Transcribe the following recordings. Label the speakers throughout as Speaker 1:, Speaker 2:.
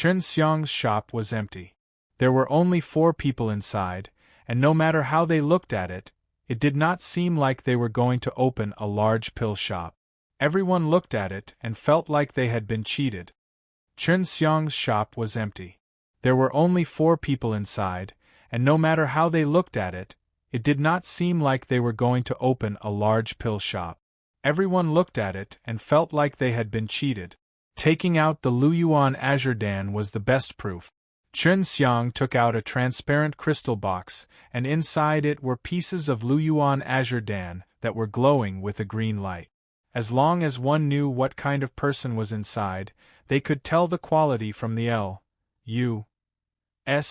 Speaker 1: Chen Xiang's shop was empty. There were only 4 people inside, and no matter how they looked at it, it did not seem like they were going to open a large pill shop. Everyone looked at it and felt like they had been cheated. Chen Xiang's shop was empty. There were only 4 people inside, and no matter how they looked at it, it did not seem like they were going to open a large pill shop. Everyone looked at it and felt like they had been cheated. Taking out the Luyuan Azure Dan was the best proof. Chen Xiang took out a transparent crystal box, and inside it were pieces of Luyuan Azure Dan that were glowing with a green light. As long as one knew what kind of person was inside, they could tell the quality from the L.U.S.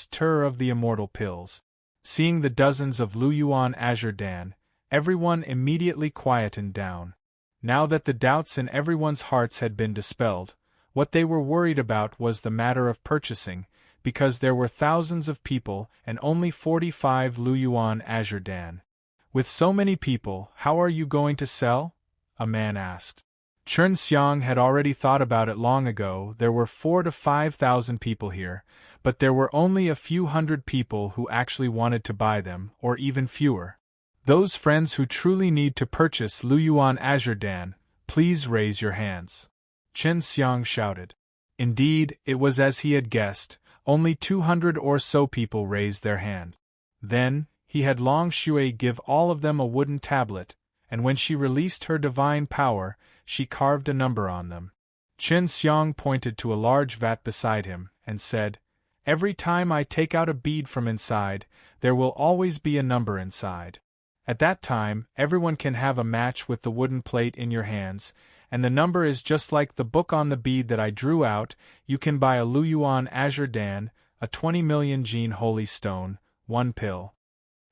Speaker 1: tur of the immortal pills. Seeing the dozens of Luyuan Azure Dan, everyone immediately quietened down. Now that the doubts in everyone's hearts had been dispelled, what they were worried about was the matter of purchasing, because there were thousands of people and only 45 Luyuan Azure Dan. With so many people, how are you going to sell? A man asked. Chen Xiang had already thought about it long ago. There were 4,000 to 5,000 people here, but there were only a few hundred people who actually wanted to buy them, or even fewer. Those friends who truly need to purchase Luyuan Azure Dan, please raise your hands. Chen Xiang shouted. Indeed, it was as he had guessed, only 200 or so people raised their hand. Then, he had Long Shui give all of them a wooden tablet, and when she released her divine power, she carved a number on them. Chen Xiang pointed to a large vat beside him, and said, "Every time I take out a bead from inside, there will always be a number inside. At that time, everyone can have a match with the wooden plate in your hands, and the number is just like the book on the bead that I drew out. You can buy a Luyuan Azure Dan, a 20 million gene holy stone, 1 pill.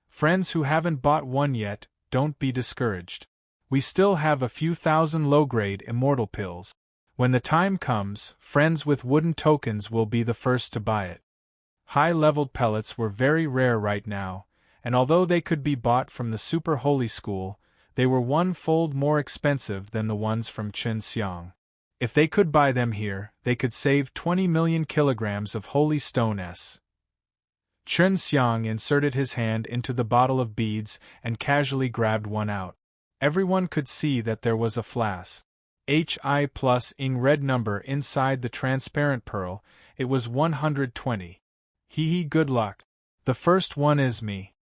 Speaker 1: Friends who haven't bought one yet, don't be discouraged. We still have a few thousand low-grade immortal pills. When the time comes, friends with wooden tokens will be the first to buy it." High-leveled pellets were very rare right now, and although they could be bought from the Super Holy School, they were 1-fold more expensive than the ones from Chen Xiang. If they could buy them here, they could save 20 million kilograms of holy stone s. Chen Xiang inserted his hand into the bottle of beads and casually grabbed one out. Everyone could see that there was a flash. HI plus ing red number inside the transparent pearl. It was 120. Hee, good luck. The first one is me.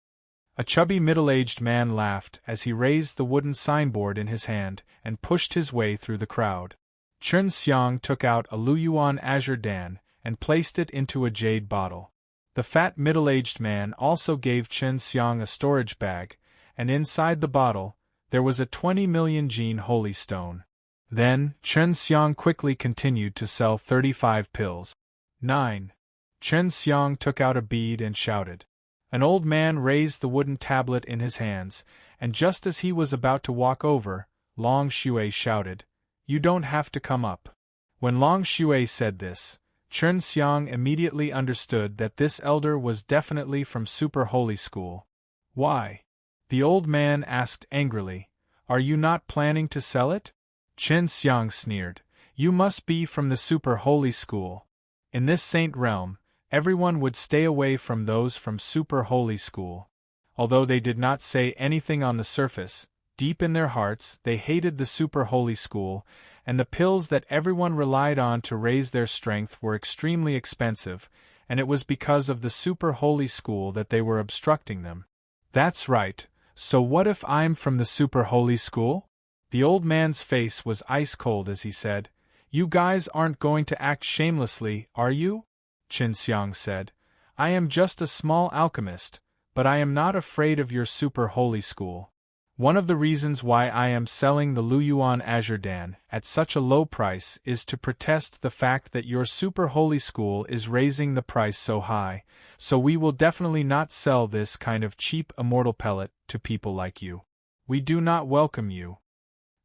Speaker 1: A chubby middle-aged man laughed as he raised the wooden signboard in his hand and pushed his way through the crowd. Chen Xiang took out a Luyuan Azure Dan and placed it into a jade bottle. The fat middle-aged man also gave Chen Xiang a storage bag, and inside the bottle, there was a 20 million gene holy stone. Then, Chen Xiang quickly continued to sell 35 pills. 9. Chen Xiang took out a bead and shouted. An old man raised the wooden tablet in his hands, and just as he was about to walk over, Long Shui shouted, "You don't have to come up." When Long Shui said this, Chen Xiang immediately understood that this elder was definitely from Super Holy School. "Why?" the old man asked angrily. "Are you not planning to sell it?" Chen Xiang sneered. "You must be from the Super Holy School. In this saint realm, everyone would stay away from those from Super Holy School." Although they did not say anything on the surface, deep in their hearts they hated the Super Holy School, and the pills that everyone relied on to raise their strength were extremely expensive, and it was because of the Super Holy School that they were obstructing them. "That's right, so what if I'm from the Super Holy School?" The old man's face was ice-cold as he said, "You guys aren't going to act shamelessly, are you?" Chen Xiang said, "I am just a small alchemist, but I am not afraid of your Super Holy School. One of the reasons why I am selling the Luyuan Azure Dan at such a low price is to protest the fact that your Super Holy School is raising the price so high, so we will definitely not sell this kind of cheap immortal pellet to people like you. We do not welcome you."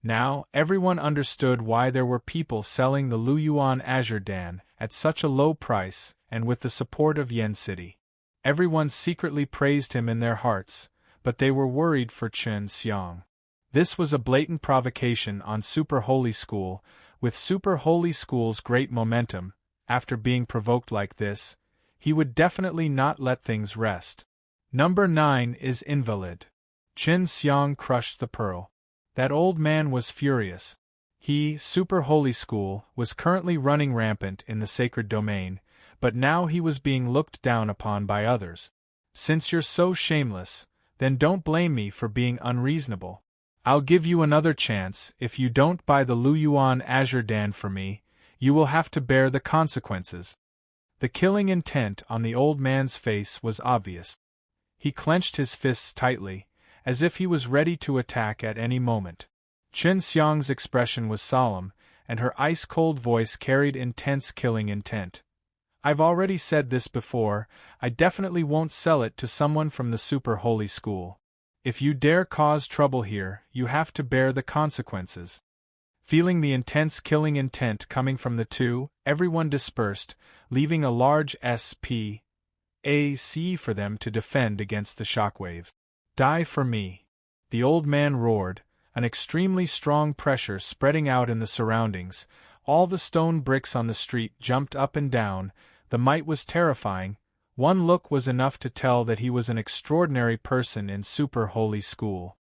Speaker 1: Now, everyone understood why there were people selling the Luyuan Azure Dan at such a low price, and with the support of Yen City. Everyone secretly praised him in their hearts, but they were worried for Chen Xiang. This was a blatant provocation on Super Holy School. With Super Holy School's great momentum, after being provoked like this, he would definitely not let things rest. Number 9 is invalid. Qin Xiang crushed the pearl. That old man was furious. He, Super Holy School, was currently running rampant in the sacred domain, but now he was being looked down upon by others. Since you're so shameless, then don't blame me for being unreasonable. I'll give you another chance. If you don't buy the Luyuan Azure Dan for me, you will have to bear the consequences. The killing intent on the old man's face was obvious. He clenched his fists tightly, as if he was ready to attack at any moment. Qin Xiang's expression was solemn, and her ice-cold voice carried intense killing intent. I've already said this before, I definitely won't sell it to someone from the Super Holy School. If you dare cause trouble here, you have to bear the consequences. Feeling the intense killing intent coming from the two, everyone dispersed, leaving a large SPAC for them to defend against the shockwave. Die for me! The old man roared, an extremely strong pressure spreading out in the surroundings. All the stone bricks on the street jumped up and down. The might was terrifying. One look was enough to tell that he was an extraordinary person in Super Holy School.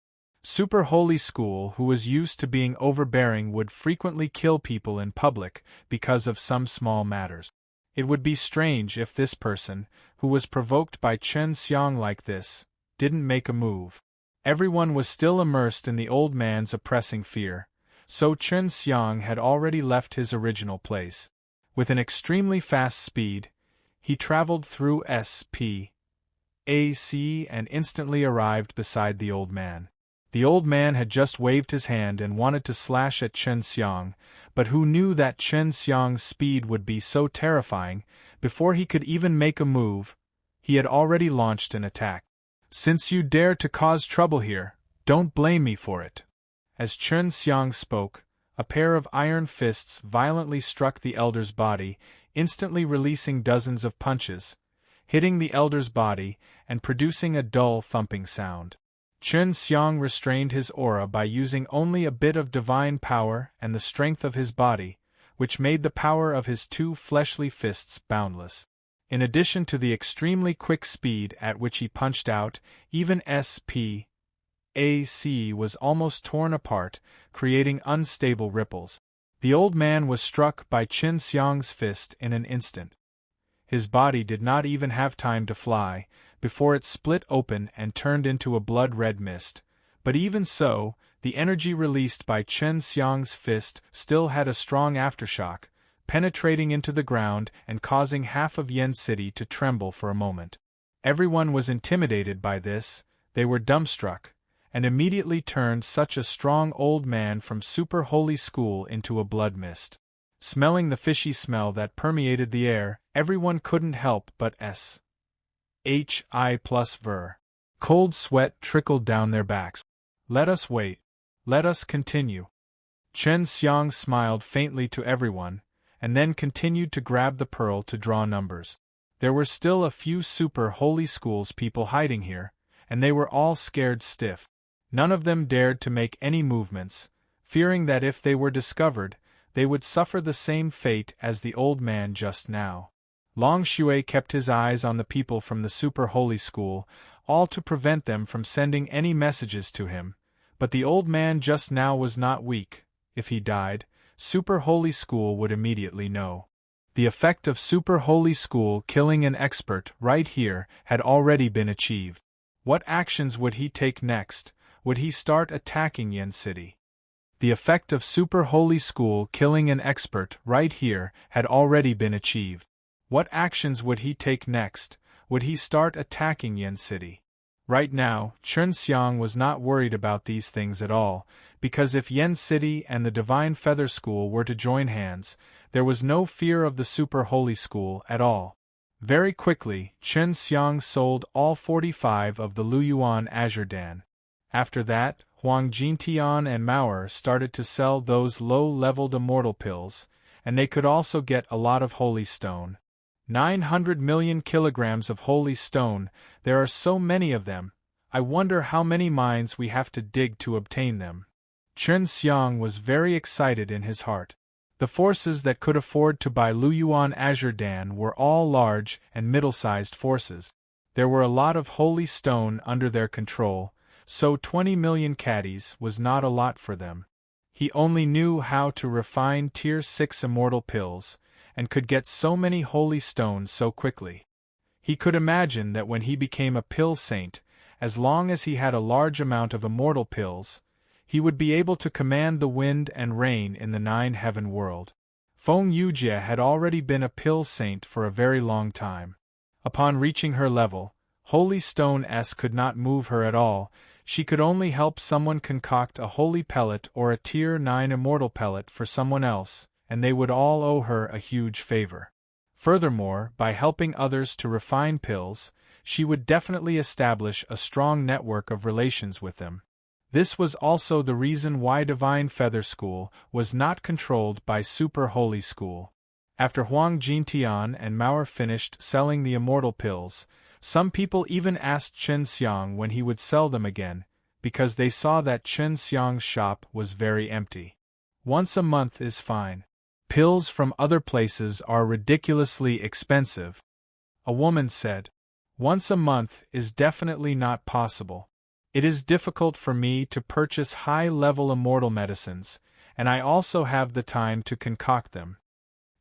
Speaker 1: Super Holy School, who was used to being overbearing, would frequently kill people in public because of some small matters. It would be strange if this person, who was provoked by Qin Xiang like this, didn't make a move. Everyone was still immersed in the old man's oppressing fear, so Qin Xiang had already left his original place. With an extremely fast speed, he traveled through SPAC and instantly arrived beside the old man. The old man had just waved his hand and wanted to slash at Qin Xiang, but who knew that Qin Xiang's speed would be so terrifying? Before he could even make a move, he had already launched an attack. Since you dare to cause trouble here, don't blame me for it. As Qin Xiang spoke, a pair of iron fists violently struck the elder's body, instantly releasing dozens of punches, hitting the elder's body and producing a dull thumping sound. Qin Xiang restrained his aura by using only a bit of divine power and the strength of his body, which made the power of his two fleshly fists boundless. In addition to the extremely quick speed at which he punched out, even SPAC was almost torn apart, creating unstable ripples. The old man was struck by Qin Xiang's fist in an instant. His body did not even have time to fly, before it split open and turned into a blood-red mist, but even so, the energy released by Qin Xiang's fist still had a strong aftershock, penetrating into the ground and causing half of Yen City to tremble for a moment. Everyone was intimidated by this, they were dumbstruck, and immediately turned such a strong old man from Super Holy School into a blood mist. Smelling the fishy smell that permeated the air, everyone couldn't help but SHI+ver. Cold sweat trickled down their backs. Let us wait. Let us continue. Qin Xiang smiled faintly to everyone, and then continued to grab the pearl to draw numbers. There were still a few Super Holy Schools people hiding here, and they were all scared stiff. None of them dared to make any movements, fearing that if they were discovered, they would suffer the same fate as the old man just now. Long Shui kept his eyes on the people from the Super Holy School, all to prevent them from sending any messages to him, but the old man just now was not weak. If he died, Super Holy School would immediately know. The effect of Super Holy School killing an expert right here had already been achieved. What actions would he take next? Would he start attacking Yen City? The effect of Super Holy School killing an expert right here had already been achieved. What actions would he take next? Would he start attacking Yen City? Right now, Qin Xiang was not worried about these things at all, because if Yen City and the Divine Feather School were to join hands, there was no fear of the Super Holy School at all. Very quickly, Qin Xiang sold all 45 of the Luyuan Azure Dan. After that, Huang Jintian and Mauer started to sell those low-leveled immortal pills, and they could also get a lot of holy stone. 900 million kilograms of holy stone, there are so many of them, I wonder how many mines we have to dig to obtain them. Qin Xiang was very excited in his heart. The forces that could afford to buy Luyuan Azure Dan were all large and middle-sized forces. There were a lot of holy stone under their control, so 20 million caddies was not a lot for them. He only knew how to refine Tier 6 immortal pills, and could get so many holy stones so quickly. He could imagine that when he became a pill saint, as long as he had a large amount of immortal pills, he would be able to command the wind and rain in the 9-heaven world. Feng Yujie had already been a pill saint for a very long time. Upon reaching her level, Holy Stone S could not move her at all. She could only help someone concoct a holy pellet or a Tier 9 immortal pellet for someone else, and they would all owe her a huge favor. Furthermore, by helping others to refine pills, she would definitely establish a strong network of relations with them. This was also the reason why Divine Feather School was not controlled by Super Holy School. After Huang Jintian and Mauer finished selling the immortal pills, some people even asked Chen Xiang when he would sell them again, because they saw that Chen Xiang's shop was very empty. Once a month is fine. Pills from other places are ridiculously expensive. A woman said. Once a month is definitely not possible. It is difficult for me to purchase high-level immortal medicines, and I also have the time to concoct them.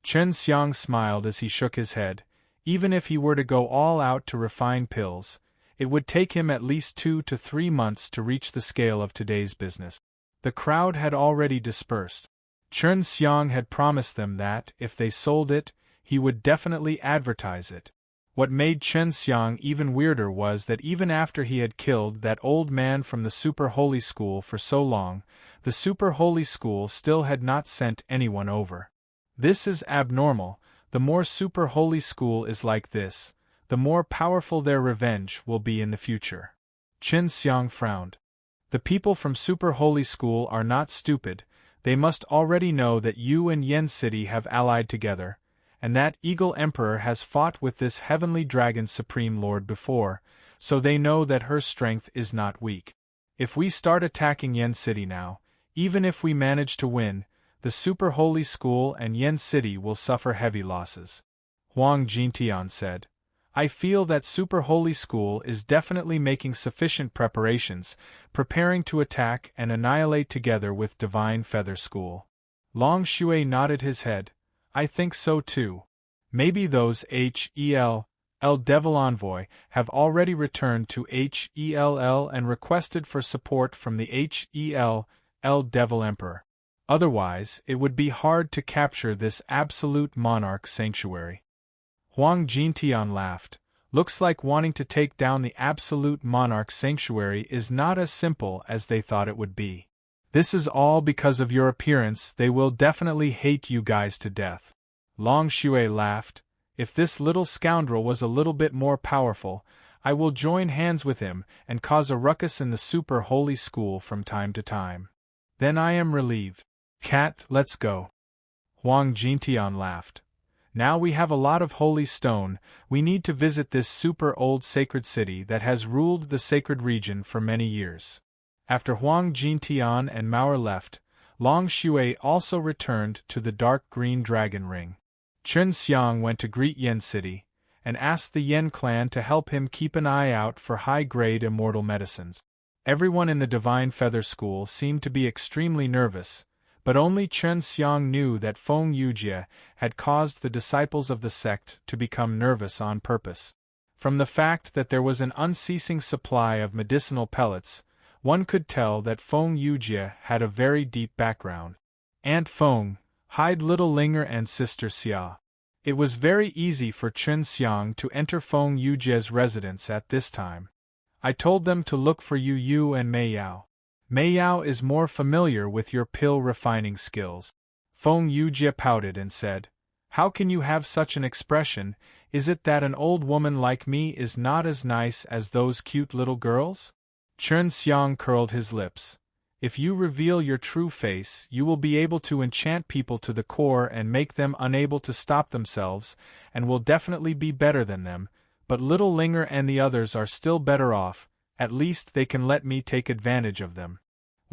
Speaker 1: Chen Xiang smiled as he shook his head. Even if he were to go all out to refine pills, it would take him at least 2 to 3 months to reach the scale of today's business. The crowd had already dispersed. Chen Xiang had promised them that, if they sold it, he would definitely advertise it. What made Chen Xiang even weirder was that even after he had killed that old man from the Super Holy School for so long, the Super Holy School still had not sent anyone over. This is abnormal. The more Super Holy School is like this, the more powerful their revenge will be in the future. Chen Xiang frowned. The people from Super Holy School are not stupid. They must already know that you and Yen City have allied together, and that Eagle Emperor has fought with this Heavenly Dragon Supreme Lord before, so they know that her strength is not weak. If we start attacking Yen City now, even if we manage to win, the Super Holy School and Yen City will suffer heavy losses. Huang Jintian said. I feel that Super Holy School is definitely making sufficient preparations, preparing to attack and annihilate together with Divine Feather School. Long Shui nodded his head. I think so too. Maybe those HEL Devil Envoy have already returned to HELL and requested for support from the HEL Devil Emperor. Otherwise, it would be hard to capture this absolute monarch sanctuary. Huang Jintian laughed. Looks like wanting to take down the absolute monarch sanctuary is not as simple as they thought it would be. This is all because of your appearance. They will definitely hate you guys to death. Long Shui laughed. If this little scoundrel was a little bit more powerful, I will join hands with him and cause a ruckus in the Super Holy School from time to time. Then I am relieved. Cat, let's go. Huang Jintian laughed. Now we have a lot of holy stone, we need to visit this super old sacred city that has ruled the sacred region for many years. After Huang Jintian and Mauer left, Long Shui also returned to the dark green dragon ring. Chen Xiang went to greet Yen City, and asked the Yen clan to help him keep an eye out for high-grade immortal medicines. Everyone in the Divine Feather School seemed to be extremely nervous, but only Chen Xiang knew that Feng Yujie had caused the disciples of the sect to become nervous on purpose. From the fact that there was an unceasing supply of medicinal pellets, one could tell that Feng Yujie had a very deep background. Aunt Feng, hide little Linger and Sister Xia. It was very easy for Chen Xiang to enter Feng Yujie's residence at this time. I told them to look for you and Mei Yao. Mei Yao is more familiar with your pill refining skills. Feng Yujie pouted and said, How can you have such an expression? Is it that an old woman like me is not as nice as those cute little girls? Chen Xiang curled his lips. If you reveal your true face, you will be able to enchant people to the core and make them unable to stop themselves, and will definitely be better than them, but little Linger and the others are still better off, at least they can let me take advantage of them.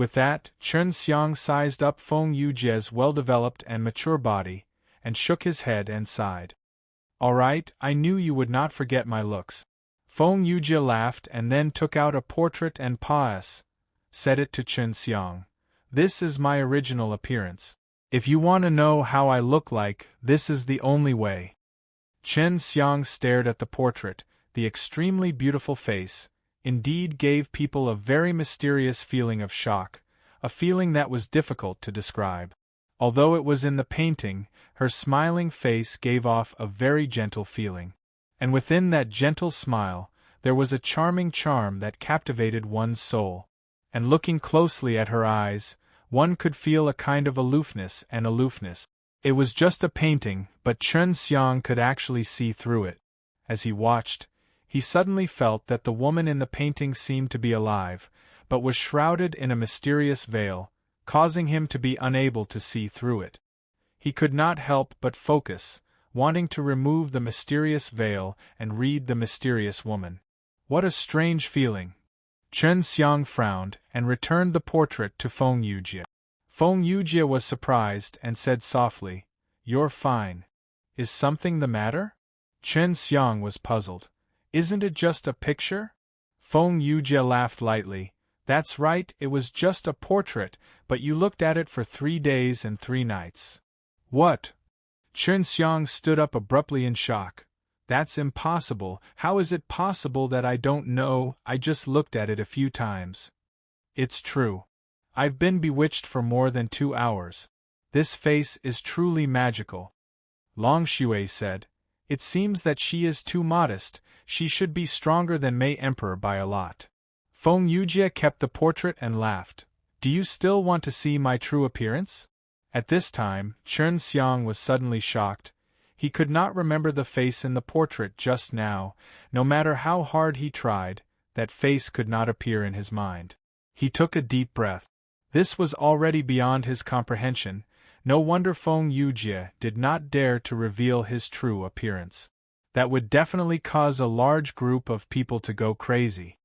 Speaker 1: With that, Chen Xiang sized up Feng Yujie's well-developed and mature body, and shook his head and sighed. All right, I knew you would not forget my looks. Feng Yujie laughed and then took out a portrait and said it to Chen Xiang. This is my original appearance. If you want to know how I look like, this is the only way. Chen Xiang stared at the portrait. The extremely beautiful face, indeed, gave people a very mysterious feeling of shock, a feeling that was difficult to describe. Although it was in the painting, her smiling face gave off a very gentle feeling. And within that gentle smile, there was a charming charm that captivated one's soul. And looking closely at her eyes, one could feel a kind of aloofness. It was just a painting, but Chen Xiang could actually see through it. As he watched, he suddenly felt that the woman in the painting seemed to be alive, but was shrouded in a mysterious veil, causing him to be unable to see through it. He could not help but focus, wanting to remove the mysterious veil and read the mysterious woman. What a strange feeling! Chen Xiang frowned and returned the portrait to Feng Yujie. Feng Yujie was surprised and said softly, "You're fine. Is something the matter?" Chen Xiang was puzzled. "Isn't it just a picture?" Feng Yujie laughed lightly. "That's right, it was just a portrait, but you looked at it for 3 days and 3 nights. What?" Chen Xiang stood up abruptly in shock. "That's impossible. How is it possible that I don't know? I just looked at it a few times." "It's true. I've been bewitched for more than 2 hours. This face is truly magical." Long Shui said, "It seems that she is too modest. She should be stronger than Mei Emperor by a lot." Feng Yujie kept the portrait and laughed. "Do you still want to see my true appearance?" At this time, Chen Xiang was suddenly shocked. He could not remember the face in the portrait just now. No matter how hard he tried, that face could not appear in his mind. He took a deep breath. This was already beyond his comprehension. No wonder Feng Yujie did not dare to reveal his true appearance. That would definitely cause a large group of people to go crazy.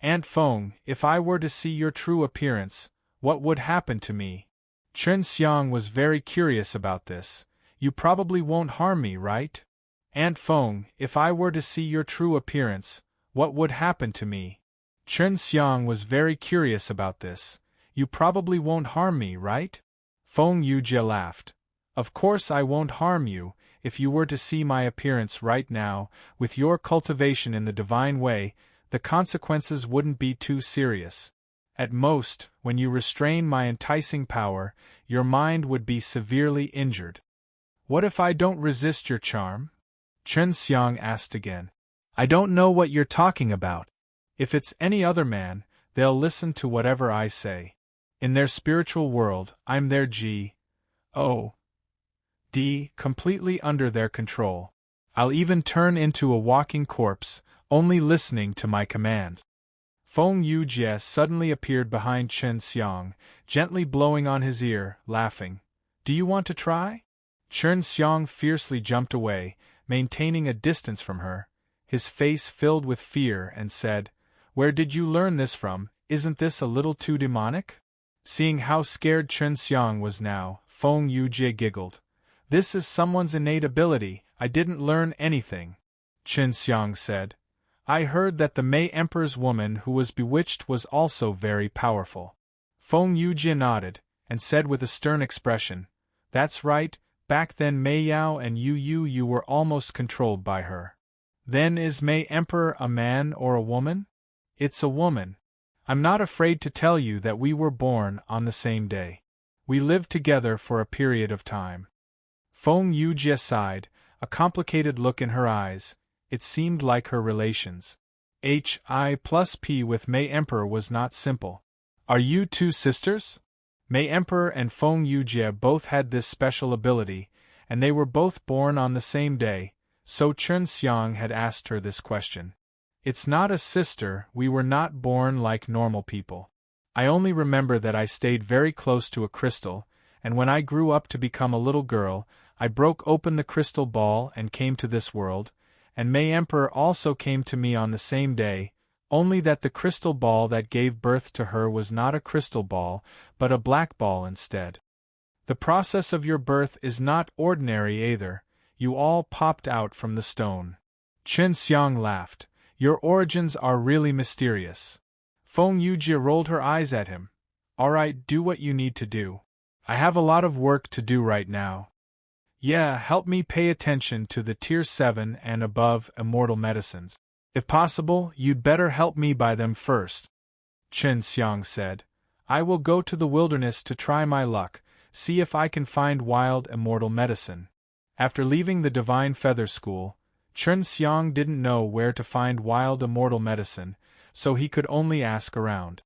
Speaker 1: "Aunt Feng, if I were to see your true appearance, what would happen to me?" Chen Xiang was very curious about this. "You probably won't harm me, right?" "Aunt Feng, if I were to see your true appearance, what would happen to me?" Chen Xiang was very curious about this. "You probably won't harm me, right?" Feng Yujie laughed. "Of course I won't harm you. If you were to see my appearance right now, with your cultivation in the divine way, the consequences wouldn't be too serious. At most, when you restrain my enticing power, your mind would be severely injured." "What if I don't resist your charm?" Chen Xiang asked again. "I don't know what you're talking about. If it's any other man, they'll listen to whatever I say. In their spiritual world, I'm their G.O.D. completely under their control. I'll even turn into a walking corpse, only listening to my commands." Feng Yujie suddenly appeared behind Chen Xiang, gently blowing on his ear, laughing. "Do you want to try?" Chen Xiang fiercely jumped away, maintaining a distance from her. His face filled with fear and said, "Where did you learn this from? Isn't this a little too demonic?" Seeing how scared Chen Xiang was now, Feng Yujie giggled. "This is someone's innate ability. I didn't learn anything." Chen Xiang said, "I heard that the Mei Emperor's woman who was bewitched was also very powerful." Feng Yujie nodded, and said with a stern expression, "That's right, back then Mei Yao and you were almost controlled by her." "Then is Mei Emperor a man or a woman?" "It's a woman. I'm not afraid to tell you that we were born on the same day. We lived together for a period of time." Feng Yujie sighed, a complicated look in her eyes. It seemed like her relations Hi+P with Mei Emperor was not simple. "Are you 2 sisters?" Mei Emperor and Feng Yujie both had this special ability, and they were both born on the same day, so Chen Xiang had asked her this question. "It's not a sister, we were not born like normal people. I only remember that I stayed very close to a crystal, and when I grew up to become a little girl, I broke open the crystal ball and came to this world, and Mei Emperor also came to me on the same day, only that the crystal ball that gave birth to her was not a crystal ball, but a black ball instead. The process of your birth is not ordinary either, you all popped out from the stone. Chen Xiang laughed. Your origins are really mysterious. Feng Yujie rolled her eyes at him. Alright, do what you need to do. I have a lot of work to do right now. Yeah, help me pay attention to the Tier 7 and above immortal medicines. If possible, you'd better help me buy them first. Chen Xiang said. I will go to the wilderness to try my luck, see if I can find wild immortal medicine. After leaving the Divine Feather School, Chen Xiang didn't know where to find wild immortal medicine, so he could only ask around.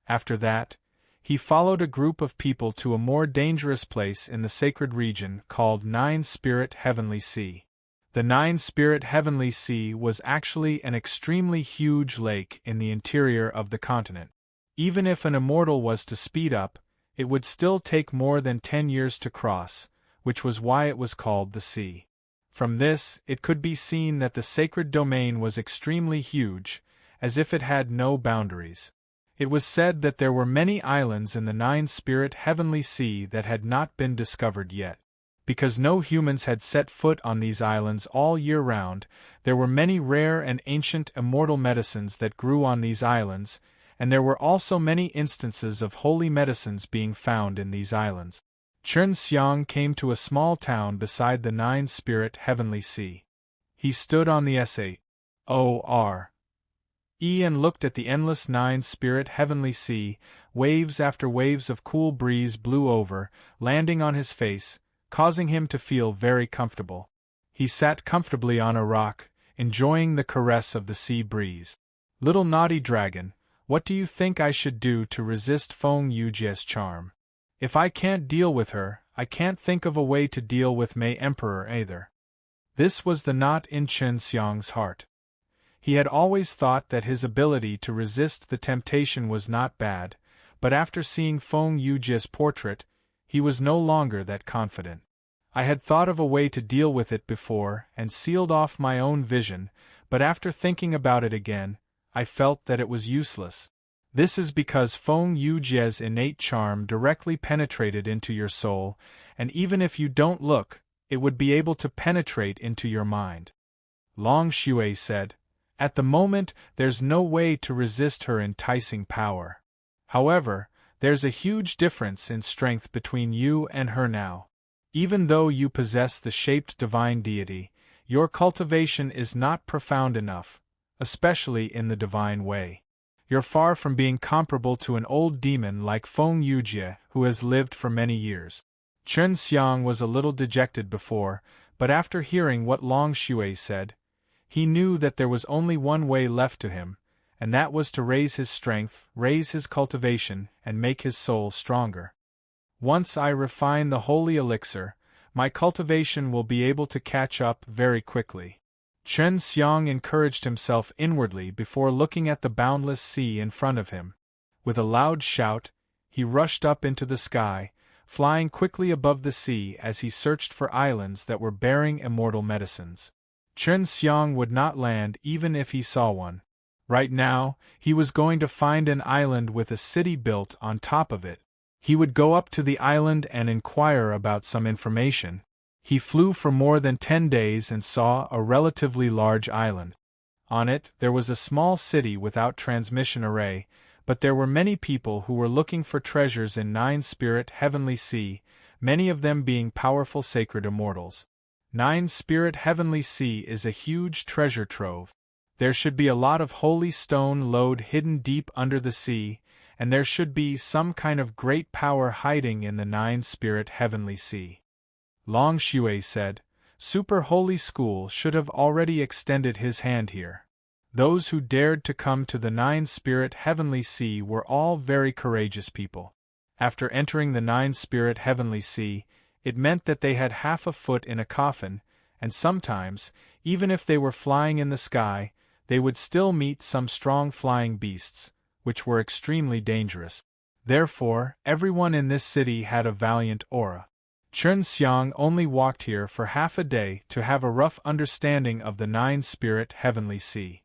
Speaker 1: After that, he followed a group of people to a more dangerous place in the sacred region called Nine-Spirit Heavenly Sea. The Nine-Spirit Heavenly Sea was actually an extremely huge lake in the interior of the continent. Even if an immortal was to speed up, it would still take more than 10 years to cross, which was why it was called the sea. From this, it could be seen that the sacred domain was extremely huge, as if it had no boundaries. It was said that there were many islands in the Nine-Spirit Heavenly Sea that had not been discovered yet. Because no humans had set foot on these islands all year round, there were many rare and ancient immortal medicines that grew on these islands, and there were also many instances of holy medicines being found in these islands. Chen Xiang came to a small town beside the Nine-Spirit Heavenly Sea. He stood on the S-A-O-R and looked at the endless Nine-Spirit Heavenly Sea. Waves after waves of cool breeze blew over, landing on his face, causing him to feel very comfortable. He sat comfortably on a rock, enjoying the caress of the sea breeze. Little naughty dragon, what do you think I should do to resist Feng Yujie's charm? If I can't deal with her, I can't think of a way to deal with Mei Emperor either. This was the knot in Chen Xiang's heart. He had always thought that his ability to resist the temptation was not bad, but after seeing Feng Yujie's portrait, he was no longer that confident. I had thought of a way to deal with it before and sealed off my own vision, but after thinking about it again, I felt that it was useless. This is because Feng Yujie's innate charm directly penetrated into your soul, and even if you don't look, it would be able to penetrate into your mind. Long Xue said, at the moment, there's no way to resist her enticing power. However, there's a huge difference in strength between you and her now. Even though you possess the shaped divine deity, your cultivation is not profound enough, especially in the divine way. You're far from being comparable to an old demon like Feng Yujie, who has lived for many years. Chen Xiang was a little dejected before, but after hearing what Long Xue said, he knew that there was only one way left to him, and that was to raise his strength, raise his cultivation, and make his soul stronger. Once I refine the holy elixir, my cultivation will be able to catch up very quickly. Chen Xiang encouraged himself inwardly before looking at the boundless sea in front of him. With a loud shout, he rushed up into the sky, flying quickly above the sea as he searched for islands that were bearing immortal medicines. Chen Xiang would not land even if he saw one. Right now, he was going to find an island with a city built on top of it. He would go up to the island and inquire about some information. He flew for more than 10 days and saw a relatively large island. On it, there was a small city without transmission array, but there were many people who were looking for treasures in Nine-Spirit Heavenly Sea, many of them being powerful sacred immortals. Nine-Spirit Heavenly Sea is a huge treasure trove. There should be a lot of holy stone lode hidden deep under the sea, and there should be some kind of great power hiding in the Nine-Spirit Heavenly Sea. Long Xue said, Super Holy School should have already extended his hand here. Those who dared to come to the Nine-Spirit Heavenly Sea were all very courageous people. After entering the Nine-Spirit Heavenly Sea, it meant that they had half a foot in a coffin, and sometimes, even if they were flying in the sky, they would still meet some strong flying beasts, which were extremely dangerous. Therefore, everyone in this city had a valiant aura. Chen Xiang only walked here for half a day to have a rough understanding of the Nine-Spirit Heavenly Sea.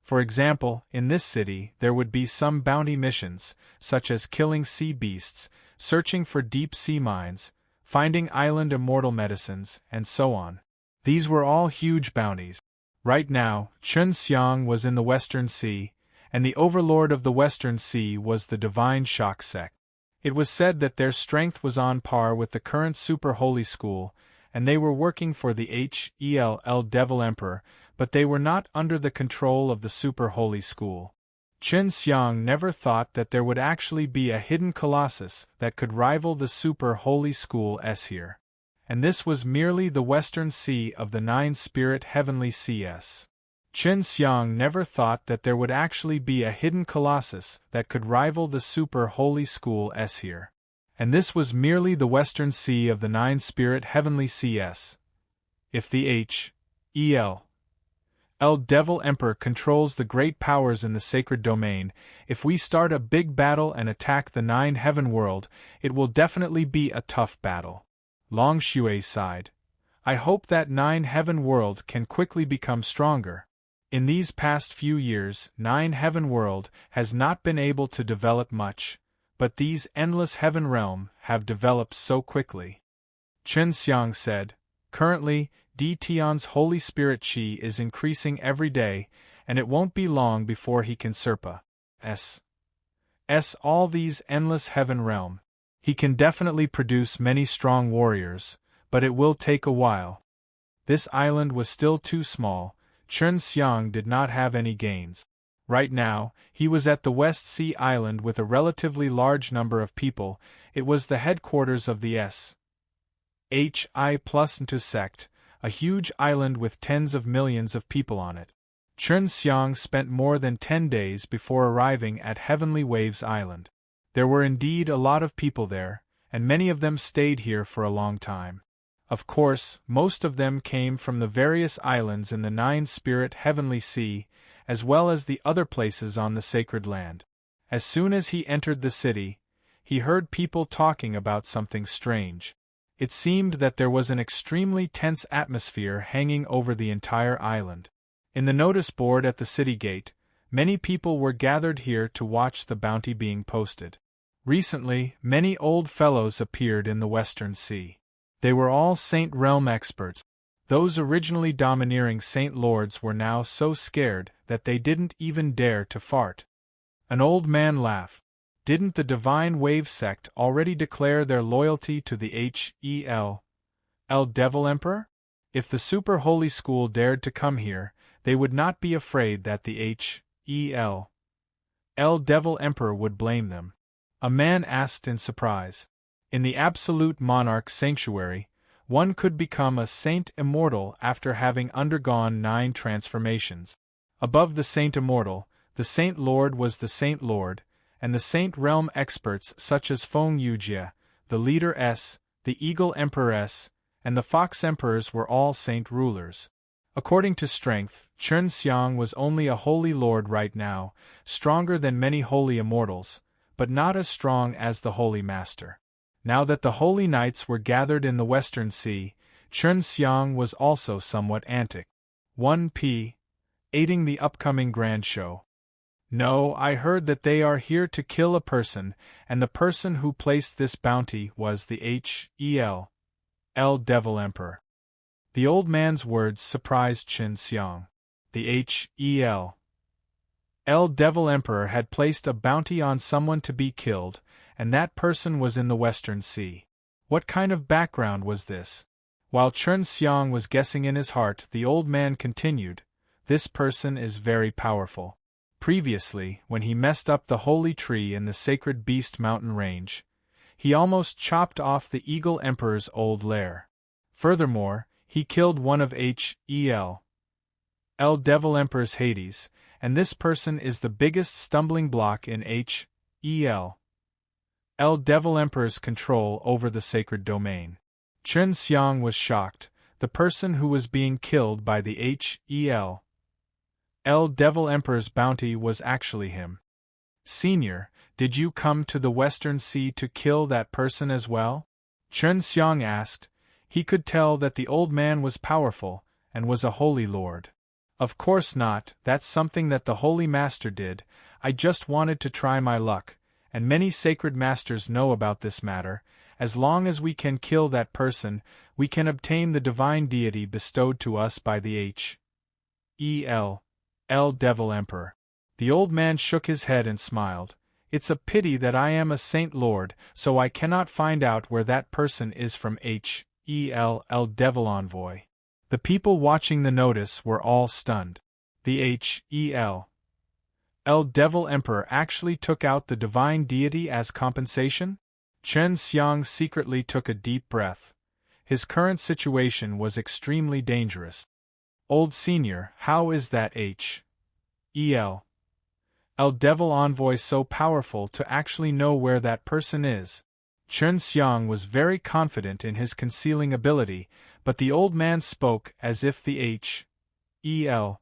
Speaker 1: For example, in this city there would be some bounty missions, such as killing sea beasts, searching for deep sea mines, finding island immortal medicines, and so on. These were all huge bounties. Right now, Chun Xiang was in the Western Sea, and the overlord of the Western Sea was the Divine Shock sect. It was said that their strength was on par with the current Super Holy School, and they were working for the HELL Devil Emperor, but they were not under the control of the Super Holy School. Chun Xiang never thought that there would actually be a hidden colossus that could rival the Super Holy School here. And this was merely the Western Sea of the Nine-Spirit Heavenly Seas. Chun Xiang never thought that there would actually be a hidden colossus that could rival the Super Holy School here. And this was merely the Western Sea of the Nine-Spirit Heavenly Seas. If the HELL Devil Emperor controls the great powers in the sacred domain, if we start a big battle and attack the Nine Heaven World, it will definitely be a tough battle. Long Shui sighed. I hope that Nine Heaven World can quickly become stronger. In these past few years, Nine Heaven World has not been able to develop much, but these endless heaven realm have developed so quickly. Chun Xiang said, currently, Di Tian's Holy Spirit Qi is increasing every day, and it won't be long before he can surpass all these endless heaven realm. He can definitely produce many strong warriors, but it will take a while. This island was still too small. Chun Xiang did not have any gains. Right now, he was at the West Sea Island with a relatively large number of people. It was the headquarters of the SHI+Ntu sect, a huge island with tens of millions of people on it. Chun Xiang spent more than 10 days before arriving at Heavenly Waves Island. There were indeed a lot of people there, and many of them stayed here for a long time. Of course, most of them came from the various islands in the Nine-Spirit Heavenly Sea, as well as the other places on the sacred land. As soon as he entered the city, he heard people talking about something strange. It seemed that there was an extremely tense atmosphere hanging over the entire island. In the notice board at the city gate, many people were gathered here to watch the bounty being posted. Recently, many old fellows appeared in the Western Sea. They were all Saint Realm experts. Those originally domineering Saint Lords were now so scared that they didn't even dare to fart. An old man laughed. Didn't the Divine Wave sect already declare their loyalty to the HELL Devil Emperor? If the Super Holy School dared to come here, they would not be afraid that the HELL Devil Emperor would blame them. A man asked in surprise. In the Absolute Monarch Sanctuary, one could become a Saint Immortal after having undergone 9 transformations. Above the Saint Immortal, the Saint Lord was the Saint Lord, and the Saint Realm experts such as Feng Yujia, the Leader S, the Eagle Emperor, and the Fox Emperors were all Saint Rulers. According to strength, Chun Xiang was only a Holy Lord right now, stronger than many Holy Immortals, but not as strong as the Holy Master. Now that the Holy Knights were gathered in the Western Sea, Chun Xiang was also somewhat antic. 1p. Aiding the upcoming grand show. No, I heard that they are here to kill a person, and the person who placed this bounty was the HELL Devil Emperor. The old man's words surprised Chun Xiang. The HELL Devil Emperor had placed a bounty on someone to be killed, and that person was in the Western Sea. What kind of background was this? While Chun Xiang was guessing in his heart, the old man continued, "This person is very powerful. Previously, when he messed up the holy tree in the sacred Beast Mountain range, he almost chopped off the Eagle Emperor's old lair. Furthermore, he killed one of HELL Devil Emperor's Hades, and this person is the biggest stumbling block in HELL Devil Emperor's control over the sacred domain." Chun Xiang was shocked. The person who was being killed by the HELL Devil Emperor's bounty was actually him. "Senior, did you come to the Western Sea to kill that person as well?" Chun Xiang asked. He could tell that the old man was powerful, and was a holy lord. Of course not, that's something that the Holy Master did. I just wanted to try my luck, and many sacred masters know about this matter. As long as we can kill that person, we can obtain the divine deity bestowed to us by the H.E.L. Devil Emperor. The old man shook his head and smiled. It's a pity that I am a saint lord, so I cannot find out where that person is from. H.E.L. Devil Envoy. The people watching the notice were all stunned. The H.E.L. Devil Emperor actually took out the divine deity as compensation? Chen Xiang secretly took a deep breath. His current situation was extremely dangerous. Old Senior, how is that H.E.L. Devil Envoy so powerful to actually know where that person is? Chen Xiang was very confident in his concealing ability, but the old man spoke as if the H.E.L.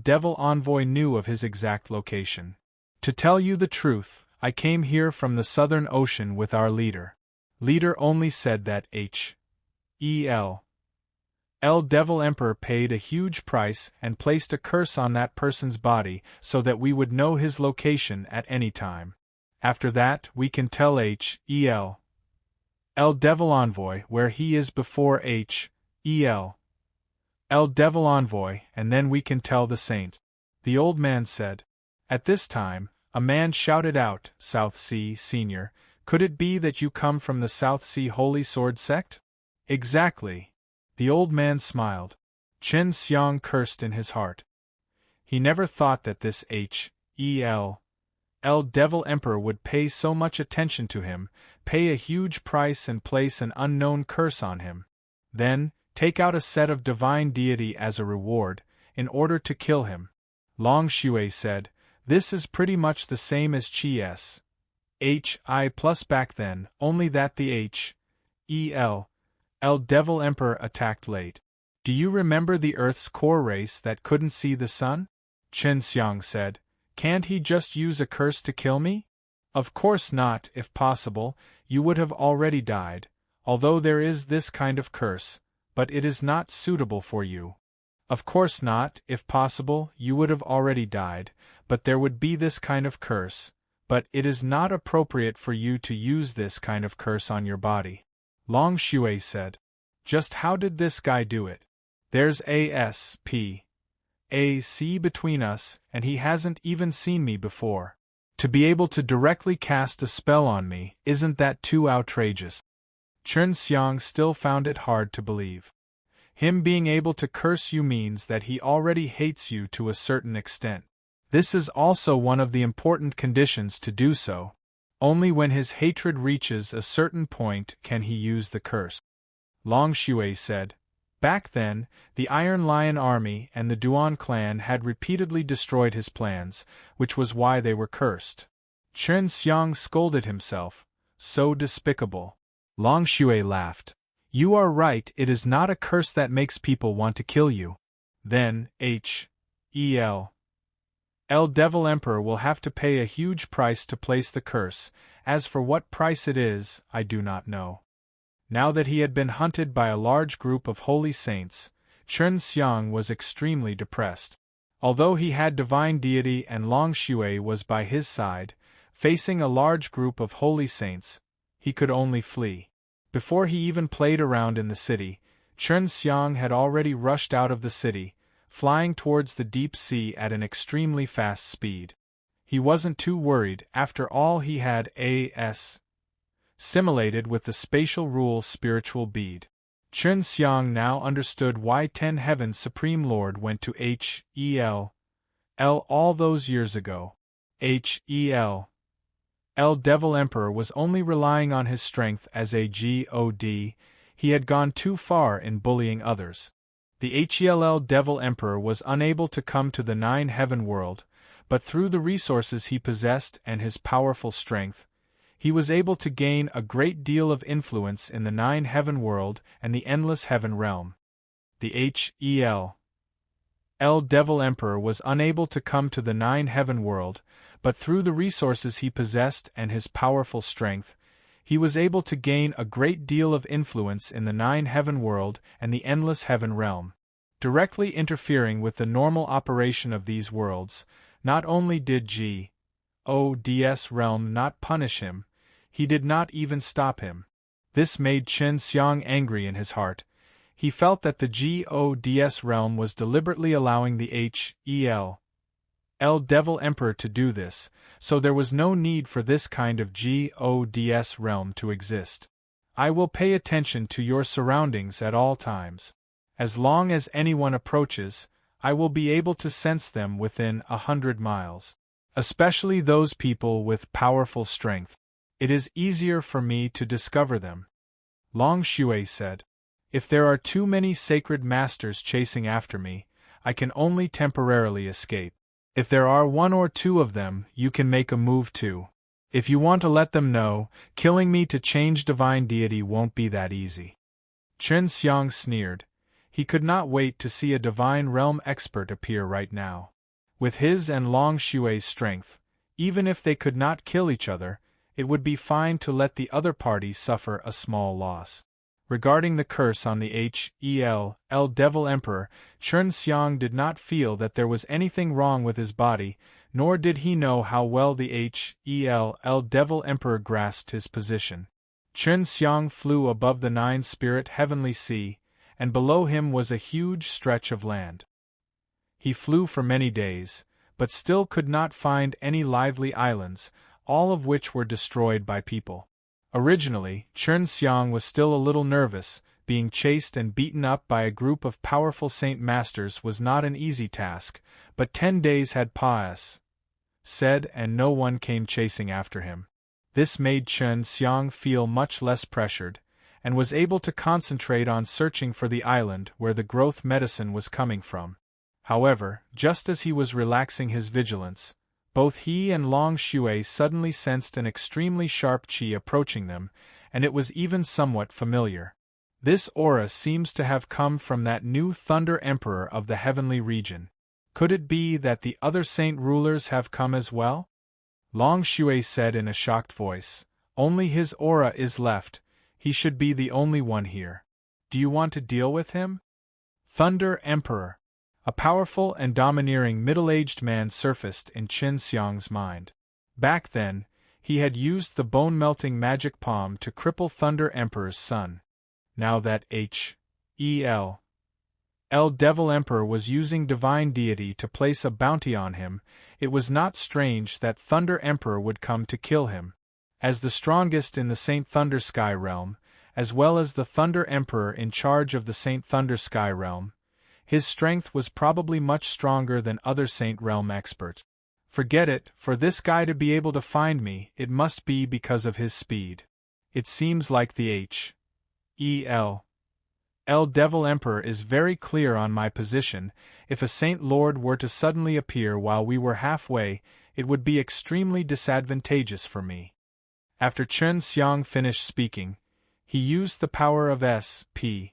Speaker 1: Devil Envoy knew of his exact location. To tell you the truth, I came here from the Southern Ocean with our leader. Leader only said that H.E.L. Devil Emperor paid a huge price and placed a curse on that person's body so that we would know his location at any time. After that, we can tell H.E.L. Devil Envoy where he is before H.E.L. Devil Envoy, and then we can tell the saint. The old man said. At this time, a man shouted out, South Sea Senior, could it be that you come from the South Sea Holy Sword sect? Exactly. The old man smiled. Chen Xiang cursed in his heart. He never thought that this H.E.L. Devil Emperor would pay so much attention to him, pay a huge price and place an unknown curse on him. Then, take out a set of divine deity as a reward, in order to kill him. Long Shui said, this is pretty much the same as Chi-S. H.I. plus back then, only that the H.E.L. Devil Emperor attacked late. Do you remember the Earth's core race that couldn't see the sun? Chen Xiang said, can't he just use a curse to kill me? Of course not, if possible, you would have already died, although there is this kind of curse, but it is not suitable for you. Of course not, if possible, you would have already died, but there would be this kind of curse, but it is not appropriate for you to use this kind of curse on your body. Long Shui said. Just how did this guy do it? There's A.S.P. A.C. between us, and he hasn't even seen me before. To be able to directly cast a spell on me, isn't that too outrageous? Chen Xiang still found it hard to believe. Him being able to curse you means that he already hates you to a certain extent. This is also one of the important conditions to do so. Only when his hatred reaches a certain point can he use the curse. Long Shui said. Back then, the Iron Lion army and the Duan clan had repeatedly destroyed his plans, which was why they were cursed. Chen Xiang scolded himself. So despicable. Long Shui laughed. You are right, it is not a curse that makes people want to kill you. Then, H.E.L. Devil Emperor will have to pay a huge price to place the curse. As for what price it is, I do not know. Now that he had been hunted by a large group of holy saints, Chen Xiang was extremely depressed. Although he had divine deity and Long Shui was by his side, facing a large group of holy saints, he could only flee. Before he even played around in the city, Chen Xiang had already rushed out of the city, flying towards the deep sea at an extremely fast speed. He wasn't too worried, after all he had assimilated with the spatial rule spiritual bead. Chen Xiang now understood why 10 Heaven's Supreme Lord went to H.E.L. all those years ago. H.E.L. Devil Emperor was only relying on his strength as a god. He had gone too far in bullying others. The HELL Devil Emperor was unable to come to the 9 Heaven world, but through the resources he possessed and his powerful strength, he was able to gain a great deal of influence in the 9 Heaven world and the endless Heaven realm. The HELL Devil Emperor was unable to come to the 9 Heaven world, but through the resources he possessed and his powerful strength, he was able to gain a great deal of influence in the 9 Heaven world and the endless Heaven realm. directly interfering with the normal operation of these worlds. Not only did God's realm not punish him, he did not even stop him. This made Chen Xiang angry in his heart. He felt that the God's realm was deliberately allowing the Devil Emperor to do this, so there was no need for this kind of God's realm to exist. I will pay attention to your surroundings at all times. As long as anyone approaches, I will be able to sense them within 100 miles. Especially those people with powerful strength. It is easier for me to discover them. Long Shui said. If there are too many sacred masters chasing after me, I can only temporarily escape. If there are one or two of them, you can make a move too. If you want to let them know, killing me to change divine deity won't be that easy. Chen Xiang sneered. He could not wait to see a divine realm expert appear right now. With his and Long Shui's strength, even if they could not kill each other, it would be fine to let the other party suffer a small loss. Regarding the curse on the Devil Emperor, Chen Xiang did not feel that there was anything wrong with his body, nor did he know how well the Devil Emperor grasped his position. Chen Xiang flew above the nine-spirit heavenly sea, and below him was a huge stretch of land. He flew for many days, but still could not find any lively islands, all of which were destroyed by people. Originally, Chen Xiang was still a little nervous. Being chased and beaten up by a group of powerful saint masters was not an easy task, but 10 days had passed, and no one came chasing after him. This made Chen Xiang feel much less pressured, and was able to concentrate on searching for the island where the growth medicine was coming from. However, just as he was relaxing his vigilance, both he and Long Shui suddenly sensed an extremely sharp qi approaching them, and it was even somewhat familiar. This aura seems to have come from that new Thunder Emperor of the heavenly region. Could it be that the other saint rulers have come as well? Long Shui said in a shocked voice. Only his aura is left. He should be the only one here. Do you want to deal with him? Thunder Emperor. A powerful and domineering middle-aged man surfaced in Chen Xiang's mind. Back then, he had used the bone-melting magic palm to cripple Thunder Emperor's son. Now that Devil Emperor was using divine deity to place a bounty on him, it was not strange that Thunder Emperor would come to kill him. As the strongest in the Saint Thunder Sky realm, as well as the Thunder Emperor in charge of the Saint Thunder Sky realm, his strength was probably much stronger than other Saint Realm experts. Forget it, for this guy to be able to find me, it must be because of his speed. It seems like the Devil Emperor is very clear on my position. If a Saint Lord were to suddenly appear while we were halfway, it would be extremely disadvantageous for me. After Chen Xiang finished speaking, he used the power of SPAC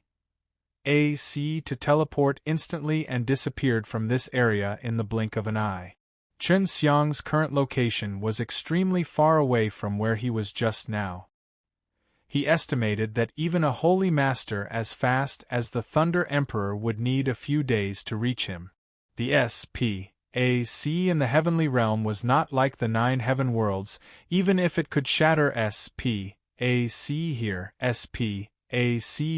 Speaker 1: to teleport instantly and disappeared from this area in the blink of an eye. Chen Xiang's current location was extremely far away from where he was just now. He estimated that even a holy master as fast as the Thunder Emperor would need a few days to reach him. The SPAC in the heavenly realm was not like the 9 heaven worlds. Even if it could shatter SPAC here, SPAC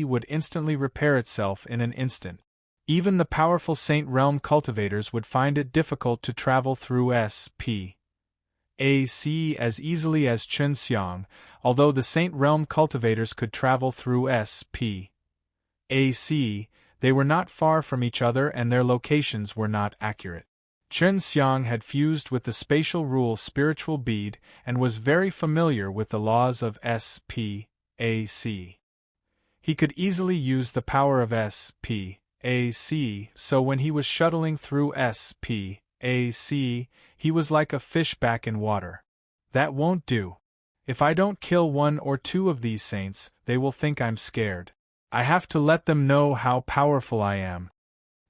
Speaker 1: would instantly repair itself in an instant. Even the powerful Saint Realm cultivators would find it difficult to travel through SPAC as easily as Chen Xiang, although the Saint Realm cultivators could travel through SPAC. They were not far from each other and their locations were not accurate. Chen Xiang had fused with the spatial rule spiritual bead and was very familiar with the laws of SPAC. He could easily use the power of SPAC, so when he was shuttling through SPAC, he was like a fish back in water. That won't do. If I don't kill 1 or 2 of these saints, they will think I'm scared. I have to let them know how powerful I am.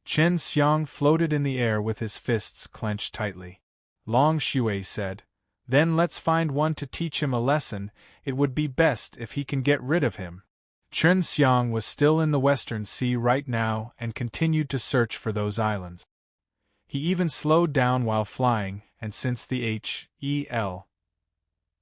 Speaker 1: Chen Xiang floated in the air with his fists clenched tightly. Long Shui said, "Then let's find one to teach him a lesson. It would be best if he can get rid of him." Chen Xiang was still in the Western Sea right now and continued to search for those islands. He even slowed down while flying, and since the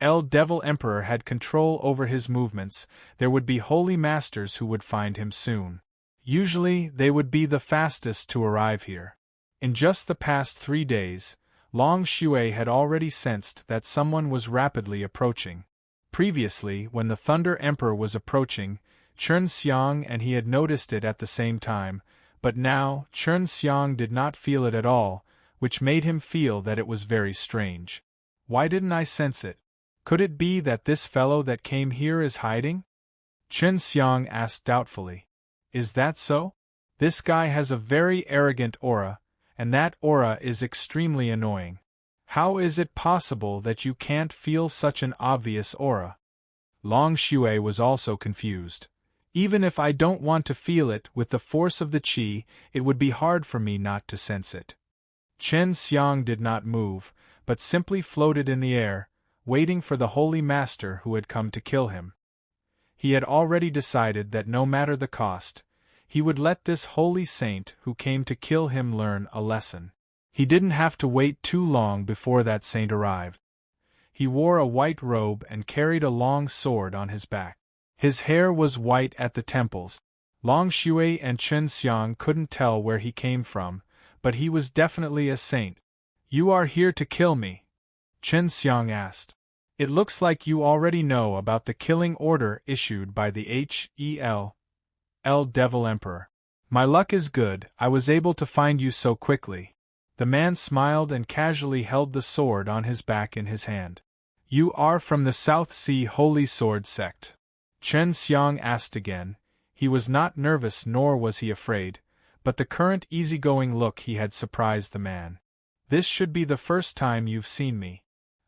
Speaker 1: L Devil Emperor had control over his movements, there would be holy masters who would find him soon. Usually, they would be the fastest to arrive here. In just the past 3 days, Long Shui had already sensed that someone was rapidly approaching. Previously, when the Thunder Emperor was approaching, Chen Xiang and he had noticed it at the same time, but now Chen Xiang did not feel it at all, which made him feel that it was very strange. Why didn't I sense it? Could it be that this fellow that came here is hiding? Chen Xiang asked doubtfully. Is that so? This guy has a very arrogant aura, and that aura is extremely annoying. How is it possible that you can't feel such an obvious aura? Long Shui was also confused. Even if I don't want to feel it with the force of the qi, it would be hard for me not to sense it. Chen Xiang did not move, but simply floated in the air, waiting for the holy master who had come to kill him. He had already decided that no matter the cost, he would let this holy saint who came to kill him learn a lesson. He didn't have to wait too long before that saint arrived. He wore a white robe and carried a long sword on his back. His hair was white at the temples. Long Shui and Chen Xiang couldn't tell where he came from, but he was definitely a saint. You are here to kill me? Chen Xiang asked. It looks like you already know about the killing order issued by the L Devil Emperor. My luck is good, I was able to find you so quickly. The man smiled and casually held the sword on his back in his hand. You are from the South Sea Holy Sword Sect? Chen Xiang asked again. He was not nervous nor was he afraid, but the current easygoing look he had surprised the man. This should be the first time you've seen me.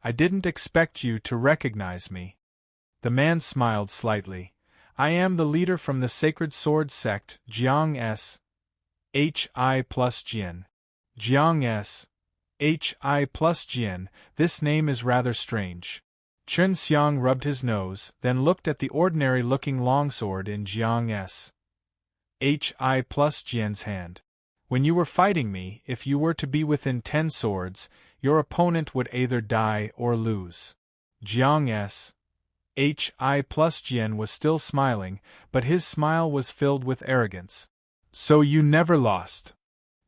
Speaker 1: I didn't expect you to recognize me. The man smiled slightly. I am the leader from the Sacred Sword Sect, Jiang S. Hi plus Jian. Jiang S. Hi plus Jian, this name is rather strange. Chen Xiang rubbed his nose, then looked at the ordinary-looking longsword in Jiang S. Hi plus Jian's hand. When you were fighting me, if you were to be within 10 swords, your opponent would either die or lose. Jiang S. Hi plus Jian was still smiling, but his smile was filled with arrogance. So you never lost.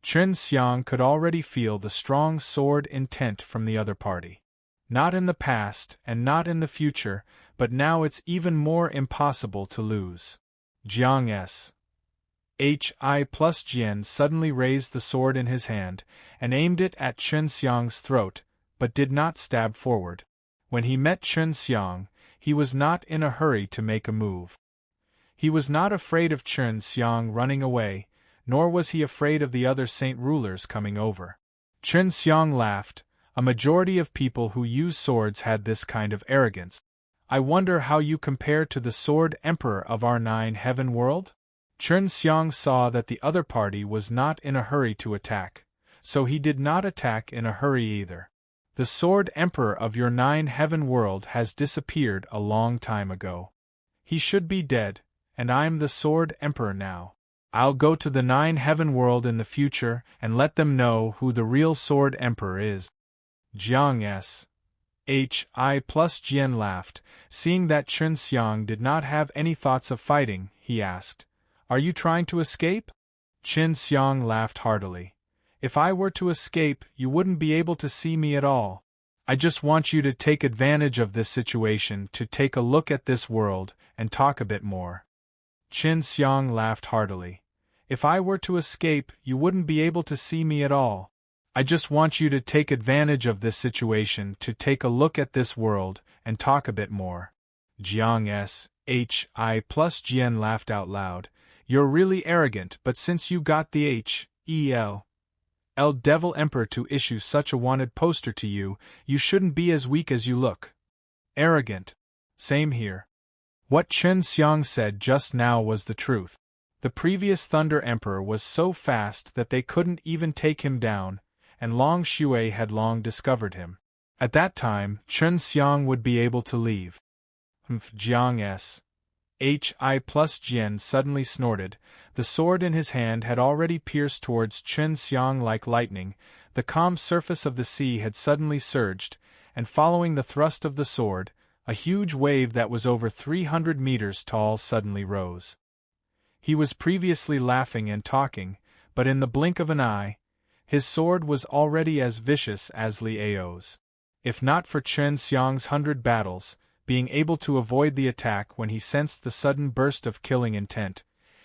Speaker 1: Chen Xiang could already feel the strong sword intent from the other party. Not in the past and not in the future, but now it's even more impossible to lose. Jiang S. Hi plus Jian suddenly raised the sword in his hand and aimed it at Chen Xiang's throat, but did not stab forward. When he met Chen Xiang, he was not in a hurry to make a move. He was not afraid of Chen Xiang running away, nor was he afraid of the other saint rulers coming over. Chen Xiang laughed. A majority of people who use swords had this kind of arrogance. I wonder how you compare to the Sword Emperor of our 9 heaven world? Chen Xiang saw that the other party was not in a hurry to attack, so he did not attack in a hurry either. The Sword Emperor of your 9 heaven world has disappeared a long time ago. He should be dead, and I'm the Sword Emperor now. I'll go to the 9 heaven world in the future and let them know who the real Sword Emperor is. Jiang S. Hi plus Jian laughed. Seeing that Chen Xiang did not have any thoughts of fighting, he asked, Are you trying to escape? Chen Xiang laughed heartily. If I were to escape, you wouldn't be able to see me at all. I just want you to take advantage of this situation to take a look at this world and talk a bit more. Chen Xiang laughed heartily. If I were to escape, you wouldn't be able to see me at all. I just want you to take advantage of this situation to take a look at this world and talk a bit more. Jiang S. Hi plus Jian laughed out loud. You're really arrogant, but since you got the L Devil Emperor to issue such a wanted poster to you, you shouldn't be as weak as you look. Arrogant. Same here. What Chen Xiang said just now was the truth. The previous Thunder Emperor was so fast that they couldn't even take him down, and Long Shui had long discovered him. At that time, Chen Xiang would be able to leave. Jiang S. Hi plus Jian suddenly snorted. The sword in his hand had already pierced towards Chen Xiang like lightning. The calm surface of the sea had suddenly surged, and following the thrust of the sword, a huge wave that was over 300 meters tall suddenly rose. He was previously laughing and talking, but in the blink of an eye, his sword was already as vicious as Liao's. If not for Chen Xiang's 100 battles, being able to avoid the attack when he sensed the sudden burst of killing intent,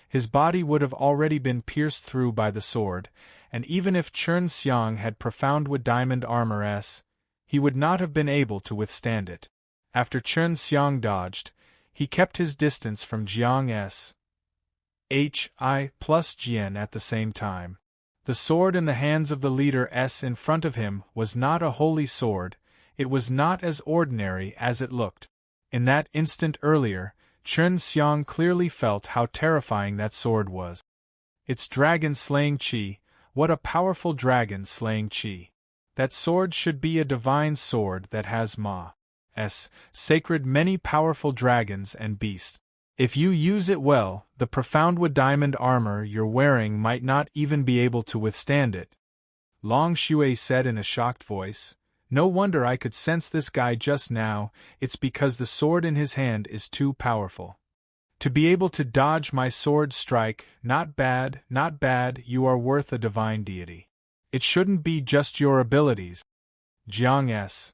Speaker 1: his body would have already been pierced through by the sword, and even if Chen Xiang had profound wood diamond armor he would not have been able to withstand it. After Chen Xiang dodged, he kept his distance from Jiang's Hi plus Jian at the same time. The sword in the hands of the leader in front of him was not a holy sword, it was not as ordinary as it looked. In that instant earlier, Chen Xiang clearly felt how terrifying that sword was. It's dragon-slaying chi, what a powerful dragon-slaying chi. That sword should be a divine sword that has Ma's sacred many powerful dragons and beasts. If you use it well, the profound wood diamond armor you're wearing might not even be able to withstand it. Long Shui said in a shocked voice. No wonder I could sense this guy just now, it's because the sword in his hand is too powerful. To be able to dodge my sword strike, not bad, you are worth a divine deity. It shouldn't be just your abilities. Jiang's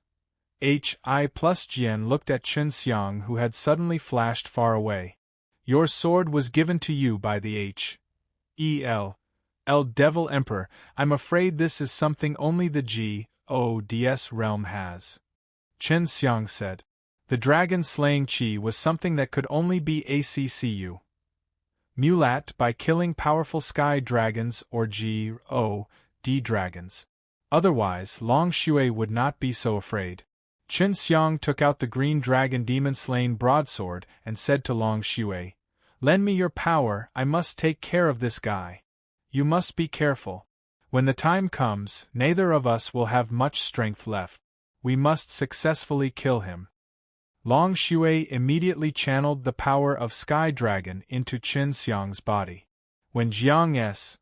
Speaker 1: Hi plus Jian looked at Chen Xiang, who had suddenly flashed far away. Your sword was given to you by the Hel Devil Emperor. I'm afraid this is something only the God's realm has. Chen Xiang said. The dragon-slaying chi was something that could only be accu mulat by killing powerful sky dragons or God dragons. Otherwise, Long Shui would not be so afraid. Chen Xiang took out the green dragon demon-slain broadsword and said to Long Shui, Lend me your power, I must take care of this guy. You must be careful. When the time comes, neither of us will have much strength left. We must successfully kill him. Long Shui immediately channeled the power of Sky Dragon into Chen Xiang's body. When Jiang's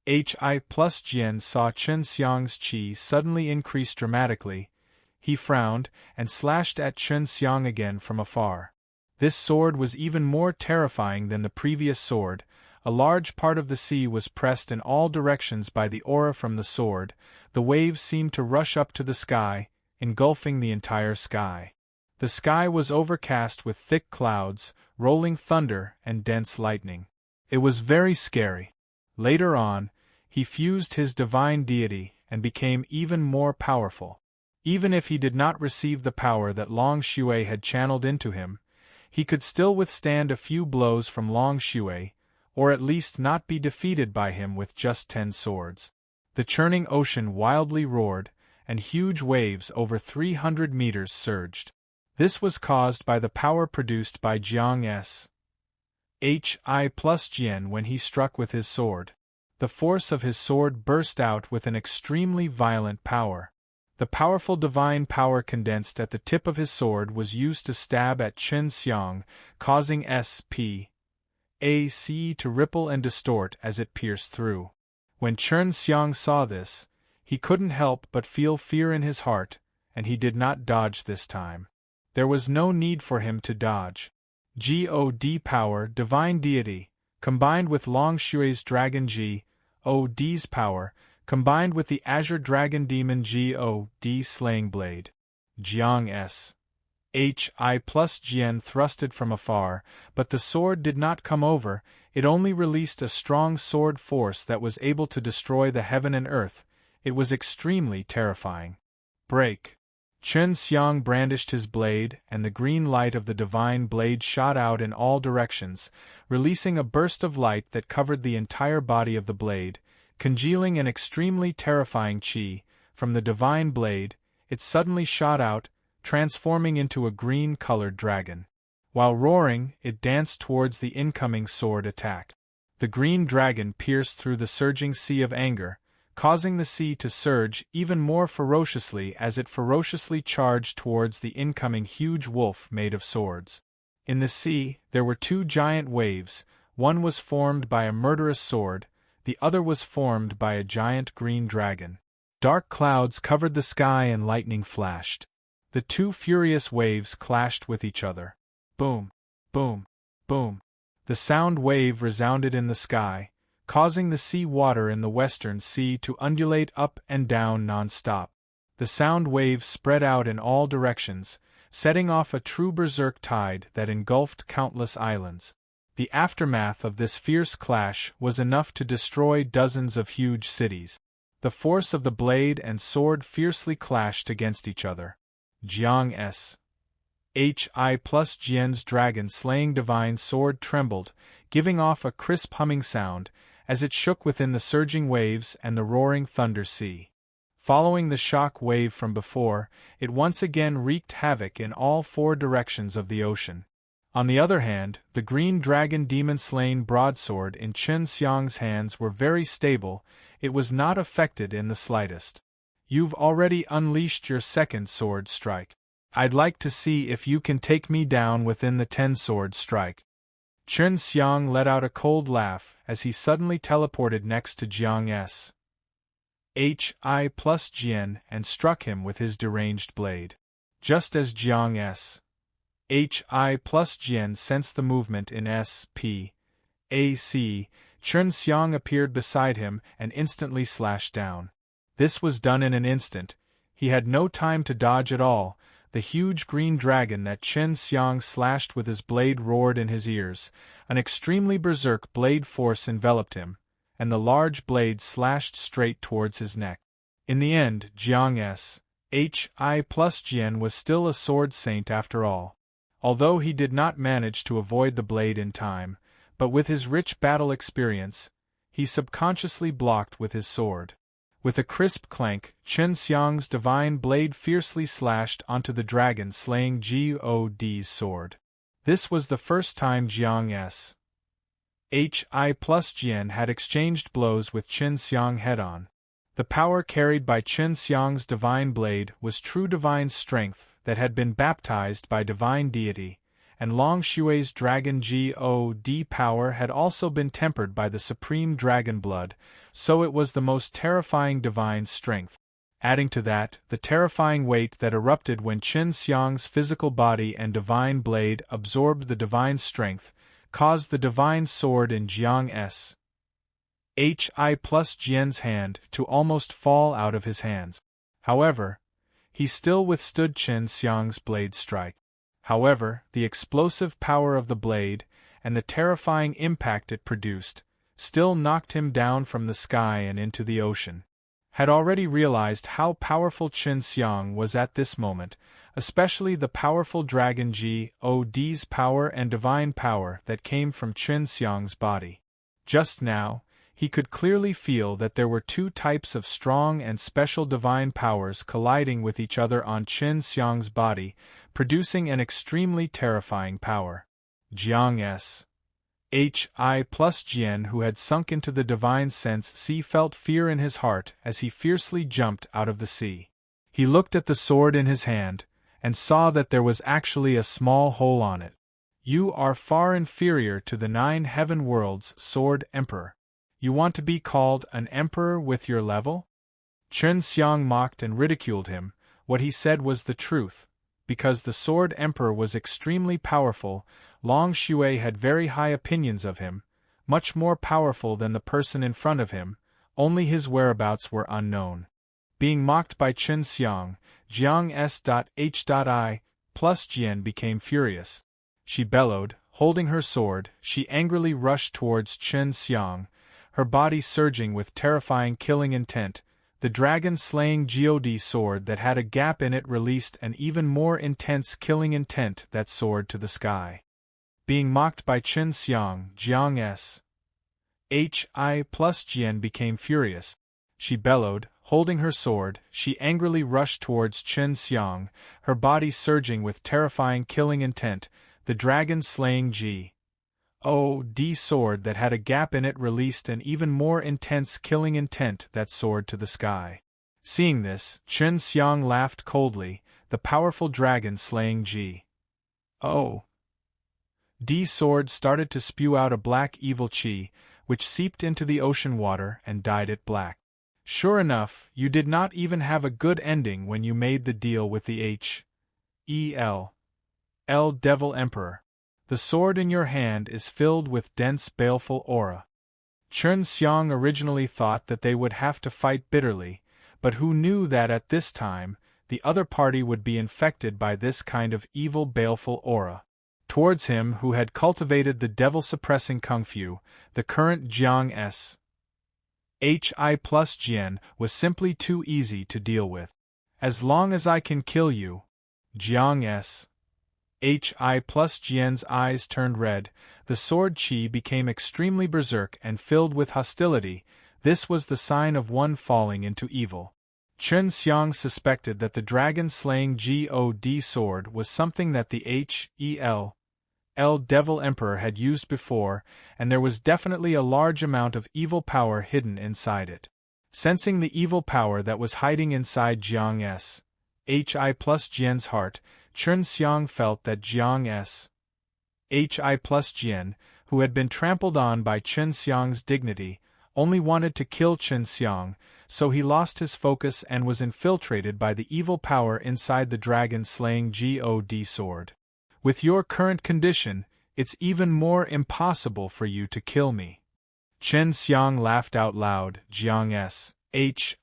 Speaker 1: Hi plus Jian saw Chen Xiang's chi suddenly increase dramatically, he frowned and slashed at Chen Xiang again from afar. This sword was even more terrifying than the previous sword. A large part of the sea was pressed in all directions by the aura from the sword. The waves seemed to rush up to the sky, engulfing the entire sky. The sky was overcast with thick clouds, rolling thunder, and dense lightning. It was very scary. Later on, he fused his divine deity and became even more powerful. Even if he did not receive the power that Long Shui had channeled into him, he could still withstand a few blows from Long Shui, or at least not be defeated by him with just 10 swords. The churning ocean wildly roared, and huge waves over 300 meters surged. This was caused by the power produced by Jiang's Hi plus Jian when he struck with his sword. The force of his sword burst out with an extremely violent power. The powerful divine power condensed at the tip of his sword was used to stab at Chen Xiang, causing SPAC to ripple and distort as it pierced through. When Chen Xiang saw this, he couldn't help but feel fear in his heart, and he did not dodge this time. There was no need for him to dodge. God power, divine deity, combined with Long Shui's dragon God's power, combined with the Azure Dragon Demon God Slaying Blade. Jiang's Hi plus Jian thrusted from afar, but the sword did not come over, it only released a strong sword force that was able to destroy the heaven and earth. It was extremely terrifying. Break! Chen Xiang brandished his blade, and the green light of the divine blade shot out in all directions, releasing a burst of light that covered the entire body of the blade. Congealing an extremely terrifying chi, from the divine blade, it suddenly shot out, transforming into a green-colored dragon. While roaring, it danced towards the incoming sword attack. The green dragon pierced through the surging sea of anger, causing the sea to surge even more ferociously as it ferociously charged towards the incoming huge wolf made of swords. In the sea, there were two giant waves, one was formed by a murderous sword, the other was formed by a giant green dragon. Dark clouds covered the sky and lightning flashed. The two furious waves clashed with each other. Boom, boom, boom. The sound wave resounded in the sky, causing the sea water in the western sea to undulate up and down non-stop. The sound wave spread out in all directions, setting off a true berserk tide that engulfed countless islands. The aftermath of this fierce clash was enough to destroy dozens of huge cities. The force of the blade and sword fiercely clashed against each other. Jiang's Hi plus Jian's dragon-slaying divine sword trembled, giving off a crisp humming sound, as it shook within the surging waves and the roaring thunder sea. Following the shock wave from before, it once again wreaked havoc in all four directions of the ocean. On the other hand, the green dragon demon-slaying broadsword in Chen Xiang's hands were very stable, it was not affected in the slightest. You've already unleashed your second sword strike. I'd like to see if you can take me down within the 10-sword strike. Chen Xiang let out a cold laugh as he suddenly teleported next to Jiang's Hi plus Jian and struck him with his deranged blade. Just as Jiang's Hi plus Jian sensed the movement in S.P. A.C., Chen Xiang appeared beside him and instantly slashed down. This was done in an instant. He had no time to dodge at all. The huge green dragon that Chen Xiang slashed with his blade roared in his ears. An extremely berserk blade force enveloped him, and the large blade slashed straight towards his neck. In the end, Jiang's Hi plus Jian was still a sword saint after all. Although he did not manage to avoid the blade in time, but with his rich battle experience, he subconsciously blocked with his sword. With a crisp clank, Chen Xiang's divine blade fiercely slashed onto the dragon-slaying God's sword. This was the first time Jiang's Hi plus Jian had exchanged blows with Chen Xiang head-on. The power carried by Chen Xiang's divine blade was true divine strength that had been baptized by divine deity, and Long Xue's dragon God power had also been tempered by the supreme dragon blood, so it was the most terrifying divine strength. Adding to that, the terrifying weight that erupted when Chen Xiang's physical body and divine blade absorbed the divine strength, caused the divine sword in Jiang's Hi plus Jian's hand to almost fall out of his hands. However, he still withstood Chen Xiang's blade strike. However, the explosive power of the blade, and the terrifying impact it produced, still knocked him down from the sky and into the ocean. Had already realized how powerful Chen Xiang was at this moment, especially the powerful dragon God's power and divine power that came from Chen Xiang's body. Just now, he could clearly feel that there were two types of strong and special divine powers colliding with each other on Chen Xiang's body, producing an extremely terrifying power. Jiang's Hi plus Jian, who had sunk into the divine sense sea, felt fear in his heart as he fiercely jumped out of the sea. He looked at the sword in his hand, and saw that there was actually a small hole on it. You are far inferior to the 9 heaven worlds, Sword Emperor. You want to be called an emperor with your level? Chen Xiang mocked and ridiculed him. What he said was the truth. Because the Sword Emperor was extremely powerful, Long Xue had very high opinions of him, much more powerful than the person in front of him, only his whereabouts were unknown. Being mocked by Chen Xiang, Jiang's.Hi plus Jian became furious. She bellowed, holding her sword, she angrily rushed towards Chen Xiang, her body surging with terrifying killing intent. The dragon-slaying God sword that had a gap in it released an even more intense killing intent that soared to the sky. Being mocked by Chen Xiang, Jiang's Hi plus Jian became furious. She bellowed, holding her sword, she angrily rushed towards Chen Xiang, her body surging with terrifying killing intent. The dragon-slaying God sword that had a gap in it released an even more intense killing intent that soared to the sky. Seeing this, Chen Xiang laughed coldly. The powerful dragon-slaying God D sword started to spew out a black evil chi, which seeped into the ocean water and dyed it black. Sure enough, you did not even have a good ending when you made the deal with the H.E.L. Devil Emperor. The sword in your hand is filled with dense baleful aura. Chen Xiang originally thought that they would have to fight bitterly, but who knew that at this time, the other party would be infected by this kind of evil baleful aura. Towards him who had cultivated the devil-suppressing kung fu, the current Jiang S. Hi plus Jian was simply too easy to deal with. As long as I can kill you, Jiang S. Hi plus Jian's eyes turned red, the sword chi became extremely berserk and filled with hostility. This was the sign of one falling into evil. Chen Xiang suspected that the dragon-slaying God sword was something that the H.E.L. Devil Emperor had used before, and there was definitely a large amount of evil power hidden inside it. Sensing the evil power that was hiding inside Jiang S. Hi plus Jian's heart, Chen Xiang felt that Jiang S. Hi plus Jian, who had been trampled on by Chen Xiang's dignity, only wanted to kill Chen Xiang, so he lost his focus and was infiltrated by the evil power inside the dragon-slaying God sword. With your current condition, it's even more impossible for you to kill me. Chen Xiang laughed out loud. Jiang S.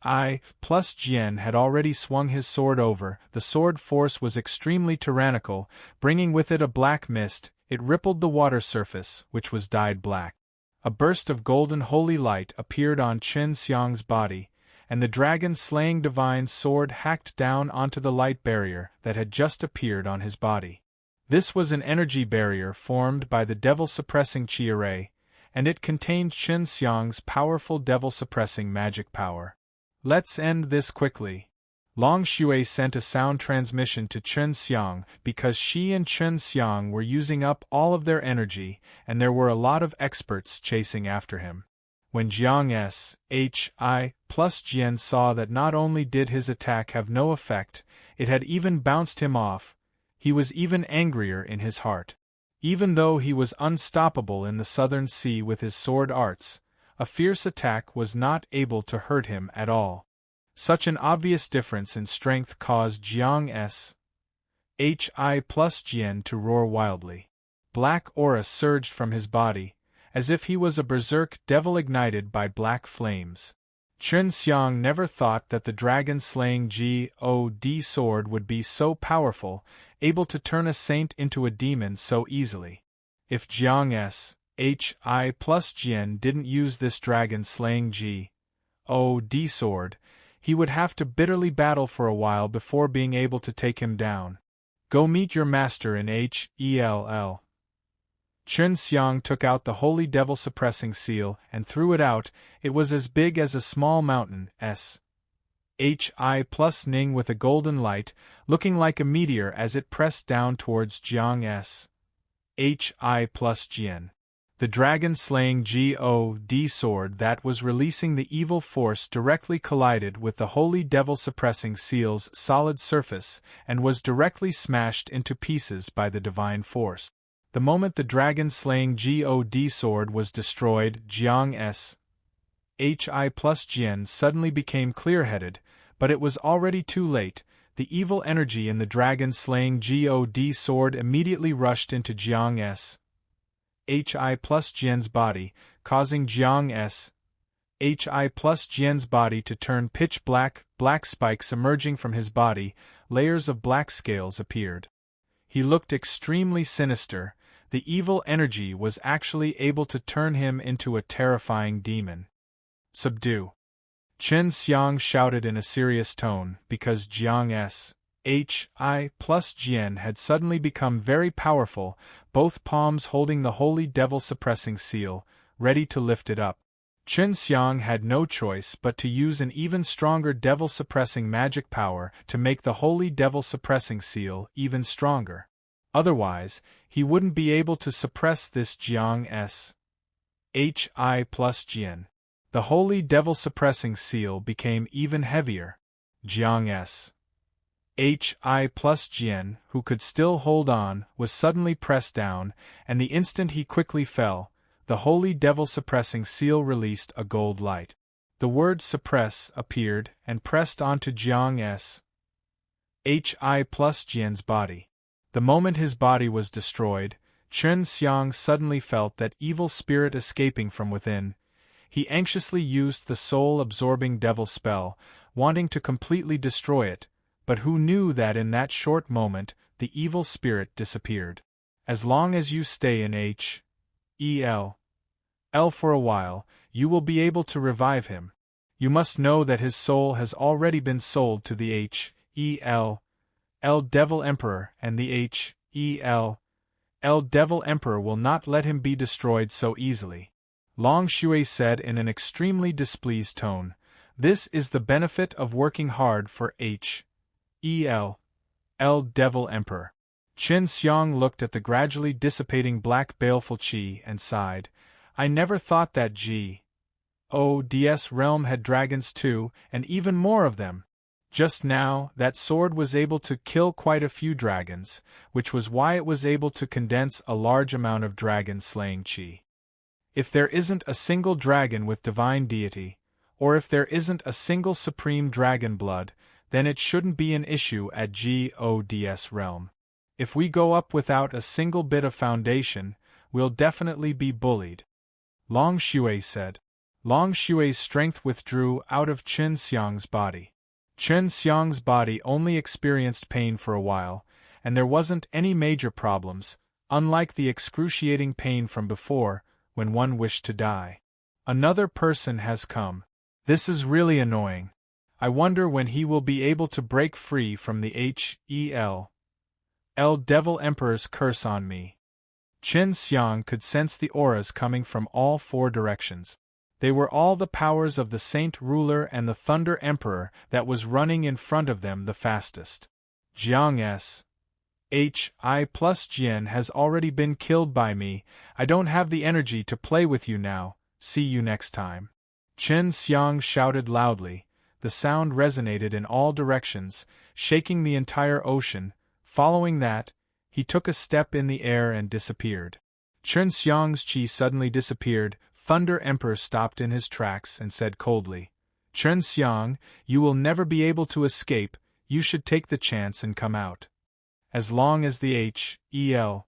Speaker 1: Hi plus Jian had already swung his sword over. The sword force was extremely tyrannical, bringing with it a black mist. It rippled the water surface, which was dyed black. A burst of golden holy light appeared on Chen Xiang's body, and the dragon-slaying divine sword hacked down onto the light barrier that had just appeared on his body. This was an energy barrier formed by the devil-suppressing chi array, and it contained Chen Xiang's powerful devil-suppressing magic power. Let's end this quickly. Long Shui sent a sound transmission to Chen Xiang because she and Chen Xiang were using up all of their energy, and there were a lot of experts chasing after him. When Jiang S. Hi plus Jian saw that not only did his attack have no effect, it had even bounced him off, he was even angrier in his heart. Even though he was unstoppable in the southern sea with his sword arts, a fierce attack was not able to hurt him at all. Such an obvious difference in strength caused Jiang S. Hi plus Jian to roar wildly. Black aura surged from his body, as if he was a berserk devil ignited by black flames. Chen Xiang never thought that the dragon-slaying God sword would be so powerful, able to turn a saint into a demon so easily. If Jiang S. Hi plus Jian didn't use this dragon-slaying God sword, he would have to bitterly battle for a while before being able to take him down. Go meet your master in Hell. Chen Xiang took out the holy devil-suppressing seal and threw it out. It was as big as a small mountain. Hi plus Ning with a golden light, looking like a meteor as it pressed down towards Jiang S. Hi plus Jian. The dragon-slaying God sword that was releasing the evil force directly collided with the holy devil-suppressing seal's solid surface and was directly smashed into pieces by the divine force. The moment the dragon-slaying God sword was destroyed, Jiang S. Hi plus Jian suddenly became clear-headed, but it was already too late. The evil energy in the dragon-slaying God sword immediately rushed into Jiang S. Hi plus Jian's body, causing Jiang S. Hi plus Jian's body to turn pitch black. Black spikes emerging from his body, layers of black scales appeared. He looked extremely sinister. The evil energy was actually able to turn him into a terrifying demon. Subdue! Chen Xiang shouted in a serious tone, because Jiang S. Hi plus Jian had suddenly become very powerful, both palms holding the holy devil-suppressing seal, ready to lift it up. Chen Xiang had no choice but to use an even stronger devil-suppressing magic power to make the holy devil-suppressing seal even stronger. Otherwise, he wouldn't be able to suppress this Jiang S. Hi plus Jian. The holy devil-suppressing seal became even heavier. Jiang S. Hi plus Jian, who could still hold on, was suddenly pressed down, and the instant he quickly fell, the holy devil suppressing seal released a gold light. The word suppress appeared and pressed onto Jiang's Hi plus Jian's body. The moment his body was destroyed, Chen Xiang suddenly felt that evil spirit escaping from within. He anxiously used the soul-absorbing devil spell, wanting to completely destroy it, but who knew that in that short moment, the evil spirit disappeared. As long as you stay in H.E.L. for a while, you will be able to revive him. You must know that his soul has already been sold to the H.E.L. Devil Emperor, and the H.E.L. Devil Emperor will not let him be destroyed so easily. Long Shui said in an extremely displeased tone, "This is the benefit of working hard for H.E.L. Devil Emperor." Qin Xiang looked at the gradually dissipating black baleful qi and sighed. "I never thought that G.O.D.S. realm had dragons too, and even more of them. Just now, that sword was able to kill quite a few dragons, which was why it was able to condense a large amount of dragon-slaying qi. If there isn't a single dragon with divine deity, or if there isn't a single supreme dragon blood, then it shouldn't be an issue at G.O.D.S. realm. If we go up without a single bit of foundation, we'll definitely be bullied," Long Shui said. Long Shui's strength withdrew out of Qin Xiang's body. Qin Xiang's body only experienced pain for a while, and there wasn't any major problems, unlike the excruciating pain from before, when one wished to die. "Another person has come. This is really annoying. I wonder when he will be able to break free from the H.E.L. Devil Emperor's curse on me." Qin Xiang could sense the auras coming from all four directions. They were all the powers of the Saint Ruler and the Thunder Emperor that was running in front of them the fastest. "Jiang's Hi plus Jian has already been killed by me. I don't have the energy to play with you now. See you next time." Qin Xiang shouted loudly. The sound resonated in all directions, shaking the entire ocean. Following that, he took a step in the air and disappeared. Qin Xiang's qi suddenly disappeared. Thunder Emperor stopped in his tracks and said coldly, "Qin Xiang, you will never be able to escape. You should take the chance and come out." As long as the H.E.L.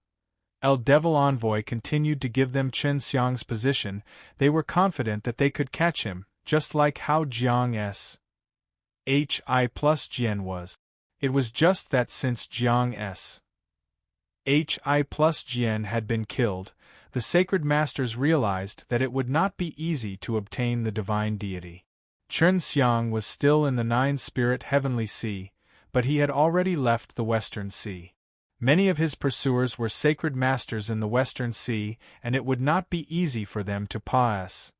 Speaker 1: Devil Envoy continued to give them Qin Xiang's position, they were confident that they could catch him, just like how Jiang's Hi plus Jian was. It was just that since Jiang's Hi plus Jian had been killed, the sacred masters realized that it would not be easy to obtain the divine deity. Qin Xiang was still in the nine-spirit heavenly sea, but he had already left the Western Sea. Many of his pursuers were sacred masters in the Western Sea, and it would not be easy for them to pass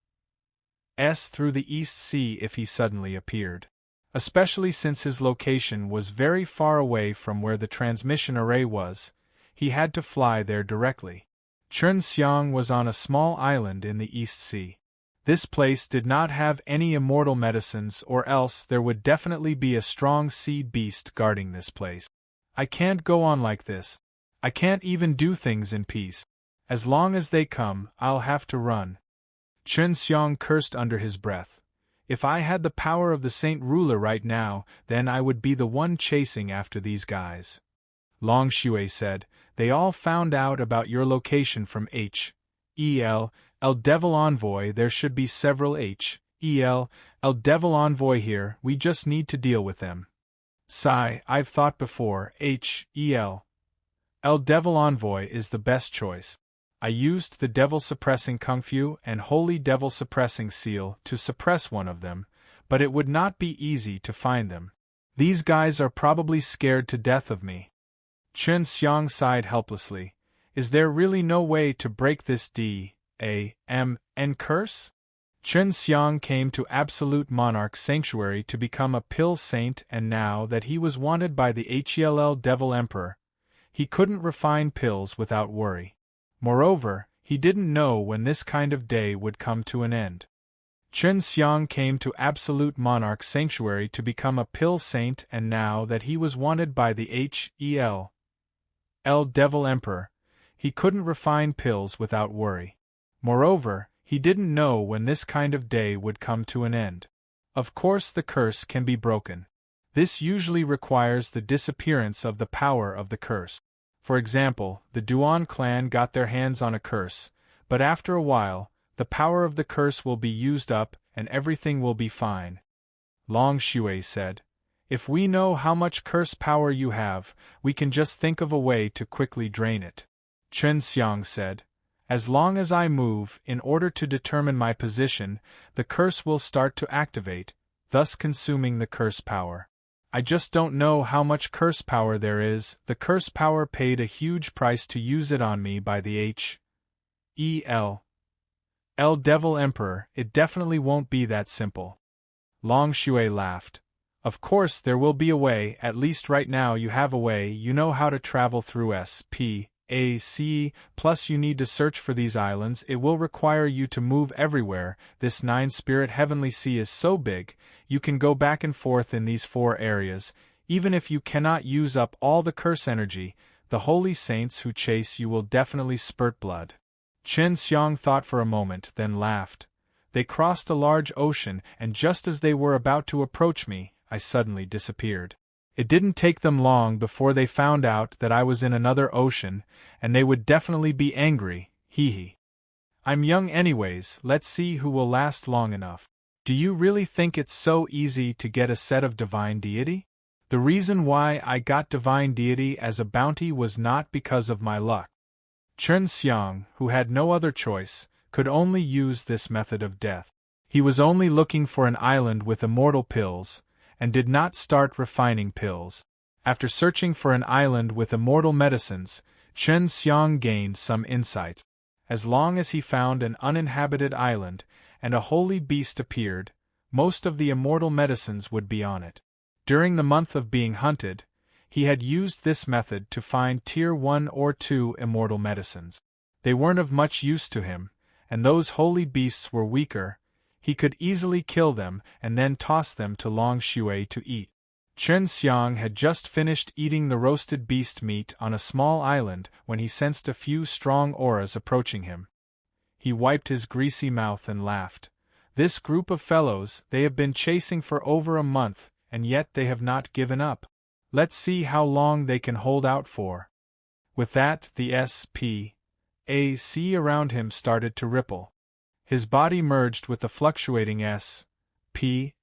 Speaker 1: through the East Sea if he suddenly appeared. Especially since his location was very far away from where the transmission array was, he had to fly there directly. Qin Xiang was on a small island in the East Sea. This place did not have any immortal medicines, or else there would definitely be a strong sea beast guarding this place. "I can't go on like this. I can't even do things in peace. As long as they come, I'll have to run." Qin Xiang cursed under his breath. "If I had the power of the Saint Ruler right now, then I would be the one chasing after these guys." Long Shui said, "They all found out about your location from H.E.L. Devil Envoy. There should be several H.E.L. Devil Envoy here, we just need to deal with them." I've thought before, H.E.L. Devil Envoy is the best choice. I used the devil-suppressing Kung Fu and Holy Devil-suppressing Seal to suppress one of them, but it would not be easy to find them. These guys are probably scared to death of me." Qin Xiang sighed helplessly. "Is there really no way to break this D.A.M.N. curse?" Qin Xiang came to Absolute Monarch Sanctuary to become a pill saint, and now that he was wanted by the HELL Devil Emperor, he couldn't refine pills without worry. Moreover, he didn't know when this kind of day would come to an end. Chen Xiang came to Absolute Monarch Sanctuary to become a pill saint, and now that he was wanted by the Hell Devil Emperor, he couldn't refine pills without worry. Moreover, he didn't know when this kind of day would come to an end. Of course, the curse can be broken. This usually requires the disappearance of the power of the curse. For example, the Duan clan got their hands on a curse, but after a while, the power of the curse will be used up and everything will be fine. Long Shui said, "If we know how much curse power you have, we can just think of a way to quickly drain it." Chen Xiang said, "As long as I move in order to determine my position, the curse will start to activate, thus consuming the curse power. I just don't know how much curse power there is. The curse power paid a huge price to use it on me by the Hell Devil Emperor. It definitely won't be that simple." Long Shui laughed. "Of course there will be a way, at least right now you have a way. You know how to travel through SPAC, plus you need to search for these islands. It will require you to move everywhere. This 9-spirit heavenly sea is so big, you can go back and forth in these 4 areas. Even if you cannot use up all the curse energy, the holy saints who chase you will definitely spurt blood." Chen Xiang thought for a moment, then laughed. "They crossed a large ocean, and just as they were about to approach me, I suddenly disappeared. It didn't take them long before they found out that I was in another ocean, and they would definitely be angry, hee. I'm young anyways, let's see who will last long enough. Do you really think it's so easy to get a set of Divine Deity? The reason why I got Divine Deity as a bounty was not because of my luck." Chen Xiang, who had no other choice, could only use this method of death. He was only looking for an island with immortal pills, and did not start refining pills. After searching for an island with immortal medicines, Chen Xiang gained some insight. As long as he found an uninhabited island, and a holy beast appeared, most of the immortal medicines would be on it. During the month of being hunted, he had used this method to find Tier 1 or 2 immortal medicines. They weren't of much use to him, and those holy beasts were weaker. He could easily kill them and then toss them to Long Shui to eat. Chen Xiang had just finished eating the roasted beast meat on a small island when he sensed a few strong auras approaching him. He wiped his greasy mouth and laughed. "This group of fellows they have been chasing for over a month, and yet they have not given up. Let's see how long they can hold out for." With that, the SPAC around him started to ripple. His body merged with the fluctuating SPAC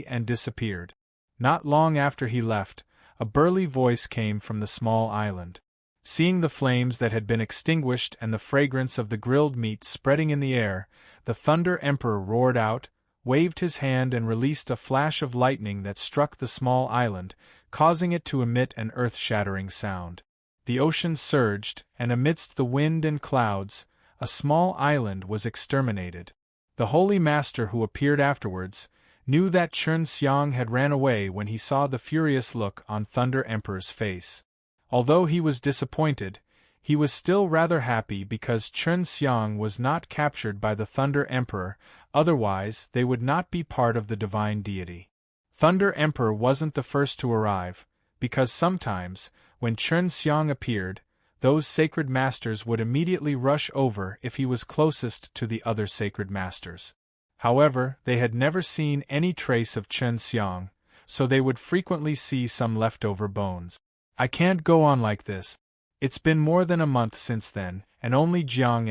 Speaker 1: and disappeared. Not long after he left, a burly voice came from the small island. Seeing the flames that had been extinguished and the fragrance of the grilled meat spreading in the air, the Thunder Emperor roared out, waved his hand and released a flash of lightning that struck the small island, causing it to emit an earth-shattering sound. The ocean surged, and amidst the wind and clouds, a small island was exterminated. The Holy Master, who appeared afterwards, knew that Chen Xiang had ran away when he saw the furious look on Thunder Emperor's face. Although he was disappointed, he was still rather happy because Chen Xiang was not captured by the Thunder Emperor, otherwise they would not be part of the Divine Deity. Thunder Emperor wasn't the first to arrive, because sometimes, when Chen Xiang appeared, those sacred masters would immediately rush over if he was closest to the other sacred masters. However, they had never seen any trace of Chen Xiang, so they would frequently see some leftover bones. "I can't go on like this. It's been more than a month since then, and only Jiang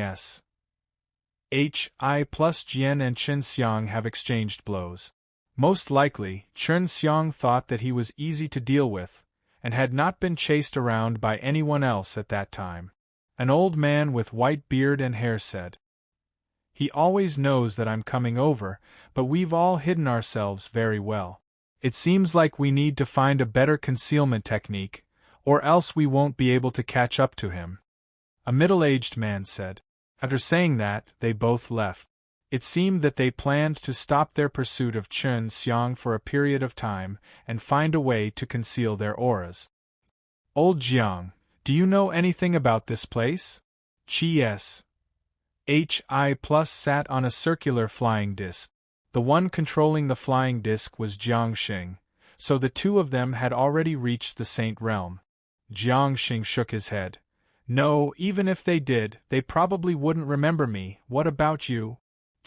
Speaker 1: Hi plus Jian and Chen Xiang have exchanged blows." Most likely, Chen Xiang thought that he was easy to deal with, and had not been chased around by anyone else at that time. An old man with white beard and hair said, "He always knows that I'm coming over, but we've all hidden ourselves very well. It seems like we need to find a better concealment technique, or else we won't be able to catch up to him," a middle-aged man said. After saying that, they both left. It seemed that they planned to stop their pursuit of Chen Xiang for a period of time and find a way to conceal their auras. "Old Jiang, do you know anything about this place?" "Yes. Hi Plus sat on a circular flying disc. The one controlling the flying disc was Jiang Xing, so the two of them had already reached the Saint Realm. Jiang Xing shook his head. No, even if they did, they probably wouldn't remember me. What about you?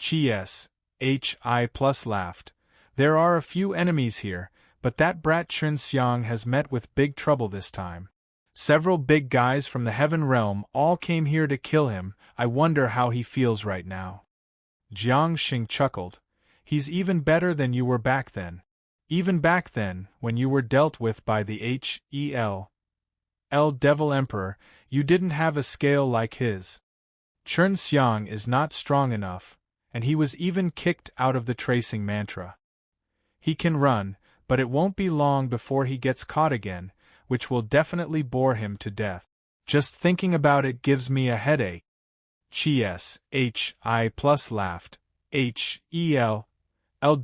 Speaker 1: Hi Plus laughed. There are a few enemies here, but that brat Chen Xiang has met with big trouble this time. Several big guys from the Heaven Realm all came here to kill him. I wonder how he feels right now. Jiang Xing chuckled. He's even better than you were back then. Even back then, when you were dealt with by the Devil Emperor, you didn't have a scale like his. Chen Xiang is not strong enough, and he was even kicked out of the tracing mantra. He can run, but it won't be long before he gets caught again, which will definitely bore him to death. Just thinking about it gives me a headache. Hi Plus laughed.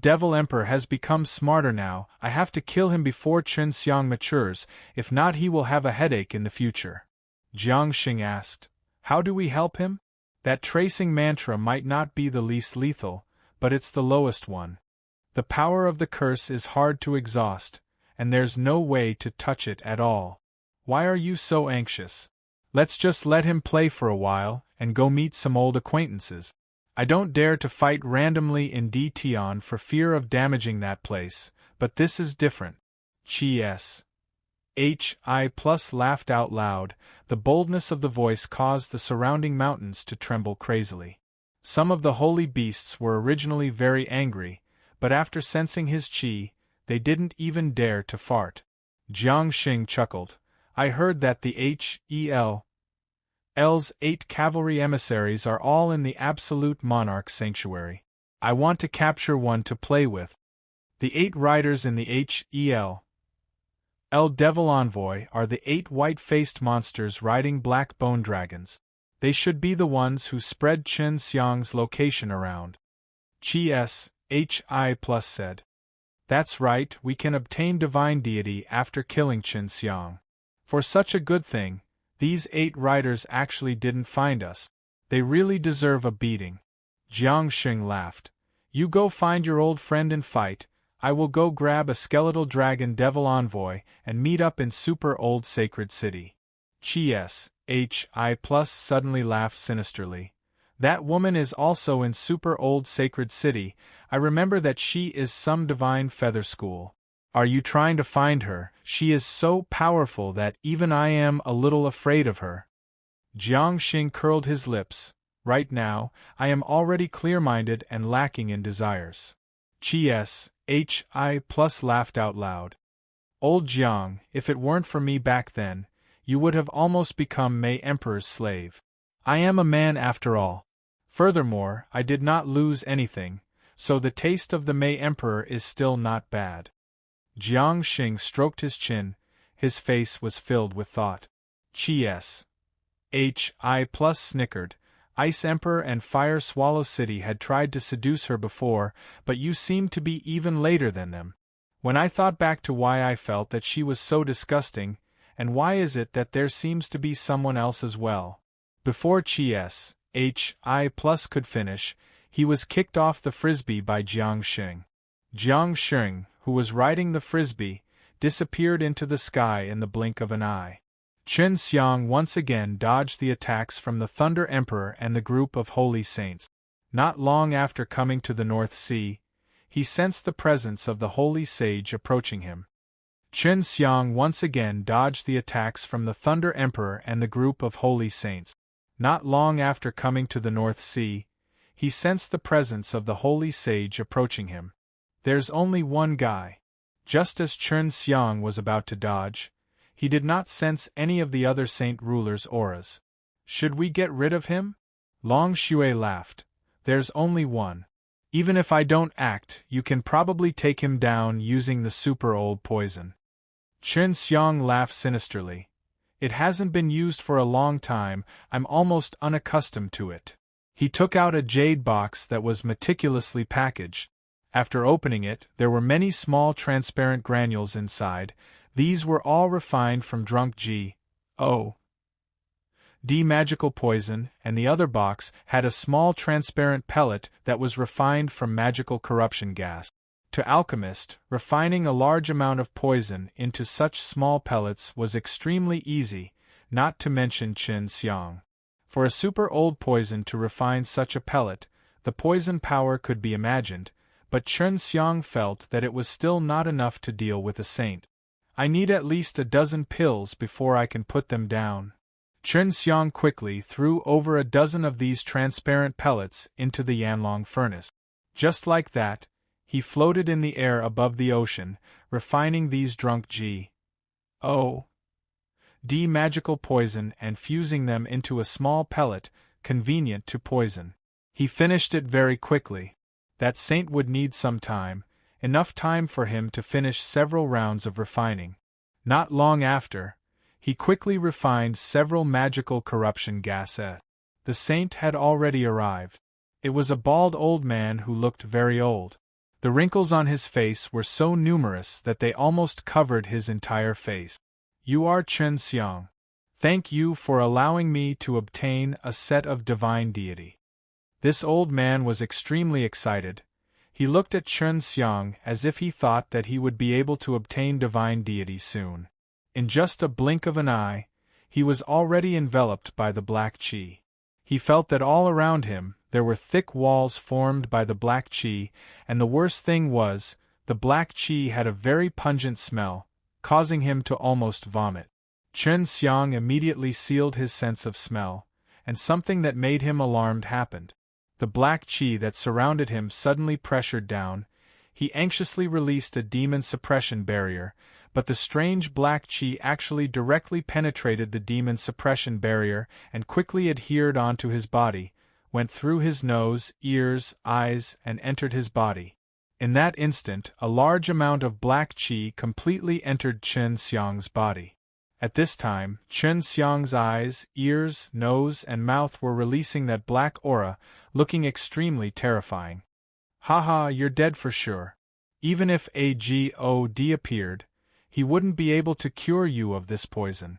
Speaker 1: Devil Emperor has become smarter now. I have to kill him before Chen Xiang matures, if not he will have a headache in the future. Jiang Xing asked, how do we help him? That tracing mantra might not be the least lethal, but it's the lowest one. The power of the curse is hard to exhaust, and there's no way to touch it at all. Why are you so anxious? Let's just let him play for a while, and go meet some old acquaintances. I don't dare to fight randomly in Dtion for fear of damaging that place, but this is different. Hi Plus laughed out loud. The boldness of the voice caused the surrounding mountains to tremble crazily. Some of the holy beasts were originally very angry, but after sensing his qi, they didn't even dare to fart. Jiang Xing chuckled. I heard that the L's 8 cavalry emissaries are all in the Absolute Monarch Sanctuary. I want to capture one to play with. The 8 riders in the Devil Envoy are the 8 white-faced monsters riding black bone dragons. They should be the ones who spread Chen Xiang's location around. Hi Plus said. That's right, we can obtain divine deity after killing Chen Xiang. For such a good thing, these 8 riders actually didn't find us. They really deserve a beating. Jiang Xing laughed. You go find your old friend and fight. I will go grab a skeletal dragon devil envoy and meet up in Super Old Sacred City. Hi Plus suddenly laughed sinisterly. That woman is also in Super Old Sacred City. I remember that she is some divine feather school. Are you trying to find her? She is so powerful that even I am a little afraid of her. Jiang Xing curled his lips. Right now, I am already clear-minded and lacking in desires. Hi Plus laughed out loud. Old Jiang, if it weren't for me back then, you would have almost become Mei Emperor's slave. I am a man after all. Furthermore, I did not lose anything, so the taste of the Mei Emperor is still not bad. Jiang Xing stroked his chin. His face was filled with thought. Hi Plus snickered. Ice Emperor and Fire Swallow City had tried to seduce her before, but you seemed to be even later than them. When I thought back to why I felt that she was so disgusting, and why is it that there seems to be someone else as well? Before Hi Plus could finish, he was kicked off the frisbee by Jiang Xing. Jiang Xing, who was riding the frisbee, disappeared into the sky in the blink of an eye. Chen Xiang once again dodged the attacks from the Thunder Emperor and the group of holy saints. Not long after coming to the North Sea, he sensed the presence of the holy sage approaching him. Chen Xiang once again dodged the attacks from the Thunder Emperor and the group of holy saints. Not long after coming to the North Sea, he sensed the presence of the holy sage approaching him. There's only one guy. Just as Chen Xiang was about to dodge, he did not sense any of the other saint rulers' auras. Should we get rid of him? Long Xue laughed. There's only one. Even if I don't act, you can probably take him down using the super old poison. Chen Xiang laughed sinisterly. It hasn't been used for a long time, I'm almost unaccustomed to it. He took out a jade box that was meticulously packaged. After opening it, there were many small transparent granules inside. These were all refined from drunk G.O. magical poison, and the other box had a small transparent pellet that was refined from magical corruption gas. To alchemist, refining a large amount of poison into such small pellets was extremely easy, not to mention Chen Xiang. For a super old poison to refine such a pellet, the poison power could be imagined, but Chen Xiang felt that it was still not enough to deal with a saint. I need at least a dozen pills before I can put them down. Chen Xiang quickly threw over a dozen of these transparent pellets into the Yanlong furnace. Just like that, he floated in the air above the ocean, refining these drunk magical poison and fusing them into a small pellet, convenient to poison. He finished it very quickly. That saint would need some time, enough time for him to finish several rounds of refining. Not long after, he quickly refined several magical corruption gases. The saint had already arrived. It was a bald old man who looked very old. The wrinkles on his face were so numerous that they almost covered his entire face. You are Chen Xiang. Thank you for allowing me to obtain a set of divine deity. This old man was extremely excited. He looked at Chen Xiang as if he thought that he would be able to obtain divine deity soon. In just a blink of an eye, he was already enveloped by the black qi. He felt that all around him there were thick walls formed by the black qi, and the worst thing was, the black qi had a very pungent smell, causing him to almost vomit. Chen Xiang immediately sealed his sense of smell, and something that made him alarmed happened. The black qi that surrounded him suddenly pressured down. He anxiously released a demon suppression barrier, but the strange black qi actually directly penetrated the demon suppression barrier and quickly adhered onto his body, went through his nose, ears, eyes, and entered his body. In that instant, a large amount of black qi completely entered Chen Xiang's body. At this time, Chen Xiang's eyes, ears, nose, and mouth were releasing that black aura, looking extremely terrifying. Haha, you're dead for sure. Even if a god appeared, he wouldn't be able to cure you of this poison.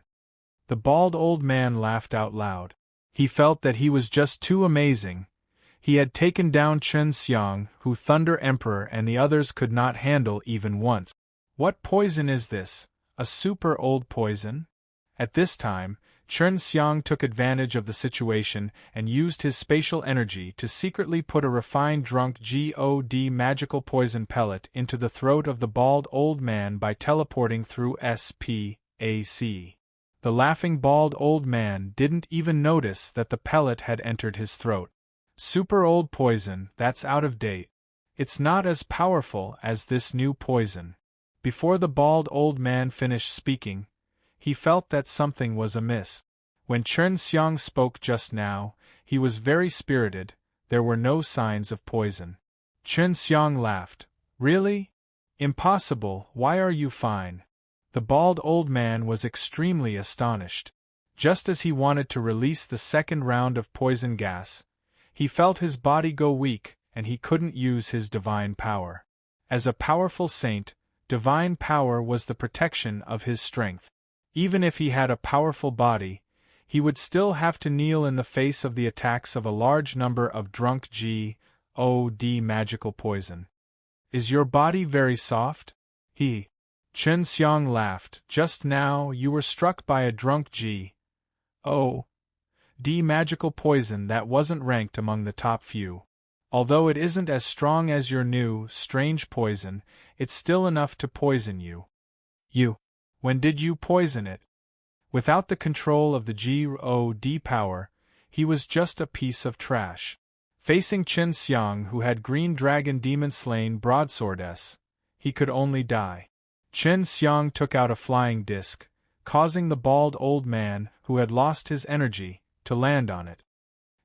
Speaker 1: The bald old man laughed out loud. He felt that he was just too amazing. He had taken down Chen Xiang, who Thunder Emperor and the others could not handle even once. What poison is this? A super old poison? At this time, Chen Xiang took advantage of the situation and used his spatial energy to secretly put a refined drunk god magical poison pellet into the throat of the bald old man by teleporting through spac. The laughing bald old man didn't even notice that the pellet had entered his throat. Super old poison, that's out of date. It's not as powerful as this new poison. Before the bald old man finished speaking, he felt that something was amiss. When Chen Xiang spoke just now, he was very spirited. There were no signs of poison. Chen Xiang laughed. Really? Impossible, why are you fine? The bald old man was extremely astonished. Just as he wanted to release the second round of poison gas, he felt his body go weak, and he couldn't use his divine power. As a powerful saint, divine power was the protection of his strength. Even if he had a powerful body, he would still have to kneel in the face of the attacks of a large number of drunk god magical poison. Is your body very soft? Chen Xiang laughed. Just now you were struck by a drunk god magical poison that wasn't ranked among the top few. Although it isn't as strong as your new, strange poison, it's still enough to poison you. When did you poison it? Without the control of the god power, he was just a piece of trash. Facing Chen Xiang, who had Green Dragon Demon Slain broadsword S, he could only die. Chen Xiang took out a flying disc, causing the bald old man, who had lost his energy, to land on it.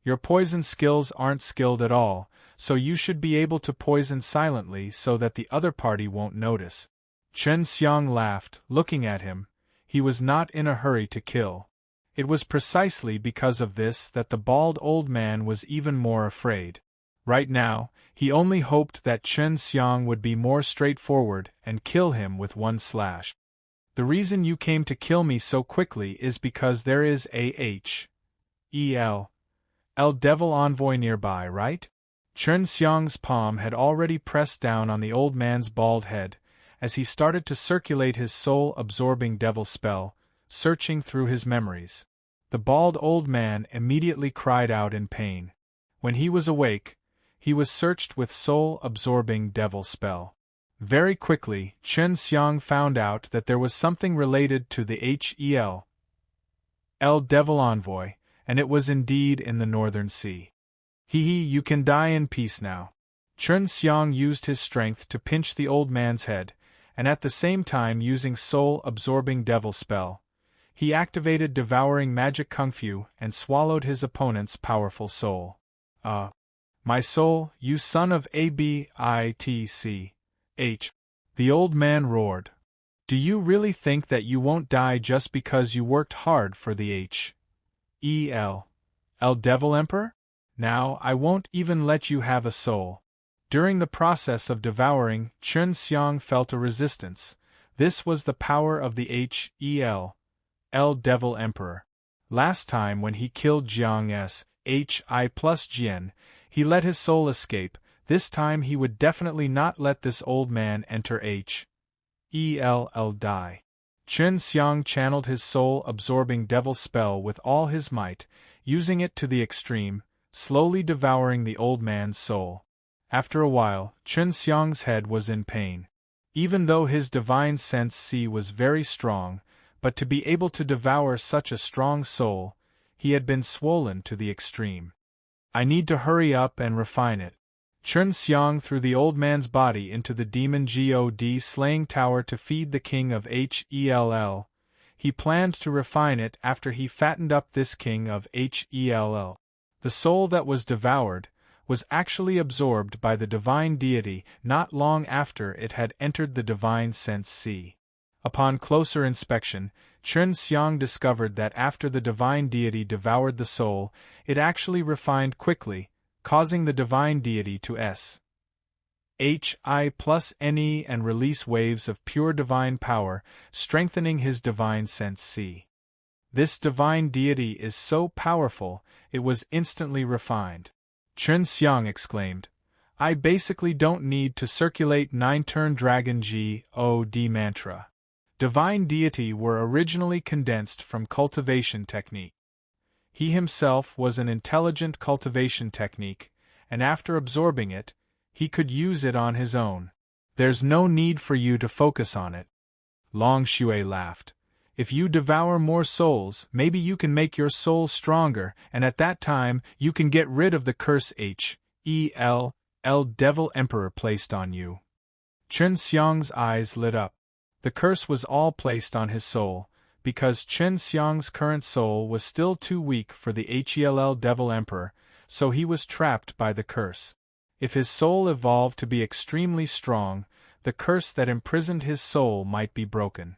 Speaker 1: Your poison skills aren't skilled at all, so you should be able to poison silently so that the other party won't notice. Chen Xiang laughed, looking at him. He was not in a hurry to kill. It was precisely because of this that the bald old man was even more afraid. Right now, he only hoped that Chen Xiang would be more straightforward and kill him with one slash. The reason you came to kill me so quickly is because there is H-E-L devil envoy nearby, right? Chen Xiang's palm had already pressed down on the old man's bald head, as he started to circulate his soul-absorbing devil spell, searching through his memories. The bald old man immediately cried out in pain. When he was awake, he was searched with soul-absorbing devil spell. Very quickly, Chen Xiang found out that there was something related to the H-E-L devil envoy, and it was indeed in the Northern Sea. Hee, you can die in peace now. Chen Xiang used his strength to pinch the old man's head, and at the same time using soul-absorbing devil spell, he activated devouring magic kung fu and swallowed his opponent's powerful soul. My soul, you son of A-B-I-T-C-H, the old man roared. Do you really think that you won't die just because you worked hard for the H-E-L devil emperor? Now, I won't even let you have a soul. During the process of devouring, Chen Xiang felt a resistance. This was the power of the H-E-L devil emperor. Last time when he killed Jiang's H-I plus Jian, he let his soul escape. This time he would definitely not let this old man enter H-E-L die. Chen Xiang channeled his soul-absorbing devil spell with all his might, using it to the extreme, slowly devouring the old man's soul. After a while, Chen Xiang's head was in pain. Even though his divine sense C was very strong, but to be able to devour such a strong soul, he had been swollen to the extreme. I need to hurry up and refine it. Chen Xiang threw the old man's body into the demon God slaying tower to feed the king of H-E-L. He planned to refine it after he fattened up this king of H-E-L. The soul that was devoured was actually absorbed by the divine deity not long after it had entered the divine sense C. Upon closer inspection, Chen Xiang discovered that after the divine deity devoured the soul, it actually refined quickly, causing the divine deity to S-H-I plus N-E and release waves of pure divine power, strengthening his divine sense C. This divine deity is so powerful, it was instantly refined. Chen Xiang exclaimed, I basically don't need to circulate 9-turn dragon G-O-D mantra. Divine deity were originally condensed from cultivation technique. He himself was an intelligent cultivation technique, and after absorbing it, he could use it on his own. There's no need for you to focus on it. Long Xue laughed. If you devour more souls, maybe you can make your soul stronger, and at that time, you can get rid of the curse H-E-L devil emperor placed on you. Chen Xiang's eyes lit up. The curse was all placed on his soul, because Chen Xiang's current soul was still too weak for the H-E-L devil emperor, so he was trapped by the curse. If his soul evolved to be extremely strong, the curse that imprisoned his soul might be broken.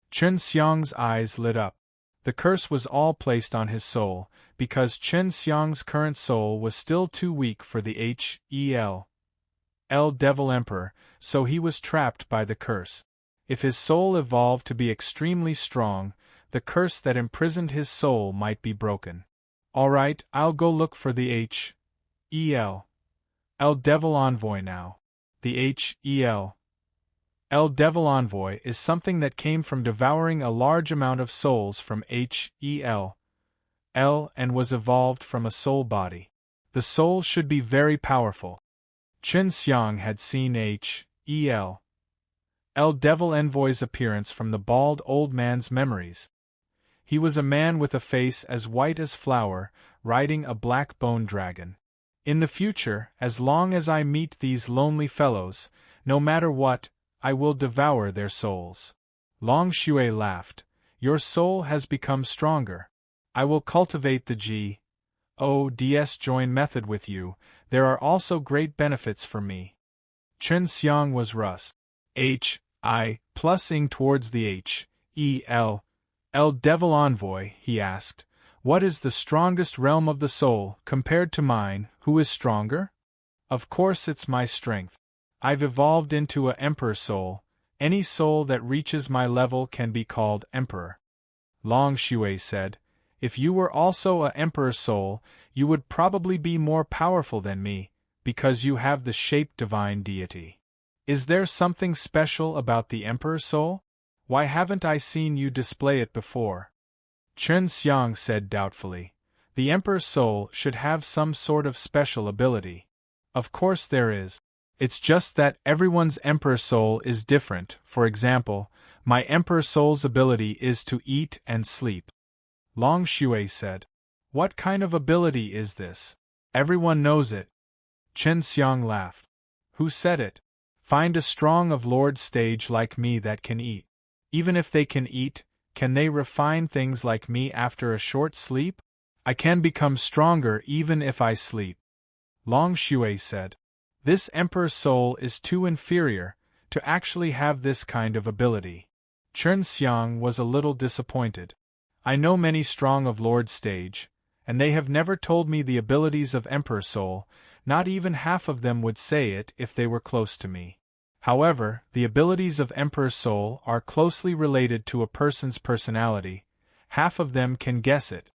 Speaker 1: Chen Xiang's eyes lit up. The curse was all placed on his soul, because Chen Xiang's current soul was still too weak for the H-E-L devil emperor, so he was trapped by the curse. If his soul evolved to be extremely strong, the curse that imprisoned his soul might be broken. All right, I'll go look for the H-E-L devil envoy now. The H-E-L devil envoy is something that came from devouring a large amount of souls from H-E-L and was evolved from a soul body. The soul should be very powerful. Chen Xiang had seen H-E-L devil envoy's appearance from the bald old man's memories. He was a man with a face as white as flour, riding a black bone dragon. In the future, as long as I meet these lonely fellows, no matter what, I will devour their souls. Long Xue laughed. Your soul has become stronger. I will cultivate the G-O-D-S join method with you. There are also great benefits for me. Chen Xiang was Rus. H-I plusing towards the H-E-L devil envoy, he asked. What is the strongest realm of the soul, compared to mine? Who is stronger? Of course it's my strength. I've evolved into a emperor soul. Any soul that reaches my level can be called emperor. Long Xue said. If you were also a Emperor soul, you would probably be more powerful than me, because you have the shape divine deity. Is there something special about the Emperor soul? Why haven't I seen you display it before? Chen Xiang said doubtfully. The Emperor soul should have some sort of special ability. Of course there is. It's just that everyone's Emperor soul is different. For example, my Emperor soul's ability is to eat and sleep. Long Xue said. What kind of ability is this? Everyone knows it. Chen Xiang laughed. Who said it? Find a strong of Lord stage like me that can eat. Even if they can eat, can they refine things like me after a short sleep? I can become stronger even if I sleep. Long Xue said. This Emperor soul is too inferior to actually have this kind of ability. Chen Xiang was a little disappointed. I know many strong of Lord stage, and they have never told me the abilities of Emperor soul. Not even half of them would say it if they were close to me. However, the abilities of Emperor soul are closely related to a person's personality. Half of them can guess it.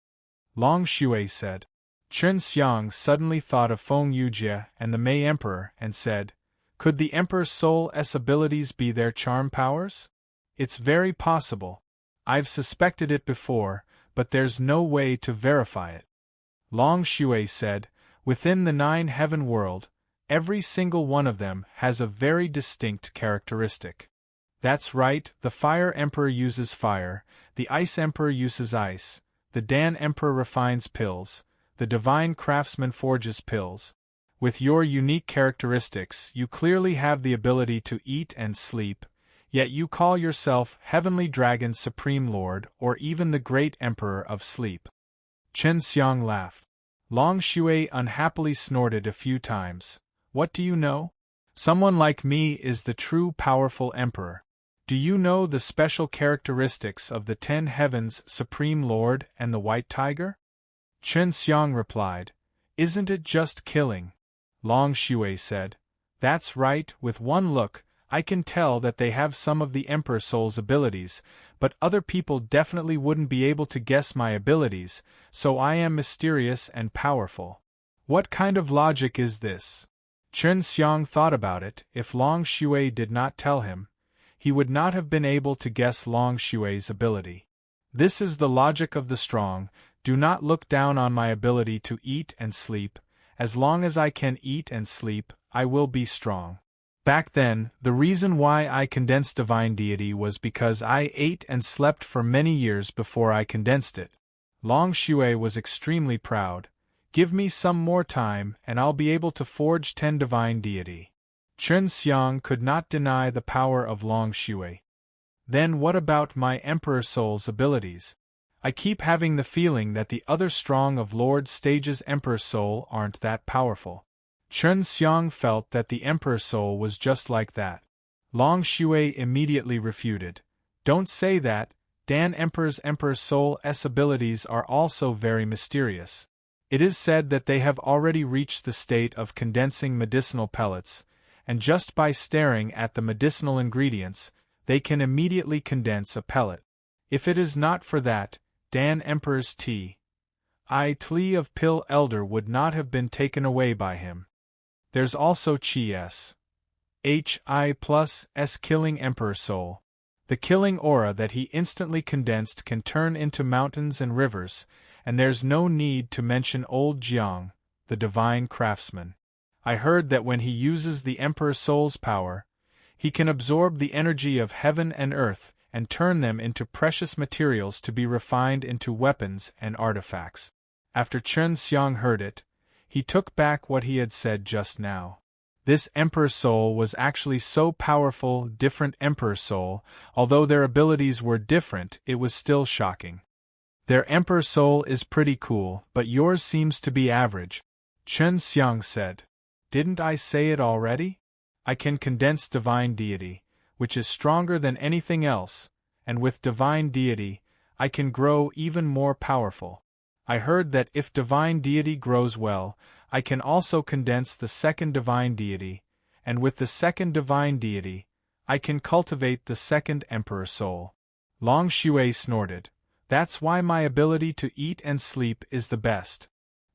Speaker 1: Long Xue said. Chen Xiang suddenly thought of Feng Yujie and the Mei Emperor and said, could the Emperor soul's abilities be their charm powers? It's very possible. I've suspected it before, but there's no way to verify it. Long Xue said, within the 9 heaven world, every single one of them has a very distinct characteristic. That's right, the Fire Emperor uses fire, the Ice Emperor uses ice, the Dan Emperor refines pills, the Divine Craftsman forges pills. With your unique characteristics, you clearly have the ability to eat and sleep, yet you call yourself Heavenly Dragon Supreme Lord or even the Great Emperor of Sleep. Chen Xiang laughed. Long Xue unhappily snorted a few times. What do you know? Someone like me is the true powerful emperor. Do you know the special characteristics of the 10 heavens Supreme Lord and the White Tiger? Chen Xiang replied. Isn't it just killing? Long Xue said. That's right, with one look, I can tell that they have some of the Emperor Soul's abilities, but other people definitely wouldn't be able to guess my abilities, so I am mysterious and powerful. What kind of logic is this? Chen Xiang thought about it. If Long Xue did not tell him, he would not have been able to guess Long Xue's ability. This is the logic of the strong. Do not look down on my ability to eat and sleep. As long as I can eat and sleep, I will be strong. Back then, the reason why I condensed Divine Deity was because I ate and slept for many years before I condensed it. Long Xue was extremely proud. Give me some more time and I'll be able to forge 10 Divine Deity. Chen Xiang could not deny the power of Long Xue. Then what about my Emperor Soul's abilities? I keep having the feeling that the other strong of Lord Stage's Emperor Soul aren't that powerful. Chen Xiang felt that the Emperor Soul was just like that. Long Xue immediately refuted. Don't say that, Dan Emperor's Emperor Soul's abilities are also very mysterious. It is said that they have already reached the state of condensing medicinal pellets, and just by staring at the medicinal ingredients, they can immediately condense a pellet. If it is not for that, Dan Emperor's Tlea of Pill Elder would not have been taken away by him. There's also Chi Hi+S Killing Emperor Soul. The killing aura that he instantly condensed can turn into mountains and rivers, and there's no need to mention Old Jiang, the Divine Craftsman. I heard that when he uses the Emperor Soul's power, he can absorb the energy of heaven and earth and turn them into precious materials to be refined into weapons and artifacts. After Chen Xiang heard it, he took back what he had said just now. This Emperor Soul was actually so powerful. Different Emperor Soul, although their abilities were different, it was still shocking. Their Emperor Soul is pretty cool, but yours seems to be average, Chen Xiang said. Didn't I say it already? I can condense Divine Deity, which is stronger than anything else, and with Divine Deity, I can grow even more powerful. I heard that if Divine Deity grows well, I can also condense the second Divine Deity, and with the second Divine Deity, I can cultivate the second Emperor Soul. Long Xue snorted. That's why my ability to eat and sleep is the best.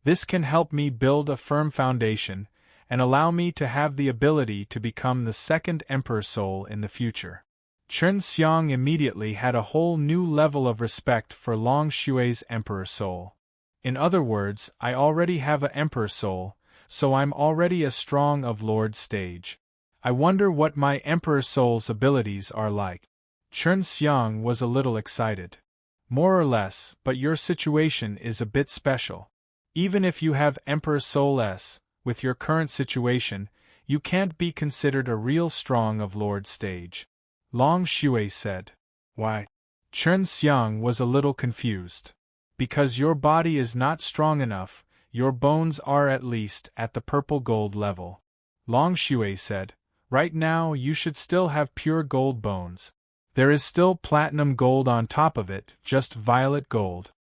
Speaker 1: This can help me build a firm foundation, and allow me to have the ability to become the second Emperor Soul in the future. Chen Xiang immediately had a whole new level of respect for Long Xue's Emperor Soul. In other words, I already have a Emperor Soul, so I'm already a strong of Lord stage. I wonder what my Emperor Soul's abilities are like. Chen Xiang was a little excited. More or less, but your situation is a bit special. Even if you have Emperor Soul S, with your current situation, you can't be considered a real strong of Lord stage. Long Xue said. Why? Chen Xiang was a little confused. Because your body is not strong enough, your bones are at least at the purple gold level. Long Xue said. Right now you should still have pure gold bones. There is still platinum gold on top of it, just violet gold.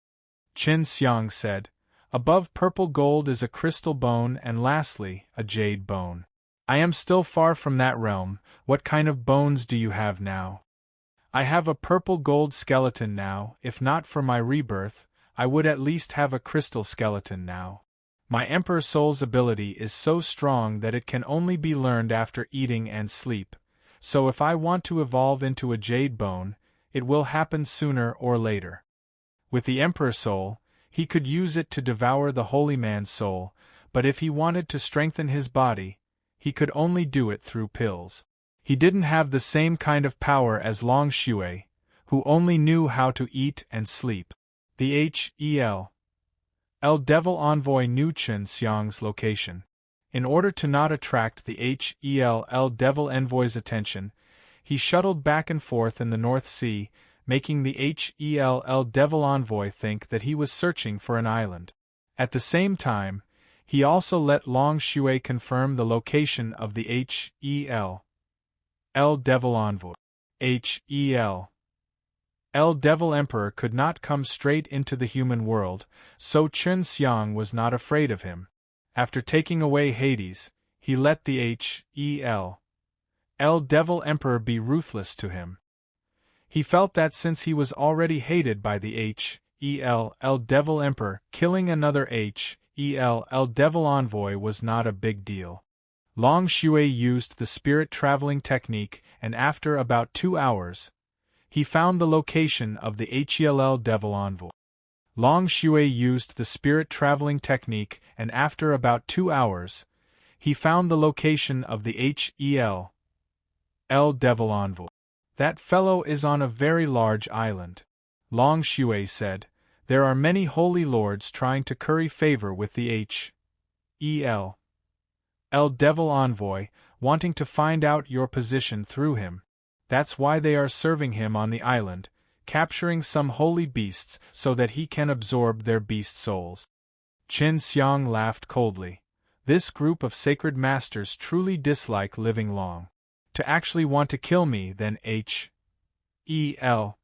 Speaker 1: Chen Xiang said. Above purple gold is a crystal bone and lastly, a jade bone. I am still far from that realm. What kind of bones do you have now? I have a purple gold skeleton now. If not for my rebirth, I would at least have a crystal skeleton now. My Emperor Soul's ability is so strong that it can only be learned after eating and sleep, so if I want to evolve into a jade bone, it will happen sooner or later. With the Emperor Soul, he could use it to devour the holy man's soul, but if he wanted to strengthen his body, he could only do it through pills. He didn't have the same kind of power as Long Xue, who only knew how to eat and sleep. The H.E.L. Devil Envoy knew Chen Xiang's location. In order to not attract the H.E.L. Devil Envoy's attention, he shuttled back and forth in the North Sea, making the H.E.L. Devil Envoy think that he was searching for an island. At the same time, he also let Long Xue confirm the location of the H.E.L. Devil Envoy. H.E.L. Devil Emperor could not come straight into the human world, so Chen Xiang was not afraid of him. After taking away Hades, he let the H.E.L. Devil Emperor be ruthless to him. He felt that since he was already hated by the H.E.L. Devil Emperor, killing another H.E.L. Devil Envoy was not a big deal. Long Xue used the spirit traveling technique, and after about 2 hours, he found the location of the H.E.L. Devil Envoy. Long Xue used the spirit traveling technique, and after about 2 hours, he found the location of the H.E.L. Devil Envoy. That fellow is on a very large island. Long Xue said. There are many holy lords trying to curry favor with the H.E.L. Devil Envoy, wanting to find out your position through him. That's why they are serving him on the island, capturing some holy beasts so that he can absorb their beast souls. Chen Xiang laughed coldly. This group of sacred masters truly dislike living long. To actually want to kill me, then H.E.L.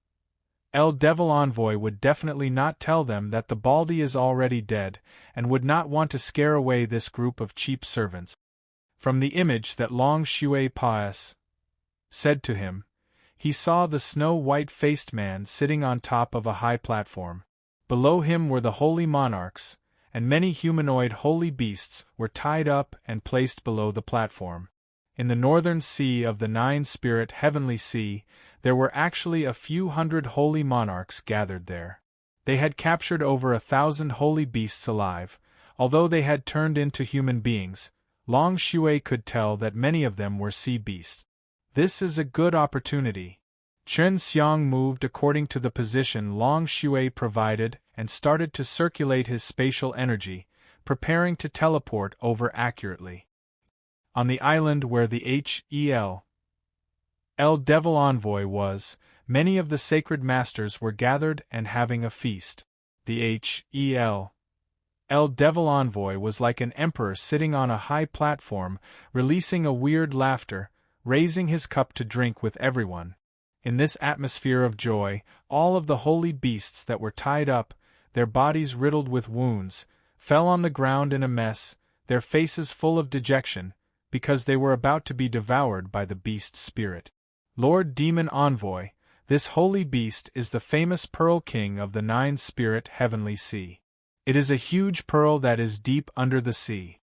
Speaker 1: Devil Envoy would definitely not tell them that the Baldy is already dead, and would not want to scare away this group of cheap servants. From the image that Long Xue Paes said to him, he saw the snow-white-faced man sitting on top of a high platform. Below him were the holy monarchs, and many humanoid holy beasts were tied up and placed below the platform. In the northern sea of the nine-spirit heavenly sea, there were actually a few hundred holy monarchs gathered there. They had captured over 1,000 holy beasts alive. Although they had turned into human beings, Long Xue could tell that many of them were sea beasts. This is a good opportunity. Chen Xiang moved according to the position Long Xue provided and started to circulate his spatial energy, preparing to teleport over accurately. On the island where the H.E.L. Devil Envoy was, many of the sacred masters were gathered and having a feast. The H.E.L. Devil Envoy was like an emperor sitting on a high platform, releasing a weird laughter, raising his cup to drink with everyone. In this atmosphere of joy, all of the holy beasts that were tied up, their bodies riddled with wounds, fell on the ground in a mess, their faces full of dejection, because they were about to be devoured by the beast spirit. Lord Demon Envoy, This holy beast is the famous Pearl King of the Nine-Spirit Heavenly Sea. It is a huge pearl that is deep under the sea.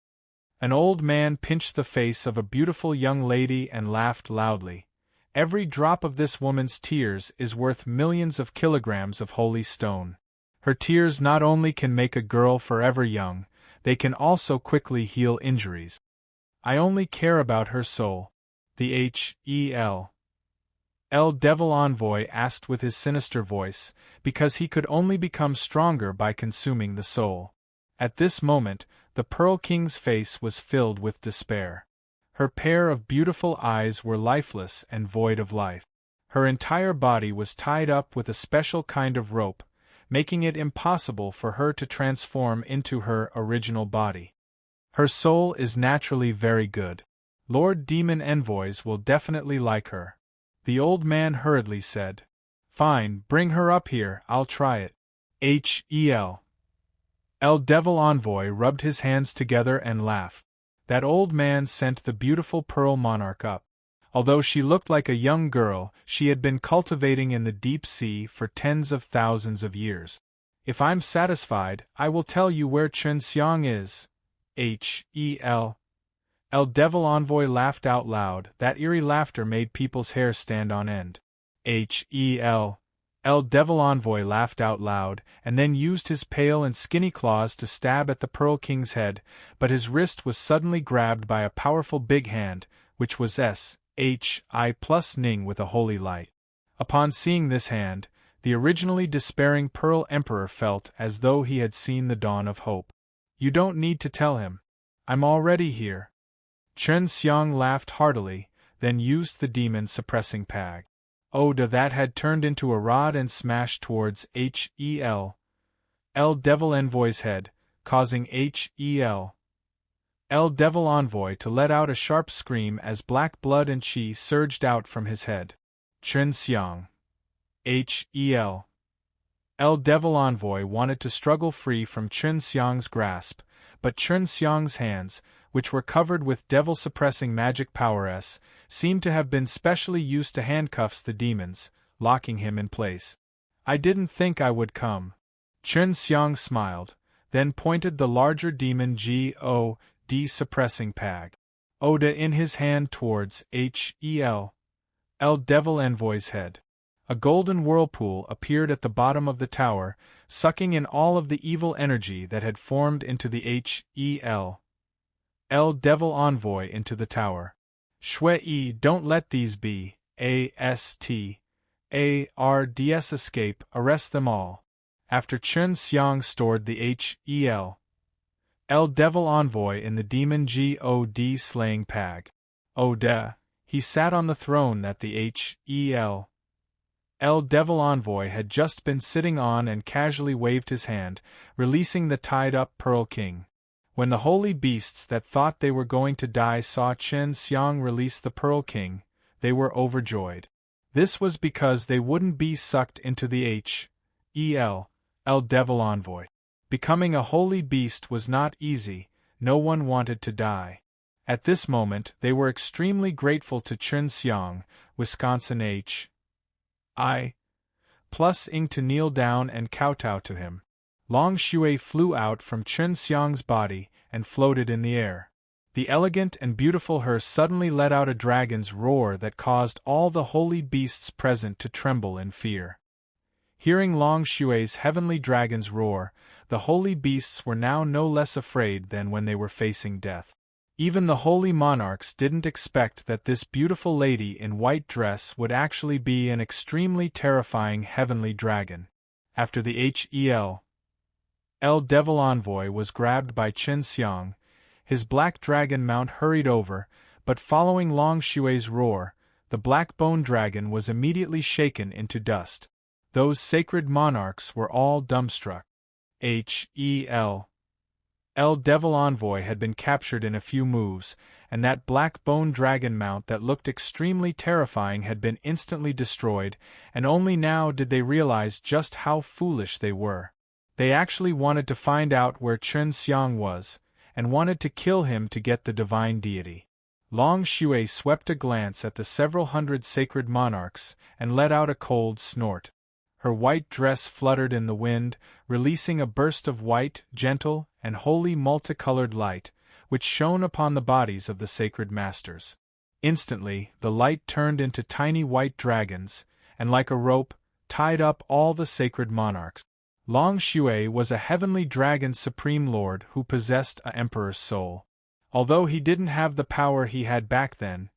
Speaker 1: An old man pinched the face of a beautiful young lady and laughed loudly. Every drop of this woman's tears is worth millions of kilograms of holy stone. Her tears not only can make a girl forever young, they can also quickly heal injuries. I only care about her soul. The H.E.L. Devil Envoy asked with his sinister voice, because he could only become stronger by consuming the soul. At this moment, the Pearl King's face was filled with despair. Her pair of beautiful eyes were lifeless and void of life. Her entire body was tied up with a special kind of rope, making it impossible for her to transform into her original body. Her soul is naturally very good. Lord Demon Envoys will definitely like her. The old man hurriedly said. Fine, bring her up here, I'll try it. H.E.L. Devil Envoy rubbed his hands together and laughed. That old man sent the beautiful Pearl Monarch up. Although she looked like a young girl, she had been cultivating in the deep sea for tens of thousands of years. If I'm satisfied, I will tell you where Chen Xiang is. H.E.L. Devil Envoy laughed out loud. That eerie laughter made people's hair stand on end. H.E.L. Devil Envoy laughed out loud, and then used his pale and skinny claws to stab at the Pearl King's head, but his wrist was suddenly grabbed by a powerful big hand, which was S.H.I. plus Ning with a holy light. Upon seeing this hand, the originally despairing Pearl Emperor felt as though he had seen the dawn of hope. You don't need to tell him. I'm already here. Chen Xiang laughed heartily, then used the demon-suppressing pag. Oda that had turned into a rod and smashed towards H.E.L. Devil Envoy's head, causing H.E.L. Devil Envoy to let out a sharp scream as black blood and chi surged out from his head. Chen Xiang. H.E.L. Devil Envoy wanted to struggle free from Chen Xiang's grasp, but Chen Xiang's hands, which were covered with devil-suppressing magic power seemed to have been specially used to handcuffs the demons, locking him in place. I didn't think I would come. Chen Xiang smiled, then pointed the larger demon G.O.D. suppressing pag. Oda in his hand towards H.E.L. Devil Envoy's head. A golden whirlpool appeared at the bottom of the tower, sucking in all of the evil energy that had formed into the H.E.L. Devil Envoy into the tower. Shui, don't let these be A.S.T. A.R.D.S. escape, arrest them all. After Chen Xiang stored the H.E.L. Devil Envoy in the demon G.O.D. slaying pag. Oda, he sat on the throne that the H.E.L. Devil Envoy had just been sitting on and casually waved his hand, releasing the tied-up Pearl King. When the holy beasts that thought they were going to die saw Chen Xiang release the Pearl King, they were overjoyed. This was because they wouldn't be sucked into the H.E.L. Devil Envoy. Becoming a holy beast was not easy, no one wanted to die. At this moment they were extremely grateful to Chen Xiang, Wisconsin H.I. plus Ing to kneel down and kowtow to him. Long Shui flew out from Chen Xiang's body and floated in the air. The elegant and beautiful her suddenly let out a dragon's roar that caused all the holy beasts present to tremble in fear. Hearing Long Shui's heavenly dragon's roar, the holy beasts were now no less afraid than when they were facing death. Even the holy monarchs didn't expect that this beautiful lady in white dress would actually be an extremely terrifying heavenly dragon. After the H.E.L. Devil Envoy was grabbed by Chen Xiang, his black dragon mount hurried over, but following Long Shui's roar, the black bone dragon was immediately shaken into dust. Those sacred monarchs were all dumbstruck. H.E.L. Devil Envoy had been captured in a few moves, and that black bone dragon mount that looked extremely terrifying had been instantly destroyed, and only now did they realize just how foolish they were. They actually wanted to find out where Chen Xiang was, and wanted to kill him to get the divine deity. Long Shui swept a glance at the several hundred sacred monarchs and let out a cold snort. Her white dress fluttered in the wind, releasing a burst of white, gentle, and wholly multicolored light, which shone upon the bodies of the sacred masters. Instantly, the light turned into tiny white dragons, and like a rope, tied up all the sacred monarchs. Long Shui was a heavenly dragon supreme lord who possessed an emperor's soul. Although he didn't have the power he had back then,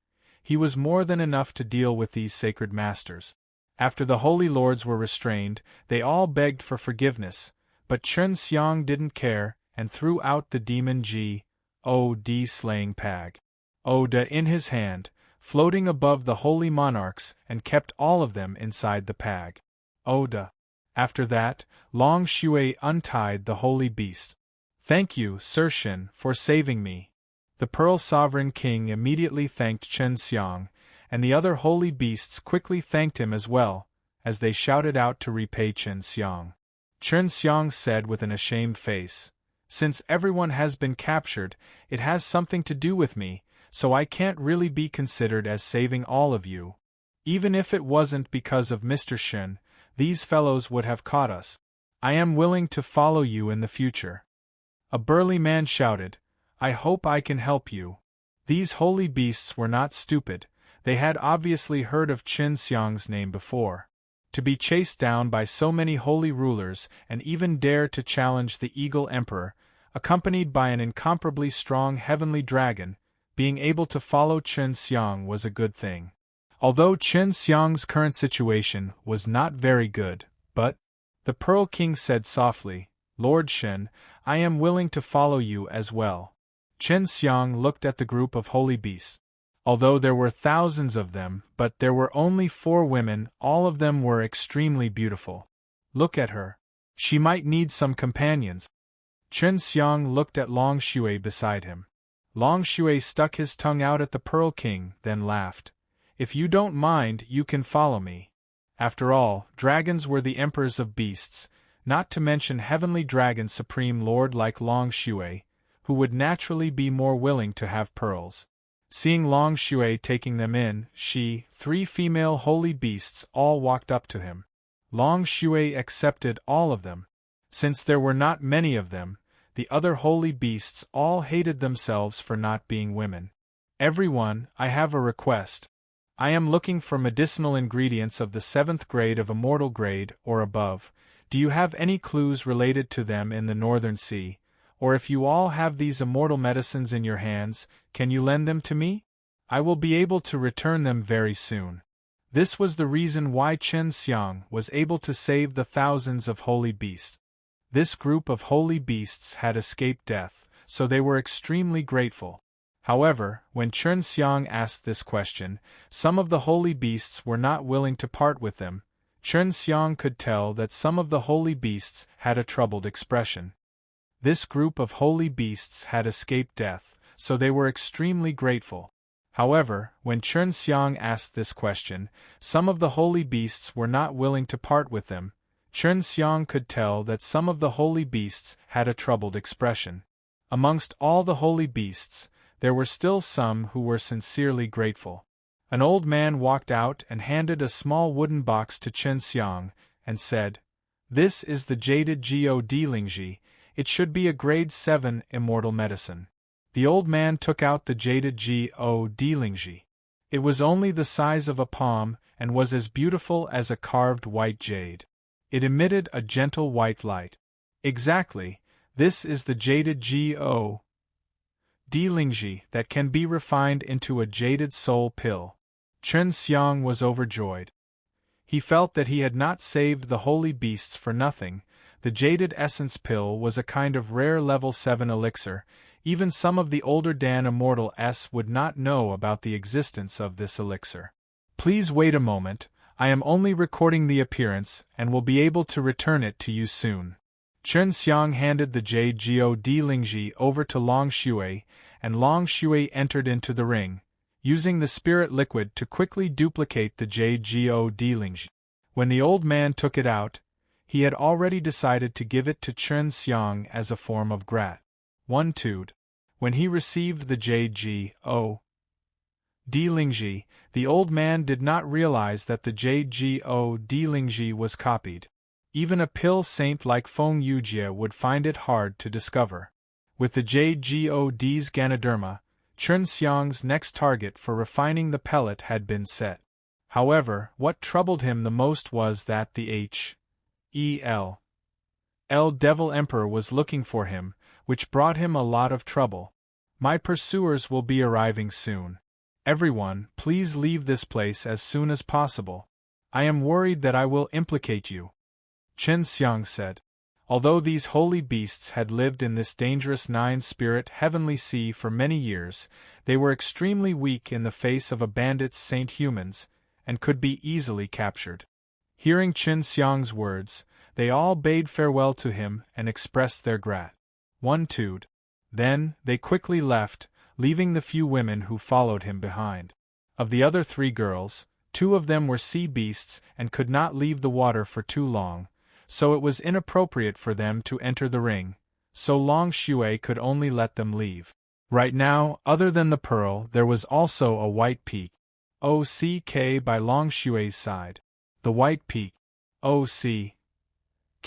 Speaker 1: he was more than enough to deal with these sacred masters. After the holy lords were restrained, they all begged for forgiveness, but Chen Xiang didn't care and threw out the demon G.O.D. slaying Pag. Oda in his hand, floating above the holy monarchs, and kept all of them inside the Pag. Oda. After that, Long Shui untied the holy beast. "Thank you, Sir Shen, for saving me." The Pearl Sovereign King immediately thanked Chen Xiang, and the other holy beasts quickly thanked him as well, as they shouted out to repay Chen Xiang. Chen Xiang said with an ashamed face, "Since everyone has been captured, it has something to do with me, so I can't really be considered as saving all of you. Even if it wasn't because of Mr. Shen, these fellows would have caught us. I am willing to follow you in the future." A burly man shouted, "I hope I can help you." These holy beasts were not stupid. They had obviously heard of Chen Xiang's name before. To be chased down by so many holy rulers and even dare to challenge the Eagle Emperor, accompanied by an incomparably strong heavenly dragon, being able to follow Chen Xiang was a good thing. Although Chen Xiang's current situation was not very good, but the Pearl King said softly, "Lord Shen, I am willing to follow you as well." Chen Xiang looked at the group of holy beasts. Although there were thousands of them, but there were only 4 women, all of them were extremely beautiful. Look at her. She might need some companions. Chen Xiang looked at Long Shui beside him. Long Shui stuck his tongue out at the Pearl King, then laughed. "If you don't mind, you can follow me." After all, dragons were the emperors of beasts, not to mention heavenly dragon supreme lord like Long Shui, who would naturally be more willing to have pearls. Seeing Long Shui taking them in, 3 female holy beasts all walked up to him. Long Shui accepted all of them. Since there were not many of them, the other holy beasts all hated themselves for not being women. "Everyone, I have a request. I am looking for medicinal ingredients of the 7th grade of immortal grade or above. Do you have any clues related to them in the Northern Sea? Or if you all have these immortal medicines in your hands, can you lend them to me? I will be able to return them very soon." This was the reason why Chen Xiang was able to save the thousands of holy beasts. This group of holy beasts had escaped death, so they were extremely grateful. However, when Chen Xiang asked this question, some of the holy beasts were not willing to part with them. Chen Xiang could tell that some of the holy beasts had a troubled expression. This group of holy beasts had escaped death, so they were extremely grateful. However, when Chen Xiang asked this question, some of the holy beasts were not willing to part with them. Chen Xiang could tell that some of the holy beasts had a troubled expression. Amongst all the holy beasts, there were still some who were sincerely grateful. An old man walked out and handed a small wooden box to Chen Xiang, and said, "This is the jaded God Lingji. It should be a grade 7 immortal medicine." The old man took out the jaded God Lingji. It was only the size of a palm, and was as beautiful as a carved white jade. It emitted a gentle white light. "Exactly, this is the jaded God Lingji that can be refined into a jaded soul pill." Chen Xiang was overjoyed. He felt that he had not saved the holy beasts for nothing. The jaded essence pill was a kind of rare level 7 elixir. Even some of the older Dan Immortal S would not know about the existence of this elixir. "Please wait a moment, I am only recording the appearance and will be able to return it to you soon." Chen Xiang handed the jade God Lingji over to Long Shui, and Long Shui entered into the ring, using the spirit liquid to quickly duplicate the jade God Lingji. When the old man took it out, he had already decided to give it to Chen Xiang as a form of gratitude. When he received the jade God Lingji, the old man did not realize that the Lingji was copied. Even a pill saint like Feng Yujie would find it hard to discover. With the God's Ganoderma, Chun Xiang's next target for refining the pellet had been set. However, what troubled him the most was that the Devil Emperor was looking for him, which brought him a lot of trouble. My pursuers will be arriving soon. Everyone, please leave this place as soon as possible. I am worried that I will implicate you, Chen Xiang said. Although these holy beasts had lived in this dangerous nine-spirit heavenly sea for many years, they were extremely weak in the face of a bandit's saint humans, and could be easily captured. Hearing Chen Xiang's words, they all bade farewell to him and expressed their gratitude. Then, they quickly left, leaving the few women who followed him behind. Of the other 3 girls, 2 of them were sea beasts and could not leave the water for too long, so it was inappropriate for them to enter the ring, so Long Shui could only let them leave. Right now, other than the pearl, there was also a white peak. OCK by Long Shui's side. The white peak. OCK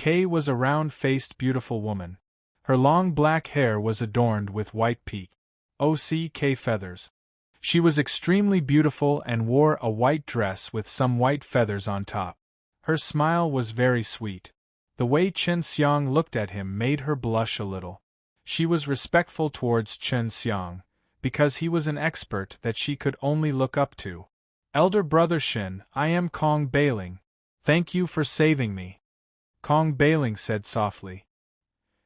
Speaker 1: was a round-faced beautiful woman. Her long black hair was adorned with white peak. OCK feathers. She was extremely beautiful and wore a white dress with some white feathers on top. Her smile was very sweet. The way Chen Xiang looked at him made her blush a little. She was respectful towards Chen Xiang, because he was an expert that she could only look up to. Elder brother Shin, I am Kong Bailing. Thank you for saving me, Kong Bailing said softly.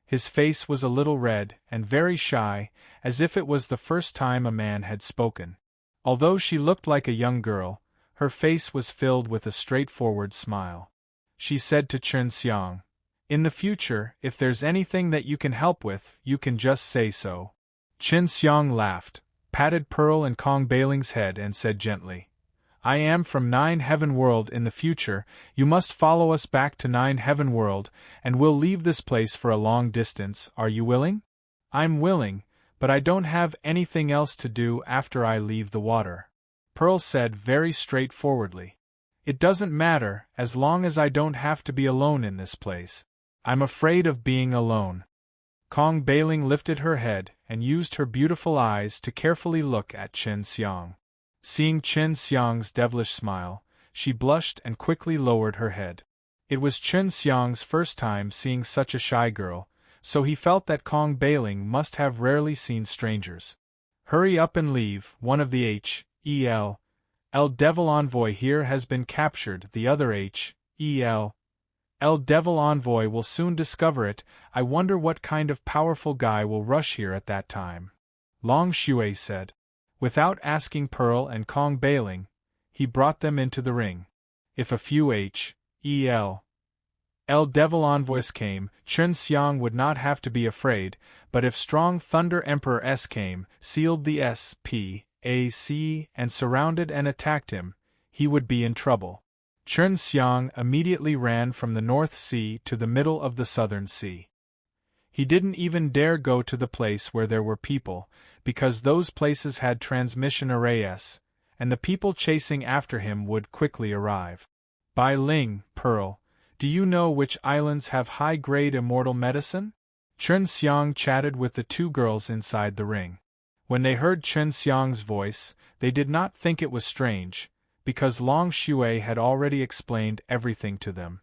Speaker 1: His face was a little red and very shy, as if it was the first time a man had spoken. Although she looked like a young girl, her face was filled with a straightforward smile. She said to Chen Xiang, "In the future, if there's anything that you can help with, you can just say so." Chen Xiang laughed, patted Pearl and Kong Bailing's head and said gently, "I am from Nine Heaven World in the future, you must follow us back to Nine Heaven World, and we'll leave this place for a long distance, are you willing?" "I'm willing, but I don't have anything else to do after I leave the water," Pearl said very straightforwardly. "It doesn't matter, as long as I don't have to be alone in this place. I'm afraid of being alone." Kong Bailing lifted her head and used her beautiful eyes to carefully look at Chen Xiang. Seeing Chen Xiang's devilish smile, she blushed and quickly lowered her head. It was Chen Xiang's first time seeing such a shy girl, so he felt that Kong Bailing must have rarely seen strangers. "Hurry up and leave, one of the Devil Envoy here has been captured, the other Devil Envoy will soon discover it. I wonder what kind of powerful guy will rush here at that time," Long Shui said. Without asking Pearl and Kong Bailing, he brought them into the ring. If a few Devil Envoys came, Chen Xiang would not have to be afraid, but if strong Thunder Emperor S came, sealed the SPAC, and surrounded and attacked him, he would be in trouble. Chen Xiang immediately ran from the North Sea to the middle of the Southern Sea. He didn't even dare go to the place where there were people, because those places had transmission arrays, and the people chasing after him would quickly arrive. "Bai Ling, Pearl, do you know which islands have high-grade immortal medicine?" Chen Xiang chatted with the 2 girls inside the ring. When they heard Chen Xiang's voice, they did not think it was strange, because Long Shui had already explained everything to them.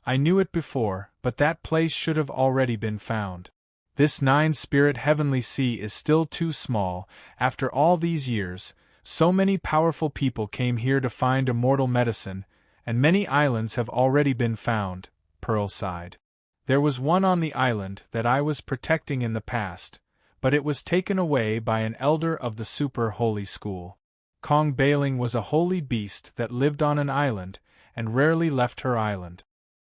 Speaker 1: "I knew it before, but that place should have already been found. This 9-spirit heavenly sea is still too small. After all these years, so many powerful people came here to find immortal medicine, and many islands have already been found," Pearl sighed. "There was one on the island that I was protecting in the past, but it was taken away by an elder of the super holy school. Kong Bailing was a holy beast that lived on an island, and rarely left her island.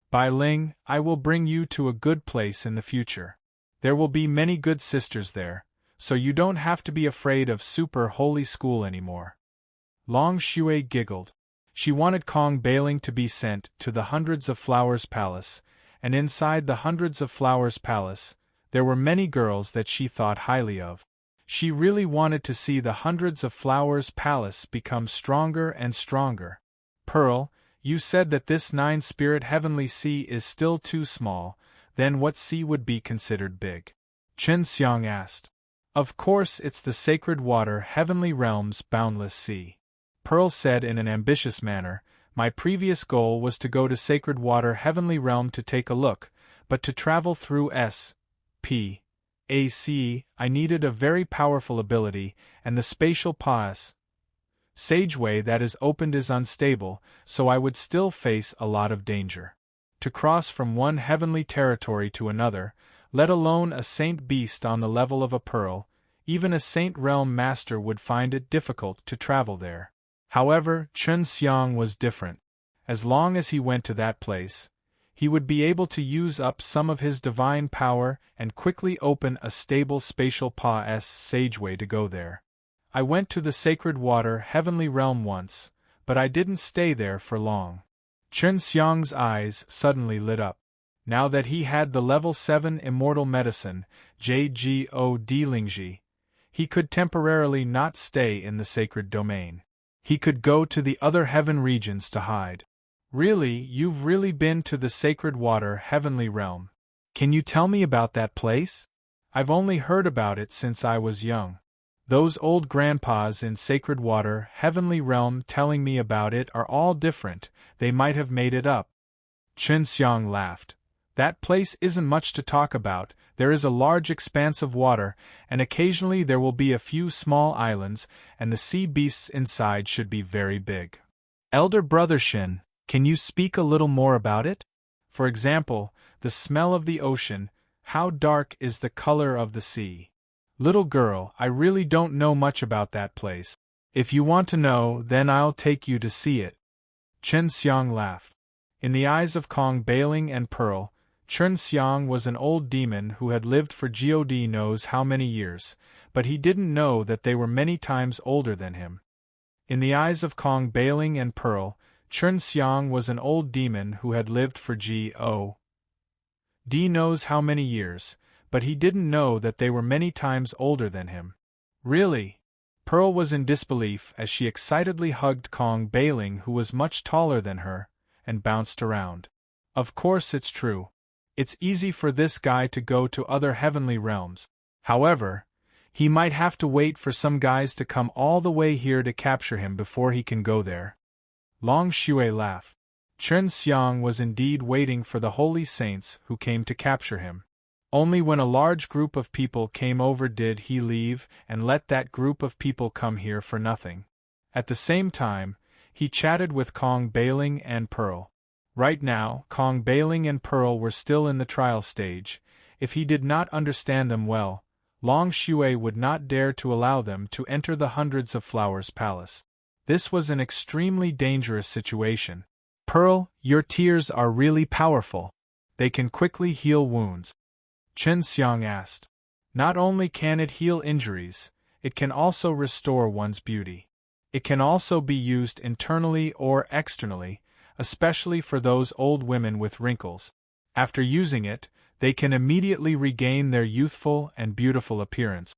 Speaker 1: Bai Ling, I will bring you to a good place in the future. There will be many good sisters there, so you don't have to be afraid of super holy school anymore." Long Shui giggled. She wanted Kong Bailing to be sent to the Hundreds of Flowers Palace, and inside the Hundreds of Flowers Palace, there were many girls that she thought highly of. She really wanted to see the hundreds of flowers palace become stronger and stronger. Pearl, you said that this nine-spirit heavenly sea is still too small, then what sea would be considered big? Chen Xiang asked. Of course it's the sacred water heavenly realm's boundless sea. Pearl said in an ambitious manner, my previous goal was to go to sacred water heavenly realm to take a look, but to travel through S.P. A.C., I needed a very powerful ability, and the spatial sageway that is opened is unstable, so I would still face a lot of danger. To cross from one heavenly territory to another, let alone a saint beast on the level of a pearl, even a saint realm master would find it difficult to travel there. However, Chen Xiang was different. As long as he went to that place, he would be able to use up some of his divine power and quickly open a stable spatial sageway to go there. I went to the sacred water heavenly realm once, but I didn't stay there for long. Chen Xiang's eyes suddenly lit up. Now that he had the level 7 immortal medicine, JGO Lingji, he could temporarily not stay in the sacred domain. He could go to the other heaven regions to hide. Really, you've really been to the sacred water heavenly realm. Can you tell me about that place? I've only heard about it since I was young. Those old grandpas in sacred water heavenly realm telling me about it are all different, they might have made it up. Chen Xiang laughed. That place isn't much to talk about, there is a large expanse of water, and occasionally there will be a few small islands, and the sea beasts inside should be very big. Elder brother Shin, can you speak a little more about it? For example, the smell of the ocean, how dark is the color of the sea? Little girl, I really don't know much about that place. If you want to know, then I'll take you to see it. Chen Xiang laughed. In the eyes of Kong Bailing and Pearl, Chen Xiang was an old demon who had lived for God knows how many years, but he didn't know that they were many times older than him. In the eyes of Kong Bailing and Pearl, Chen Xiang was an old demon who had lived for God knows how many years, but he didn't know that they were many times older than him. Really? Pearl was in disbelief as she excitedly hugged Kong Bailing, who was much taller than her, and bounced around. Of course it's true. It's easy for this guy to go to other heavenly realms. However, he might have to wait for some guys to come all the way here to capture him before he can go there. Long Shui laughed. Chen Xiang was indeed waiting for the holy saints who came to capture him. Only when a large group of people came over did he leave and let that group of people come here for nothing. At the same time, he chatted with Kong Bailing and Pearl. Right now, Kong Bailing and Pearl were still in the trial stage. If he did not understand them well, Long Shui would not dare to allow them to enter the Hundreds of Flowers Palace. This was an extremely dangerous situation. Pearl, your tears are really powerful. They can quickly heal wounds. Chen Xiang asked. Not only can it heal injuries, it can also restore one's beauty. It can also be used internally or externally, especially for those old women with wrinkles. After using it, they can immediately regain their youthful and beautiful appearance.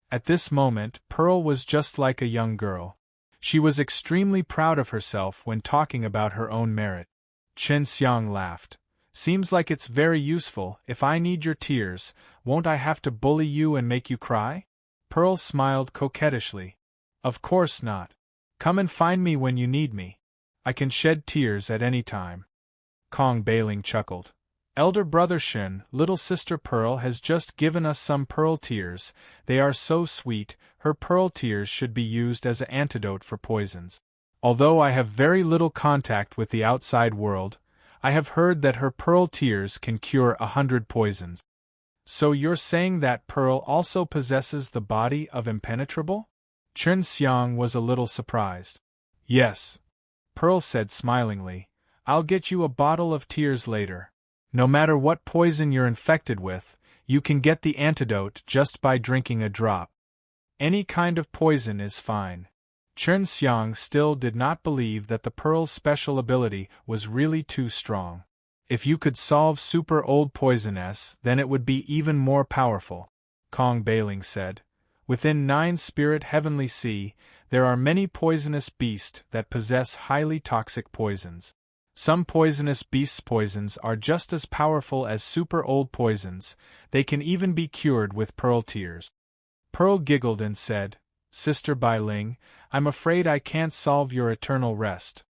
Speaker 1: At this moment, Pearl was just like a young girl. She was extremely proud of herself when talking about her own merit. Chen Xiang laughed. Seems like it's very useful. If I need your tears, won't I have to bully you and make you cry? Pearl smiled coquettishly. Of course not. Come and find me when you need me. I can shed tears at any time. Kong Bailing chuckled. Elder brother Shin, little sister Pearl has just given us some pearl tears. They are so sweet. Her pearl tears should be used as an antidote for poisons. Although I have very little contact with the outside world, I have heard that her pearl tears can cure 100 poisons. So you're saying that Pearl also possesses the body of impenetrable? Chen Xiang was a little surprised. Yes. Pearl said smilingly, I'll get you a bottle of tears later. No matter what poison you're infected with, you can get the antidote just by drinking a drop. Any kind of poison is fine. Chen Xiang still did not believe that the Pearl's special ability was really too strong. If you could solve super old poison then it would be even more powerful, Kong Bailing said. Within 9-spirit heavenly sea, there are many poisonous beasts that possess highly toxic poisons. Some poisonous beasts' poisons are just as powerful as super old poisons, they can even be cured with pearl tears. Pearl giggled and said, Sister Bai Ling, I'm afraid I can't solve your eternal rest.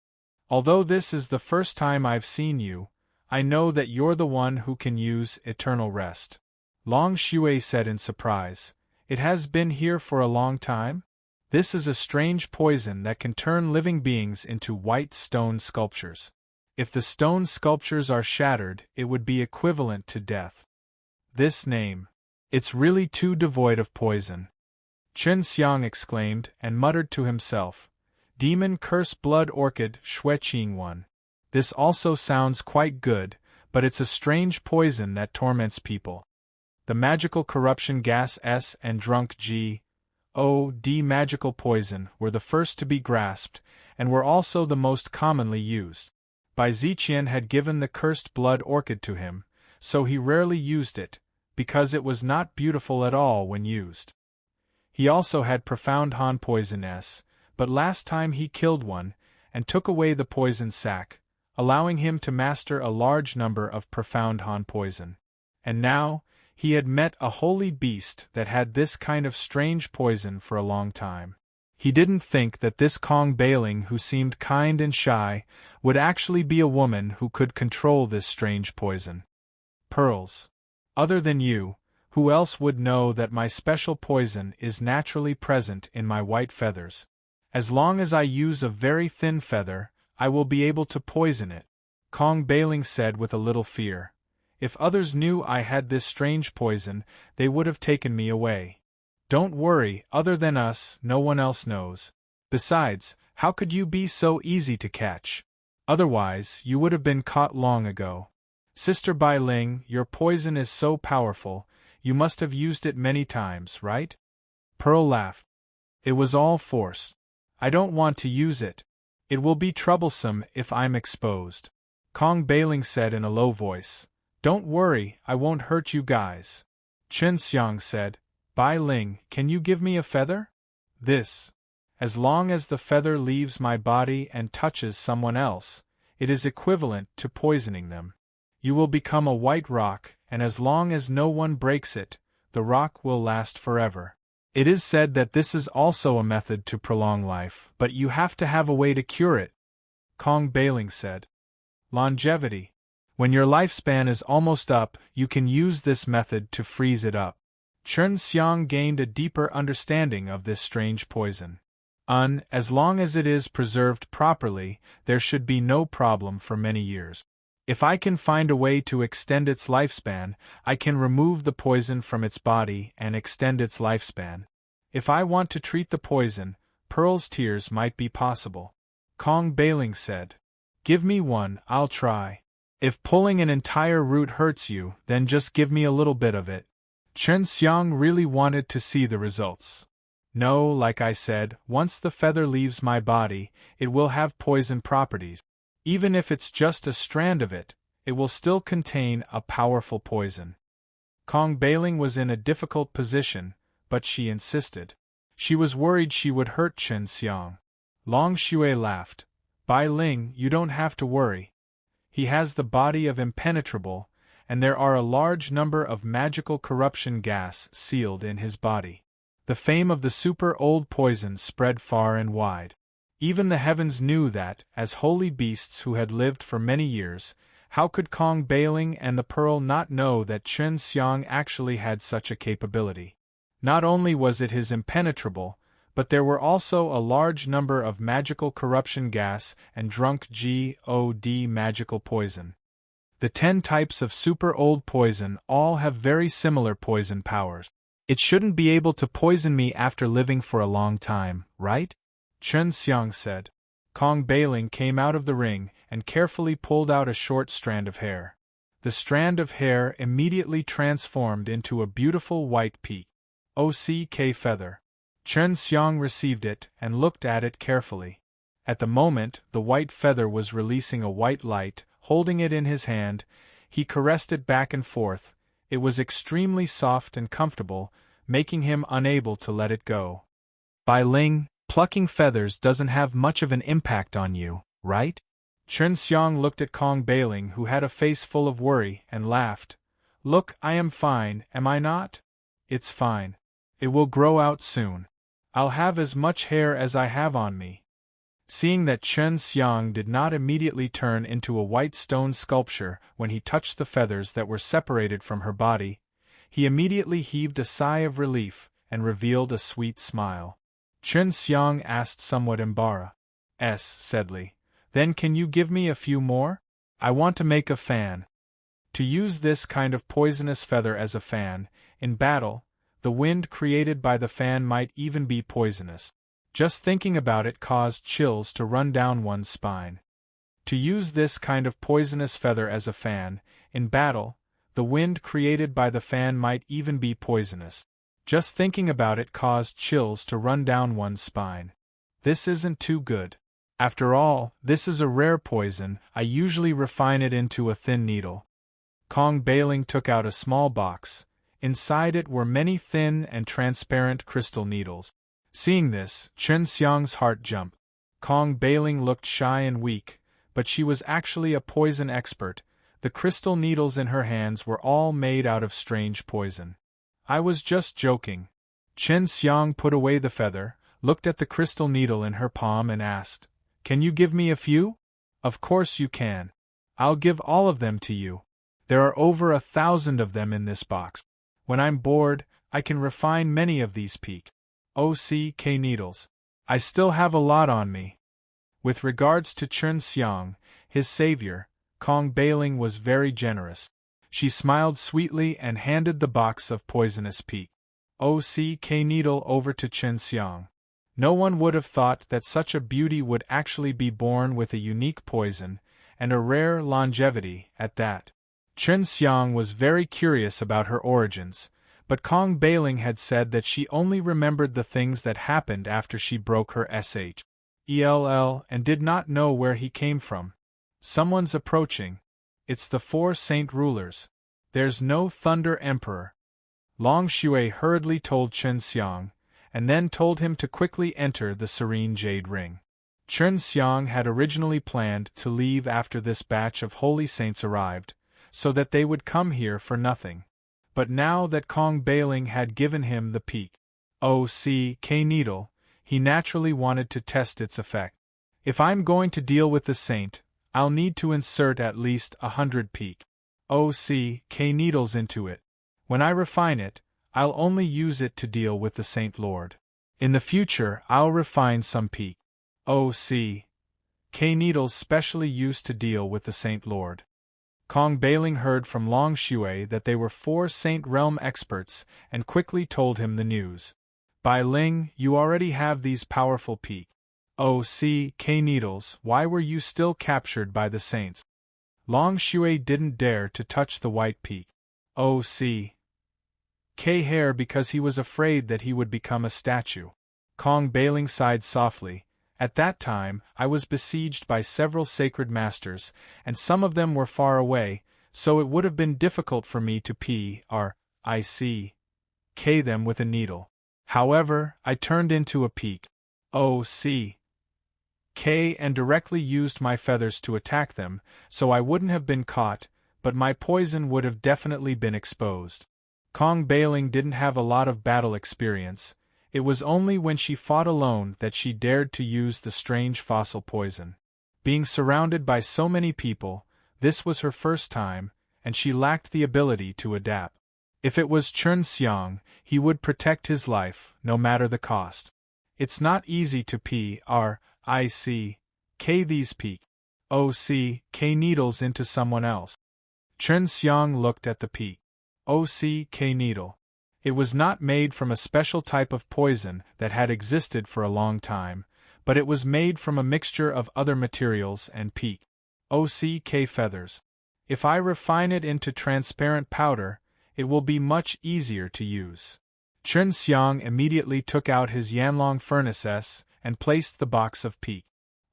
Speaker 1: Although this is the first time I've seen you, I know that you're the one who can use eternal rest. Long Shui said in surprise, It has been here for a long time? This is a strange poison that can turn living beings into white stone sculptures. If the stone sculptures are shattered, it would be equivalent to death. This name. It's really too devoid of poison. Chen Xiang exclaimed and muttered to himself, Demon Curse Blood Orchid Shui Qing One. This also sounds quite good, but it's a strange poison that torments people. The magical corruption gas S and drunk G.O.D. magical poison were the first to be grasped, and were also the most commonly used. Bai Ziqian had given the cursed blood orchid to him, so he rarely used it, because it was not beautiful at all when used. He also had profound Han poison S, but last time he killed one, and took away the poison sac, allowing him to master a large number of profound Han poison. And now, he had met a holy beast that had this kind of strange poison for a long time. He didn't think that this Kong Bailing, who seemed kind and shy, would actually be a woman who could control this strange poison. Pearls. Other than you, who else would know that my special poison is naturally present in my white feathers? As long as I use a very thin feather, I will be able to poison it, Kong Bailing said with a little fear. If others knew I had this strange poison, they would have taken me away. Don't worry, other than us, no one else knows. Besides, how could you be so easy to catch? Otherwise, you would have been caught long ago. Sister Bai Ling, your poison is so powerful, you must have used it many times, right? Pearl laughed. It was all forced. I don't want to use it. It will be troublesome if I'm exposed. Kong Bailing said in a low voice. Don't worry, I won't hurt you guys. Chen Xiang said, Bai Ling, can you give me a feather? This. As long as the feather leaves my body and touches someone else, it is equivalent to poisoning them. You will become a white rock, and as long as no one breaks it, the rock will last forever. It is said that this is also a method to prolong life, but you have to have a way to cure it. Kong Bailing said. Longevity. When your lifespan is almost up, you can use this method to freeze it up. Chen Xiang gained a deeper understanding of this strange poison. As long as it is preserved properly, there should be no problem for many years. If I can find a way to extend its lifespan, I can remove the poison from its body and extend its lifespan. If I want to treat the poison, Pearl's tears might be possible. Kong Bailing said. Give me one, I'll try. If pulling an entire root hurts you, then just give me a little bit of it. Chen Xiang really wanted to see the results. No, like I said, once the feather leaves my body, it will have poison properties. Even if it's just a strand of it, it will still contain a powerful poison. Kong Bailing was in a difficult position, but she insisted. She was worried she would hurt Chen Xiang. Long Shui laughed. Bai Ling, you don't have to worry. He has the body of impenetrable, and there are a large number of magical corruption gas sealed in his body. The fame of the super old poison spread far and wide. Even the heavens knew that, as holy beasts who had lived for many years, how could Kong Bailing and the Pearl not know that Chen Xiang actually had such a capability? Not only was it his impenetrable, but there were also a large number of magical corruption gas and drunk G.O.D. magical poison. The 10 types of super old poison all have very similar poison powers. It shouldn't be able to poison me after living for a long time, right? Chen Xiang said. Kong Bailing came out of the ring and carefully pulled out a short strand of hair. The strand of hair immediately transformed into a beautiful white peak-o-ck feather. Chen Xiang received it and looked at it carefully. At the moment the white feather was releasing a white light. Holding it in his hand, he caressed it back and forth. It was extremely soft and comfortable, making him unable to let it go. Bai Ling, plucking feathers doesn't have much of an impact on you, right? Chen Xiang looked at Kong Bailing, who had a face full of worry, and laughed. Look, I am fine, am I not? It's fine. It will grow out soon. I'll have as much hair as I have on me. Seeing that Chen Xiang did not immediately turn into a white stone sculpture when he touched the feathers that were separated from her body, he immediately heaved a sigh of relief and revealed a sweet smile. Chen Xiang asked somewhat embarrassed, said Li, then can you give me a few more? I want to make a fan. To use this kind of poisonous feather as a fan, in battle, the wind created by the fan might even be poisonous. Just thinking about it caused chills to run down one's spine. To use this kind of poisonous feather as a fan, in battle, the wind created by the fan might even be poisonous. Just thinking about it caused chills to run down one's spine. This isn't too good. After all, this is a rare poison. I usually refine it into a thin needle. Kong Bailing took out a small box. Inside it were many thin and transparent crystal needles. Seeing this, Chen Xiang's heart jumped. Kong Bailing looked shy and weak, but she was actually a poison expert. The crystal needles in her hands were all made out of strange poison. I was just joking. Chen Xiang put away the feather, looked at the crystal needle in her palm and asked, Can you give me a few? Of course you can. I'll give all of them to you. There are over 1,000 of them in this box. When I'm bored, I can refine many of these OCK needles. I still have a lot on me. With regards to Chen Xiang, his savior, Kong Bailing was very generous. She smiled sweetly and handed the box of poisonous OCK needle over to Chen Xiang. No one would have thought that such a beauty would actually be born with a unique poison, and a rare longevity at that. Chen Xiang was very curious about her origins, but Kong Bailing had said that she only remembered the things that happened after she broke her shell and did not know where he came from. Someone's approaching. It's the 4 saint rulers. There's no Thunder Emperor. Long Shui hurriedly told Chen Xiang, and then told him to quickly enter the serene jade ring. Chen Xiang had originally planned to leave after this batch of holy saints arrived, so that they would come here for nothing. But now that Kong Bailing had given him the OCK needle, he naturally wanted to test its effect. If I'm going to deal with the saint, I'll need to insert at least 100 OCK needles into it. When I refine it, I'll only use it to deal with the Saint Lord. In the future, I'll refine some OCK needles specially used to deal with the Saint Lord. Kong Bailing heard from Long Shui that they were 4 Saint Realm experts and quickly told him the news. Bai Ling, you already have these powerful OCK needles, why were you still captured by the saints? Long Shui didn't dare to touch the white OCK hair because he was afraid that he would become a statue. Kong Bailing sighed softly. At that time, I was besieged by several sacred masters, and some of them were far away, so it would have been difficult for me to PRICK them with a needle. However, I turned into a OCK and directly used my feathers to attack them, so I wouldn't have been caught, but my poison would have definitely been exposed. Kong Bailing didn't have a lot of battle experience. It was only when she fought alone that she dared to use the strange fossil poison. Being surrounded by so many people, this was her first time, and she lacked the ability to adapt. If it was Chen Xiang, he would protect his life, no matter the cost. It's not easy to PRICK these OCK needles into someone else. Chen Xiang looked at the OCK needle. It was not made from a special type of poison that had existed for a long time, but it was made from a mixture of other materials and OCK feathers. If I refine it into transparent powder, it will be much easier to use. Chen Xiang immediately took out his Yanlong furnace and placed the box of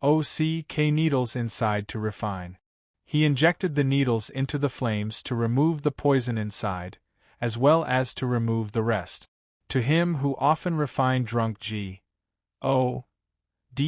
Speaker 1: OCK needles inside to refine. He injected the needles into the flames to remove the poison inside, as well as to remove the rest. To him who often refined drunk G.O.D.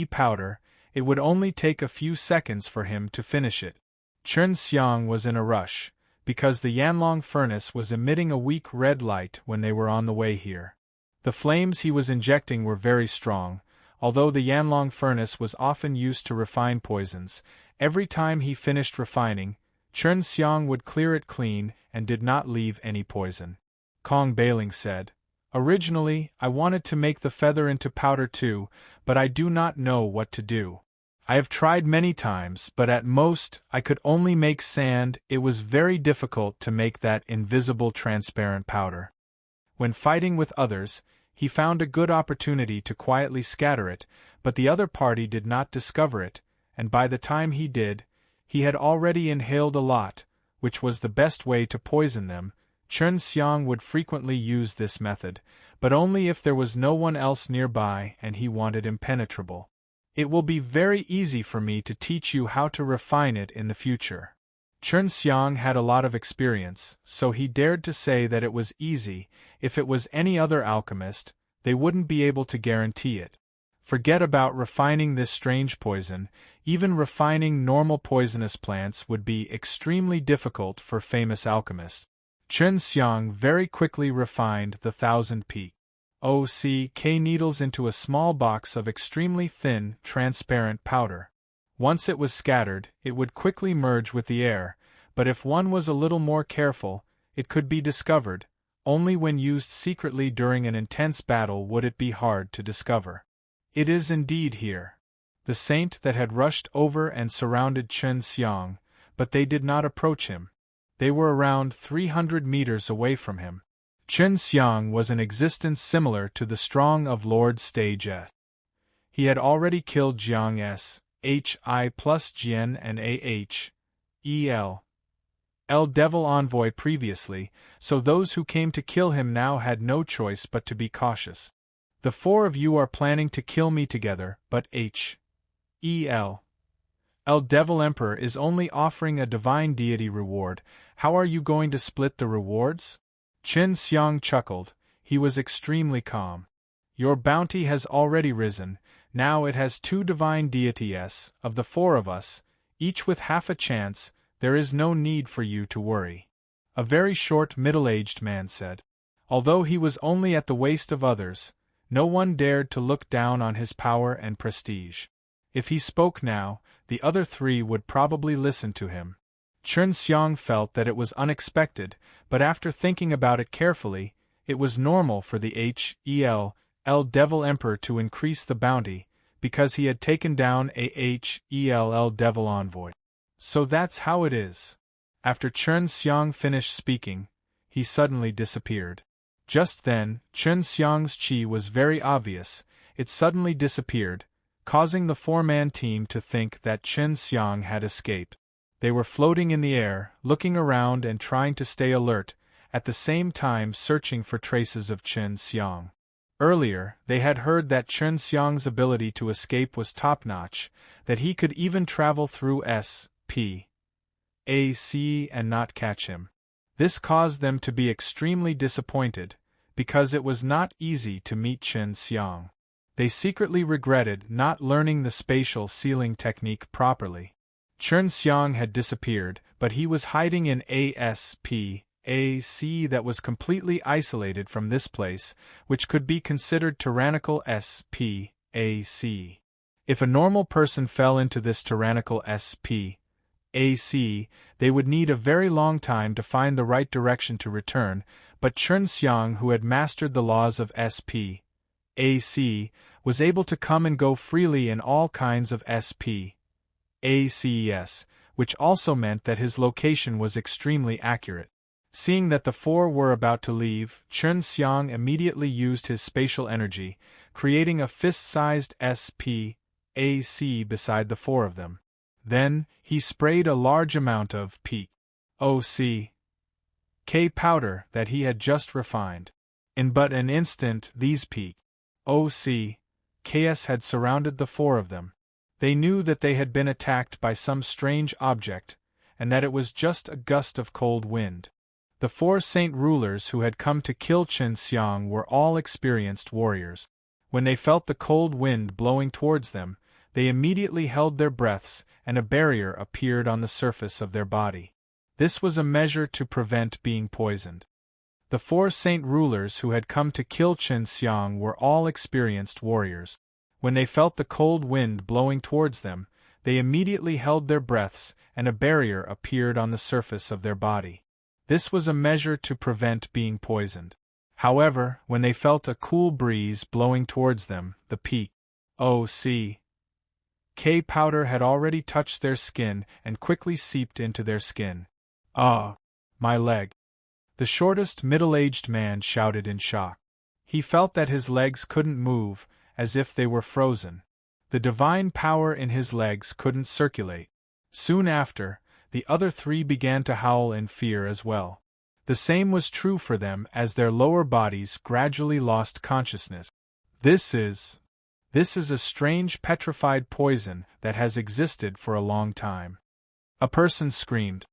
Speaker 1: powder, it would only take a few seconds for him to finish it. Chen Xiang was in a rush, because the Yanlong furnace was emitting a weak red light when they were on the way here. The flames he was injecting were very strong. Although the Yanlong furnace was often used to refine poisons, every time he finished refining, Chen Xiang would clear it clean and did not leave any poison. Kong Bailing said, "Originally, I wanted to make the feather into powder too, but I do not know what to do. I have tried many times, but at most, I could only make sand. It was very difficult to make that invisible transparent powder. When fighting with others, he found a good opportunity to quietly scatter it, but the other party did not discover it, and by the time he did, he had already inhaled a lot, which was the best way to poison them." Chen Xiang would frequently use this method, but only if there was no one else nearby and he wanted impenetrable. "It will be very easy for me to teach you how to refine it in the future." Chen Xiang had a lot of experience, so he dared to say that it was easy. If it was any other alchemist, they wouldn't be able to guarantee it. Forget about refining this strange poison. Even refining normal poisonous plants would be extremely difficult for famous alchemists. Chen Xiang very quickly refined the 1,000 POCK needles into a small box of extremely thin, transparent powder. Once it was scattered, it would quickly merge with the air, but if one was a little more careful, it could be discovered. Only when used secretly during an intense battle would it be hard to discover. It is indeed here. The saint that had rushed over and surrounded Chen Xiang, but they did not approach him. They were around 300 meters away from him. Chen Xiang was an existence similar to the strong of Lord Stage S. He had already killed Jiang S. Hi plus Jian and L Devil Envoy previously, so those who came to kill him now had no choice but to be cautious. "The four of you are planning to kill me together, but L Devil Emperor is only offering a divine deity reward. How are you going to split the rewards?" Chen Xiang chuckled. He was extremely calm. "Your bounty has already risen. Now it has 2 divine deities. Of the 4 of us, each with half a chance, there is no need for you to worry." A very short middle-aged man said. Although he was only at the waist of others, no one dared to look down on his power and prestige. If he spoke now, the other 3 would probably listen to him. Chen Xiang felt that it was unexpected, but after thinking about it carefully, it was normal for the L Devil Emperor to increase the bounty, because he had taken down a L Devil Envoy. So that's how it is. After Chen Xiang finished speaking, he suddenly disappeared. Just then, Chen Xiang's qi was very obvious. It suddenly disappeared, causing the 4-man team to think that Chen Xiang had escaped. They were floating in the air, looking around and trying to stay alert, at the same time searching for traces of Chen Xiang. Earlier, they had heard that Chen Xiang's ability to escape was top-notch, that he could even travel through space and not catch him. This caused them to be extremely disappointed, because it was not easy to meet Chen Xiang. They secretly regretted not learning the spatial sealing technique properly. Chen Xiang had disappeared, but he was hiding in a space that was completely isolated from this place, which could be considered tyrannical space. If a normal person fell into this tyrannical space, they would need a very long time to find the right direction to return, but Chen Xiang, who had mastered the laws of space, was able to come and go freely in all kinds of spaces, which also meant that his location was extremely accurate. Seeing that the 4 were about to leave, Chen Xiang immediately used his spatial energy, creating a fist-sized space beside the 4 of them. Then, he sprayed a large amount of POCK powder that he had just refined. In but an instant, these POCKs had surrounded the 4 of them. They knew that they had been attacked by some strange object, and that it was just a gust of cold wind. The 4 saint rulers who had come to kill Qin Xiang were all experienced warriors. When they felt the cold wind blowing towards them, they immediately held their breaths, and a barrier appeared on the surface of their body. This was a measure to prevent being poisoned. The 4 saint rulers who had come to kill Qin Xiang were all experienced warriors. When they felt the cold wind blowing towards them, they immediately held their breaths, and a barrier appeared on the surface of their body. This was a measure to prevent being poisoned. However, when they felt a cool breeze blowing towards them, the P.O.C. K powder had already touched their skin and quickly seeped into their skin. "Ah! My leg!" The shortest middle-aged man shouted in shock. He felt that his legs couldn't move, as if they were frozen. The divine power in his legs couldn't circulate. Soon after, the other 3 began to howl in fear as well. The same was true for them as their lower bodies gradually lost consciousness. This is a strange petrified poison that has existed for a long time. A person screamed.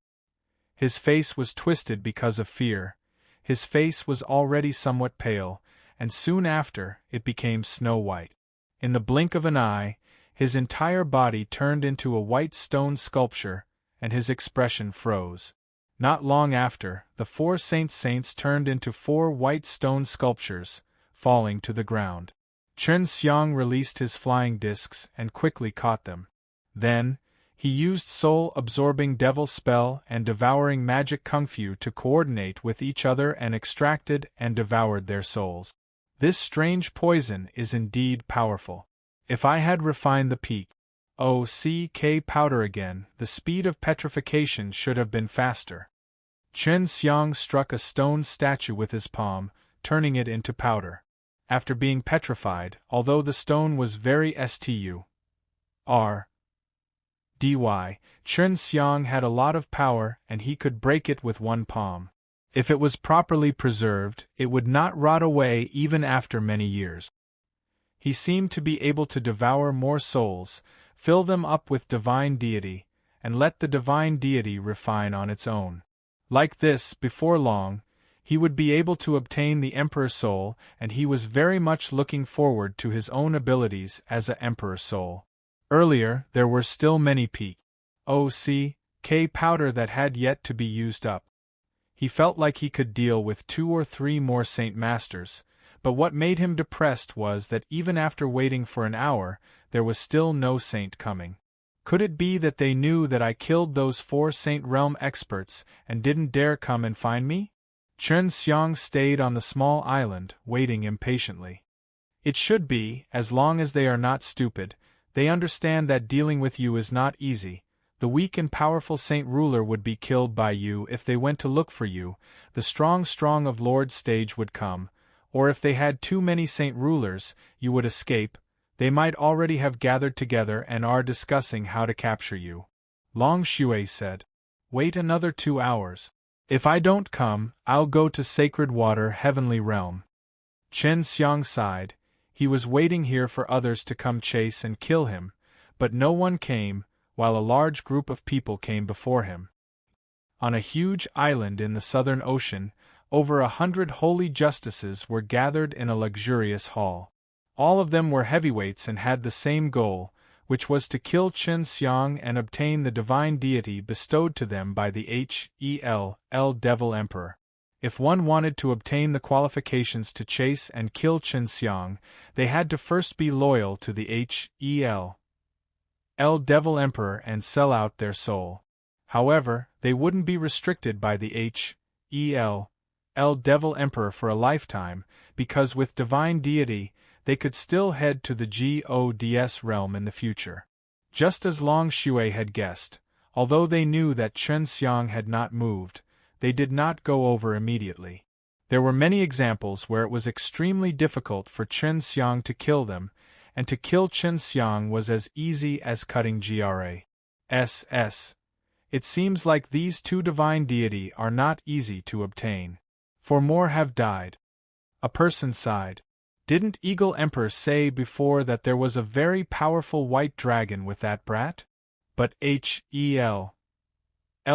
Speaker 1: His face was twisted because of fear. His face was already somewhat pale, and soon after, it became snow-white. In the blink of an eye, his entire body turned into a white stone sculpture, and his expression froze. Not long after, the 4 saints turned into 4 white stone sculptures, falling to the ground. Qin Xiang released his flying discs and quickly caught them. Then, he used soul-absorbing devil spell and devouring magic kung fu to coordinate with each other and extracted and devoured their souls. This strange poison is indeed powerful. If I had refined the P.O.C.K. powder again, the speed of petrification should have been faster. Qin Xiang struck a stone statue with his palm, turning it into powder. After being petrified, although the stone was very stu-r-dy, Qin Xiang had a lot of power and he could break it with one palm. If it was properly preserved, it would not rot away even after many years. He seemed to be able to devour more souls, fill them up with divine deity, and let the divine deity refine on its own. Like this, before long, he would be able to obtain the Emperor Soul, and he was very much looking forward to his own abilities as a Emperor Soul. Earlier, there were still many P.O.C.K. powder that had yet to be used up. He felt like he could deal with 2 or 3 more Saint Masters, but what made him depressed was that even after waiting for an hour, there was still no saint coming. Could it be that they knew that I killed those 4 Saint Realm experts and didn't dare come and find me? Qin Xiang stayed on the small island, waiting impatiently. It should be, as long as they are not stupid, they understand that dealing with you is not easy. The weak and powerful saint ruler would be killed by you if they went to look for you, the strong of Lord's stage would come, or if they had too many saint rulers, you would escape. They might already have gathered together and are discussing how to capture you. Long Shui said. Wait another 2 hours. If I don't come, I'll go to Sacred Water Heavenly Realm. Qin Xiang sighed. He was waiting here for others to come chase and kill him, but no one came, while a large group of people came before him. On a huge island in the Southern Ocean, over 100 holy justices were gathered in a luxurious hall. All of them were heavyweights and had the same goal, which was to kill Qin Xiang and obtain the divine deity bestowed to them by the Hell Devil Emperor. If one wanted to obtain the qualifications to chase and kill Qin Xiang, they had to first be loyal to the Hell Devil Emperor and sell out their soul. However, they wouldn't be restricted by the Hell Devil Emperor for a lifetime, because with divine deity, they could still head to the Gods realm in the future. Just as Long Shui had guessed, although they knew that Qin Xiang had not moved, they did not go over immediately. There were many examples where it was extremely difficult for Qin Xiang to kill them, and to kill Qin Xiang was as easy as cutting grass. It seems like these 2 divine deity are not easy to obtain. For more have died. A person sighed. Didn't Eagle Emperor say before that there was a very powerful white dragon with that brat? But Hell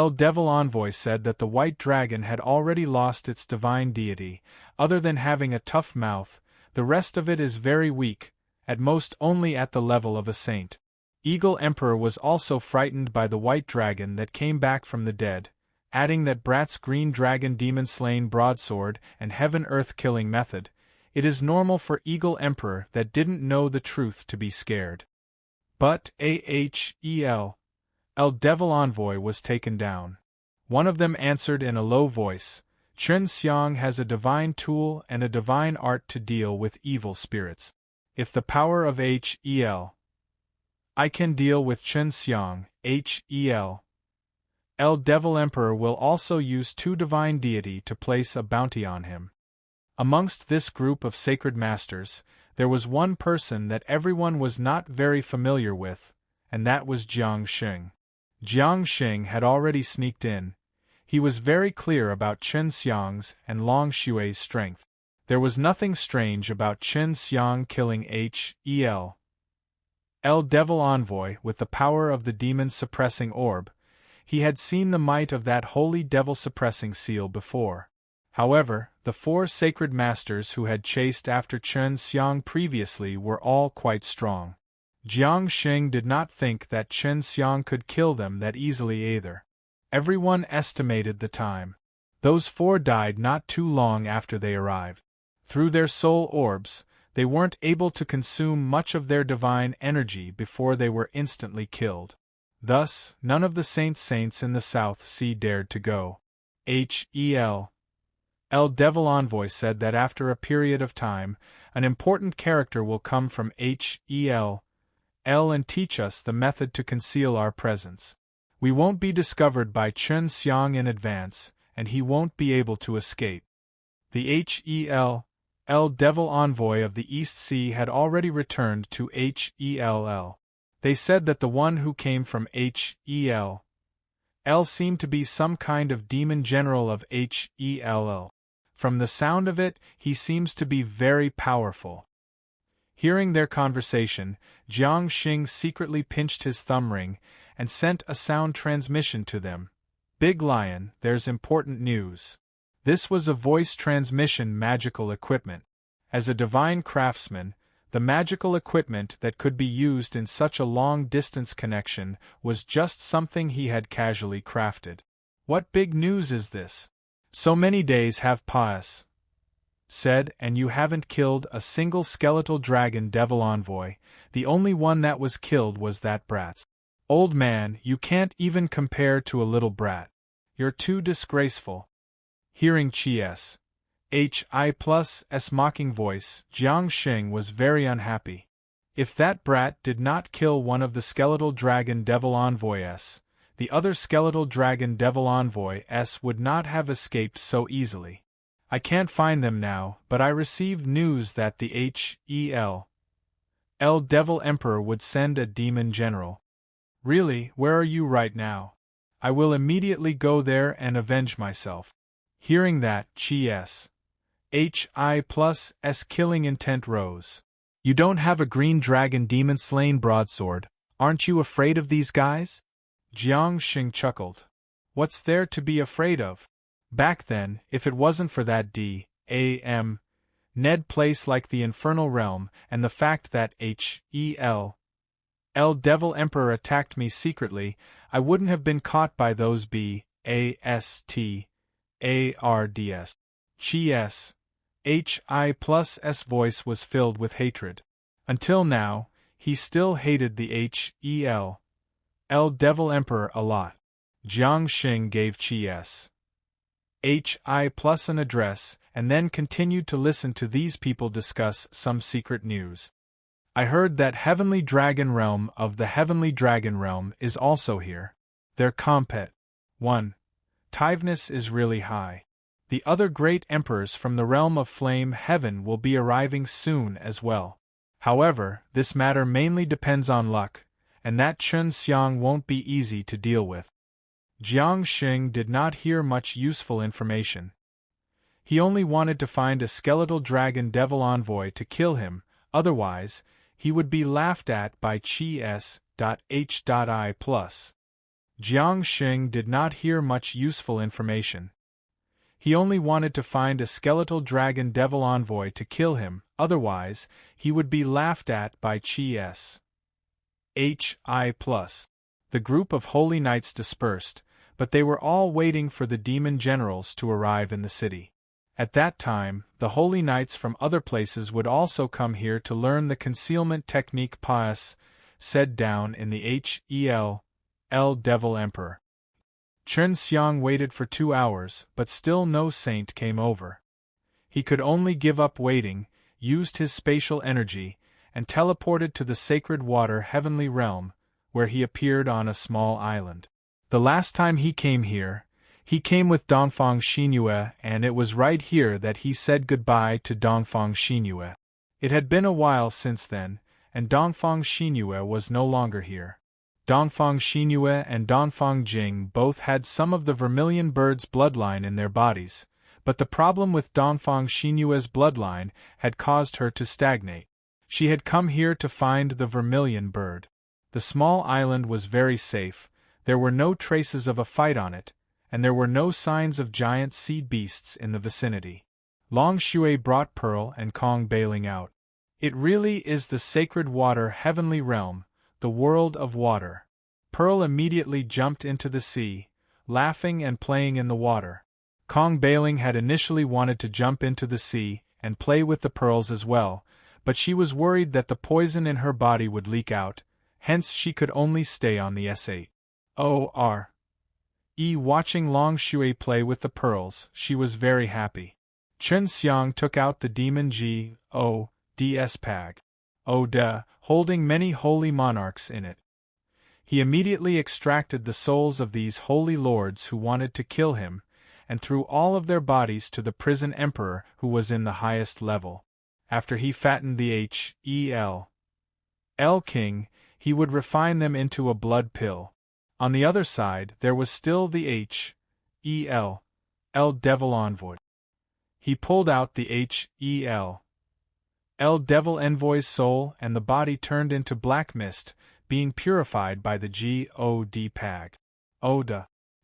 Speaker 1: Devil Envoy said that the white dragon had already lost its divine deity. Other than having a tough mouth, the rest of it is very weak, at most only at the level of a saint. Eagle Emperor was also frightened by the white dragon that came back from the dead, adding that Brat's green dragon demon slain broadsword and heaven-earth killing method. It is normal for Eagle Emperor that didn't know the truth to be scared. But Devil Envoy was taken down. One of them answered in a low voice, Chen Xiang has a divine tool and a divine art to deal with evil spirits. If the power of I can deal with Chen Xiang, Devil Emperor will also use 2 divine deity to place a bounty on him. Amongst this group of sacred masters, there was one person that everyone was not very familiar with, and that was Jiang Xing. Jiang Xing had already sneaked in. He was very clear about Chen Xiang's and Long Xue's strength. There was nothing strange about Chen Xiang killing Devil Envoy with the power of the demon-suppressing orb. He had seen the might of that holy devil-suppressing seal before. However, the 4 sacred masters who had chased after Chen Xiang previously were all quite strong. Jiang Xing did not think that Chen Xiang could kill them that easily either. Everyone estimated the time. Those 4 died not too long after they arrived. Through their soul orbs, they weren't able to consume much of their divine energy before they were instantly killed. Thus, none of the saints in the South Sea dared to go. Devil Envoy said that after a period of time, an important character will come from and teach us the method to conceal our presence. We won't be discovered by Chen Xiang in advance, and he won't be able to escape. The Devil Envoy of the East Sea had already returned to They said that the one who came from seemed to be some kind of demon general of From the sound of it, he seems to be very powerful. Hearing their conversation, Jiang Xing secretly pinched his thumb ring and sent a sound transmission to them. Big Lion, there's important news. This was a voice transmission magical equipment. As a divine craftsman, the magical equipment that could be used in such a long-distance connection was just something he had casually crafted. What big news is this? So many days have passed, said, and you haven't killed a single skeletal dragon devil envoy. The only one that was killed was that brat. Old man, you can't even compare to a little brat. You're too disgraceful. Hearing Chi's mocking voice, Jiang Xing was very unhappy. If that brat did not kill one of the skeletal dragon devil envoys, the other skeletal dragon devil envoys would not have escaped so easily. I can't find them now, but I received news that the Devil Emperor would send a demon general. Really, where are you right now? I will immediately go there and avenge myself. Hearing that, Chi's killing intent rose. You don't have a green dragon demon slain broadsword, aren't you afraid of these guys? Jiang Xing chuckled. What's there to be afraid of? Back then, if it wasn't for that Ned place like the Infernal Realm and the fact that Devil Emperor attacked me secretly, I wouldn't have been caught by those BASTARDS. Chi's voice was filled with hatred. Until now, he still hated the Devil Emperor a lot. Jiang Xing gave Chi's an address, and then continued to listen to these people discuss some secret news. I heard that Heavenly Dragon Realm of the Heavenly Dragon Realm is also here. Their competitiveness is really high. The other great emperors from the realm of Flame Heaven will be arriving soon as well. However, this matter mainly depends on luck, and that Chen Xiang won't be easy to deal with. Jiang Xing did not hear much useful information. He only wanted to find a skeletal dragon devil envoy to kill him, otherwise, he would be laughed at by Chi's.H.I+. Jiang Xing did not hear much useful information. He only wanted to find a skeletal dragon devil envoy to kill him, otherwise, he would be laughed at by Chi-S. Hi+. The group of holy knights dispersed, but they were all waiting for the demon generals to arrive in the city. At that time, the holy knights from other places would also come here to learn the concealment technique Pas, said down in the Hel Devil Emperor. Chen Xiang waited for 2 hours, but still no saint came over. He could only give up waiting, used his spatial energy, and teleported to the sacred water heavenly realm, where he appeared on a small island. The last time he came here, he came with Dongfang Xinyue, and it was right here that he said goodbye to Dongfang Xinyue. It had been a while since then, and Dongfang Xinyue was no longer here. Dongfang Xinyue and Dongfang Jing both had some of the vermilion bird's bloodline in their bodies, but the problem with Dongfang Xinyue's bloodline had caused her to stagnate. She had come here to find the vermilion bird. The small island was very safe, there were no traces of a fight on it, and there were no signs of giant sea beasts in the vicinity. Long Shui brought Pearl and Kong bailing out. It really is the sacred water heavenly realm, the world of water. Pearl immediately jumped into the sea, laughing and playing in the water. Kong Bailing had initially wanted to jump into the sea and play with the pearls as well, but she was worried that the poison in her body would leak out, hence she could only stay on the S8. Watching Long Shui play with the pearls, she was very happy. Chen Xiang took out the demon Ds Pag. Holding many holy monarchs in it. He immediately extracted the souls of these holy lords who wanted to kill him, and threw all of their bodies to the prison emperor who was in the highest level. After he fattened the Hel King, he would refine them into a blood pill. On the other side there was still the Hel Devil Envoy. He pulled out the Hel Devil Envoy's soul, and the body turned into black mist, being purified by the God Pag.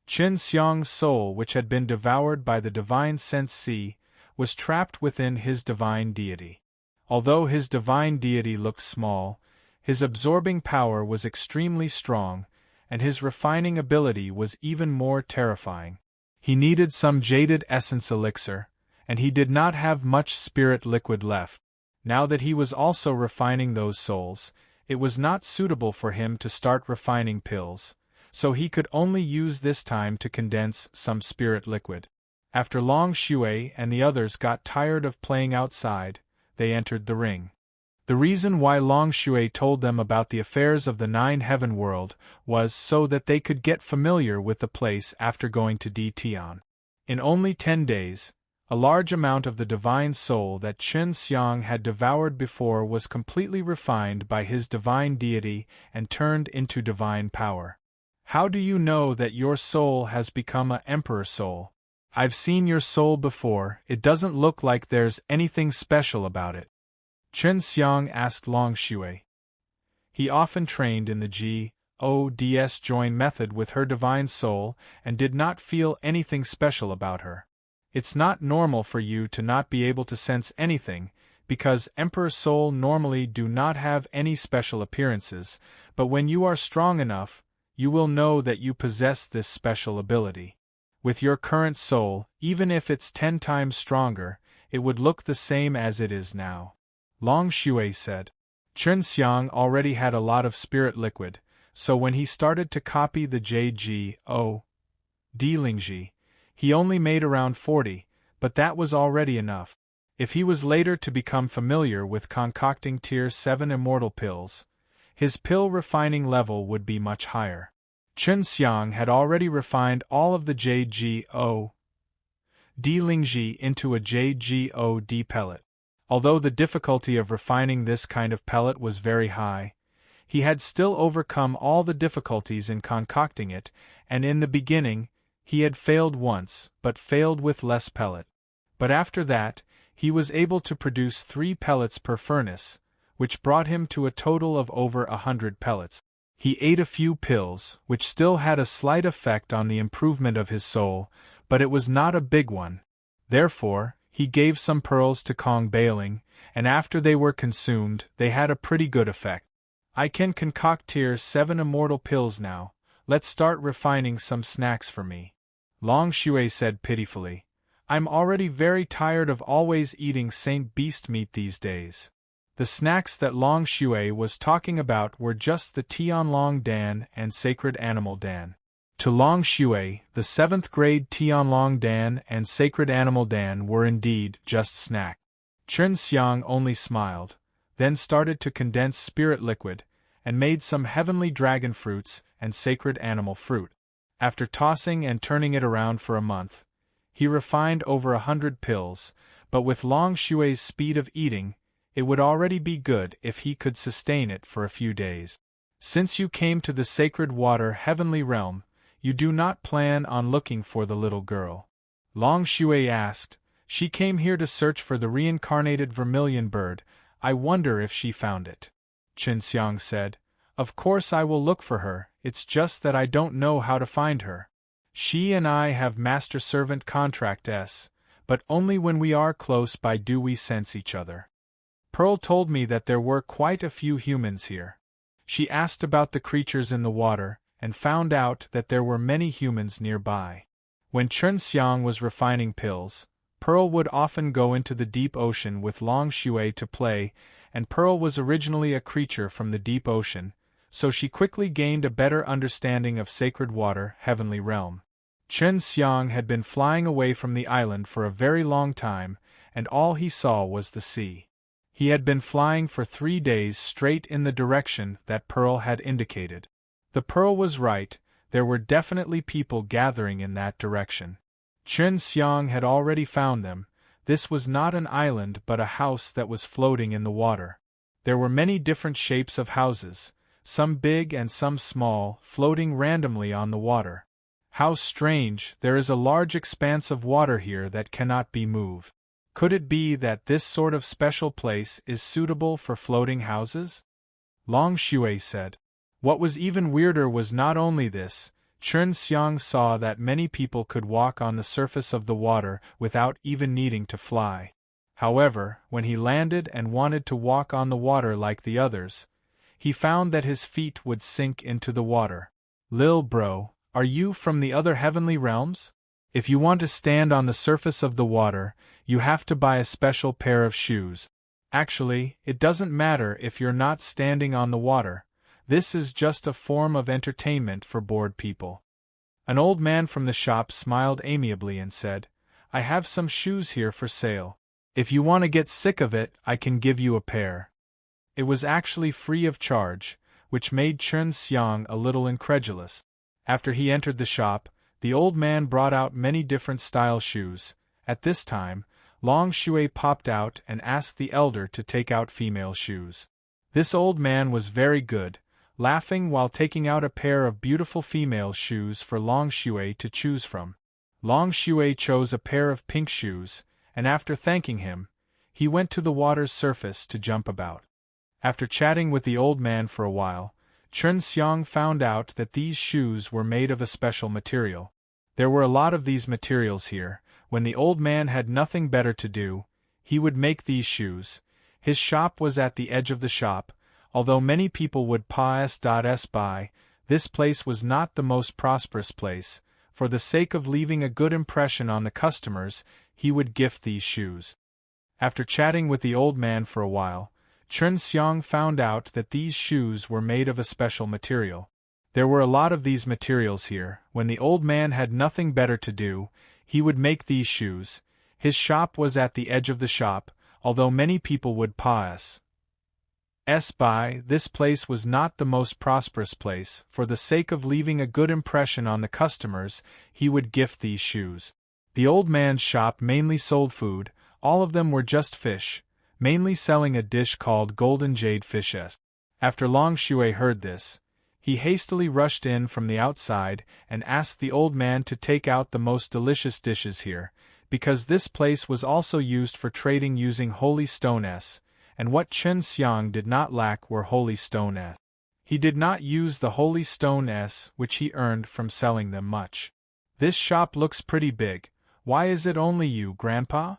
Speaker 1: Chen Xiang's soul, which had been devoured by the divine sense sea, was trapped within his divine deity. Although his divine deity looked small, his absorbing power was extremely strong, and his refining ability was even more terrifying. He needed some jaded essence elixir, and he did not have much spirit liquid left. Now that he was also refining those souls, it was not suitable for him to start refining pills, so he could only use this time to condense some spirit liquid. After Long Shui and the others got tired of playing outside, they entered the ring. The reason why Long Shui told them about the affairs of the Nine Heaven World was so that they could get familiar with the place after going to Tian. In only 10 days, a large amount of the divine soul that Chen Xiang had devoured before was completely refined by his divine deity and turned into divine power. How do you know that your soul has become an emperor soul? I've seen your soul before, it doesn't look like there's anything special about it. Chen Xiang asked Long Shui. He often trained in the GODS join method with her divine soul and did not feel anything special about her. It's not normal for you to not be able to sense anything, because Emperor Soul normally do not have any special appearances, but when you are strong enough, you will know that you possess this special ability. With your current soul, even if it's 10 times stronger, it would look the same as it is now. Long Shui said. Chen Xiang already had a lot of spirit liquid, so when he started to copy the JGO Lingji, he only made around 40, but that was already enough. If he was later to become familiar with concocting Tier 7 immortal pills, his pill refining level would be much higher. Chen Xiang had already refined all of the JGO Lingji into a JGO pellet. Although the difficulty of refining this kind of pellet was very high, he had still overcome all the difficulties in concocting it, and in the beginning, he had failed once, but failed with less pellet. But after that, he was able to produce 3 pellets per furnace, which brought him to a total of over 100 pellets. He ate a few pills, which still had a slight effect on the improvement of his soul, but it was not a big one. Therefore, he gave some pearls to Kong Bailing, and after they were consumed, they had a pretty good effect. I can concoct here 7 immortal pills now. Let's start refining some snacks for me. Long Shui said pitifully. I'm already very tired of always eating Saint Beast meat these days. The snacks that Long Shui was talking about were just the Tianlong Dan and Sacred Animal Dan. To Long Shui, the 7th grade Tianlong Dan and Sacred Animal Dan were indeed just snack. Chen Xiang only smiled, then started to condense spirit liquid, and made some heavenly dragon fruits and sacred animal fruit. After tossing and turning it around for a month, he refined over 100 pills, but with Long Shui's speed of eating, it would already be good if he could sustain it for a few days. Since you came to the sacred water heavenly realm, you do not plan on looking for the little girl? Long Shui asked. She came here to search for the reincarnated vermilion bird. I wonder if she found it. Chen Xiang said. Of course I will look for her, it's just that I don't know how to find her. She and I have master-servant contracts, but only when we are close by do we sense each other. Pearl told me that there were quite a few humans here. She asked about the creatures in the water, and found out that there were many humans nearby. When Chen Xiang was refining pills, Pearl would often go into the deep ocean with Long Shui to play, and Pearl was originally a creature from the deep ocean, so she quickly gained a better understanding of sacred water, heavenly realm. Chen Xiang had been flying away from the island for a very long time, and all he saw was the sea. He had been flying for 3 days straight in the direction that Pearl had indicated. The Pearl was right, there were definitely people gathering in that direction. Chen Xiang had already found them. This was not an island but a house that was floating in the water. There were many different shapes of houses, some big and some small, floating randomly on the water. How strange, there is a large expanse of water here that cannot be moved. Could it be that this sort of special place is suitable for floating houses? Long Shui said. What was even weirder was not only this, Chen Xiang saw that many people could walk on the surface of the water without even needing to fly. However, when he landed and wanted to walk on the water like the others, he found that his feet would sink into the water. Lil bro, are you from the other heavenly realms? If you want to stand on the surface of the water, you have to buy a special pair of shoes. Actually, it doesn't matter if you're not standing on the water. This is just a form of entertainment for bored people. An old man from the shop smiled amiably and said, I have some shoes here for sale. If you want to get sick of it, I can give you a pair. It was actually free of charge, which made Chen Xiang a little incredulous. After he entered the shop, the old man brought out many different style shoes. At this time, Long Shui popped out and asked the elder to take out female shoes. This old man was very good, laughing while taking out a pair of beautiful female shoes for Long Shui to choose from. Long Shui chose a pair of pink shoes, and after thanking him, he went to the water's surface to jump about. After chatting with the old man for a while, Chen Xiang found out that these shoes were made of a special material. There were a lot of these materials here. When the old man had nothing better to do, he would make these shoes. His shop was at the edge of the shop. Although many people would pass by, this place was not the most prosperous place. For the sake of leaving a good impression on the customers, he would gift these shoes. After chatting with the old man for a while, Chen Xiang found out that these shoes were made of a special material. There were a lot of these materials here. When the old man had nothing better to do, he would make these shoes. His shop was at the edge of the shop. Although many people would pass by, this place was not the most prosperous place. For the sake of leaving a good impression on the customers, he would gift these shoes. The old man's shop mainly sold food. All of them were just fish, mainly selling a dish called golden jade fishes. After Long Shui heard this, he hastily rushed in from the outside and asked the old man to take out the most delicious dishes here, because this place was also used for trading using holy stones, and what Chen Xiang did not lack were holy stones. He did not use the holy stones which he earned from selling them much. This shop looks pretty big. Why is it only you, Grandpa?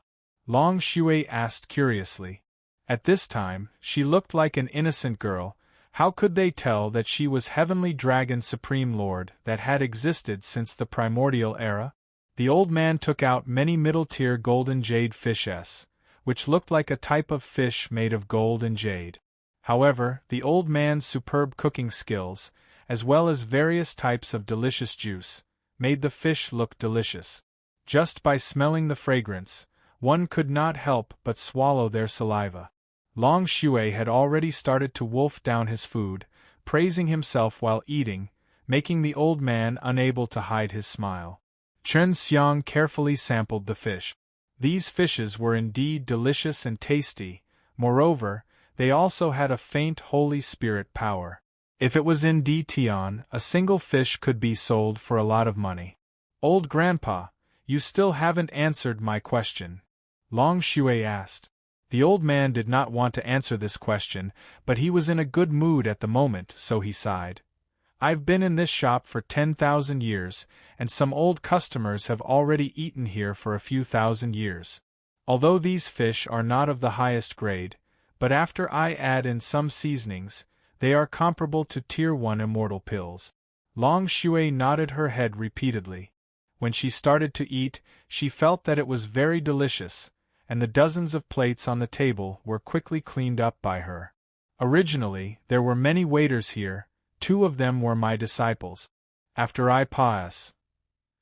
Speaker 1: Long Shui asked curiously. At this time, she looked like an innocent girl. How could they tell that she was Heavenly Dragon Supreme Lord that had existed since the primordial era? The old man took out many middle-tier golden jade fishes, which looked like a type of fish made of gold and jade. However, the old man's superb cooking skills, as well as various types of delicious juice, made the fish look delicious. Just by smelling the fragrance, one could not help but swallow their saliva. Long Shui had already started to wolf down his food, praising himself while eating, making the old man unable to hide his smile. Chen Xiang carefully sampled the fish. These fishes were indeed delicious and tasty. Moreover, they also had a faint Holy Spirit power. If it was in Tian, a single fish could be sold for a lot of money. Old Grandpa, you still haven't answered my question. Long Shui asked. The old man did not want to answer this question, but he was in a good mood at the moment, so he sighed. I've been in this shop for 10,000 years, and some old customers have already eaten here for a few thousand years. Although these fish are not of the highest grade, but after I add in some seasonings, they are comparable to Tier 1 immortal pills. Long Shui nodded her head repeatedly. When she started to eat, she felt that it was very delicious, and the dozens of plates on the table were quickly cleaned up by her. Originally, there were many waiters here. 2 of them were my disciples. After I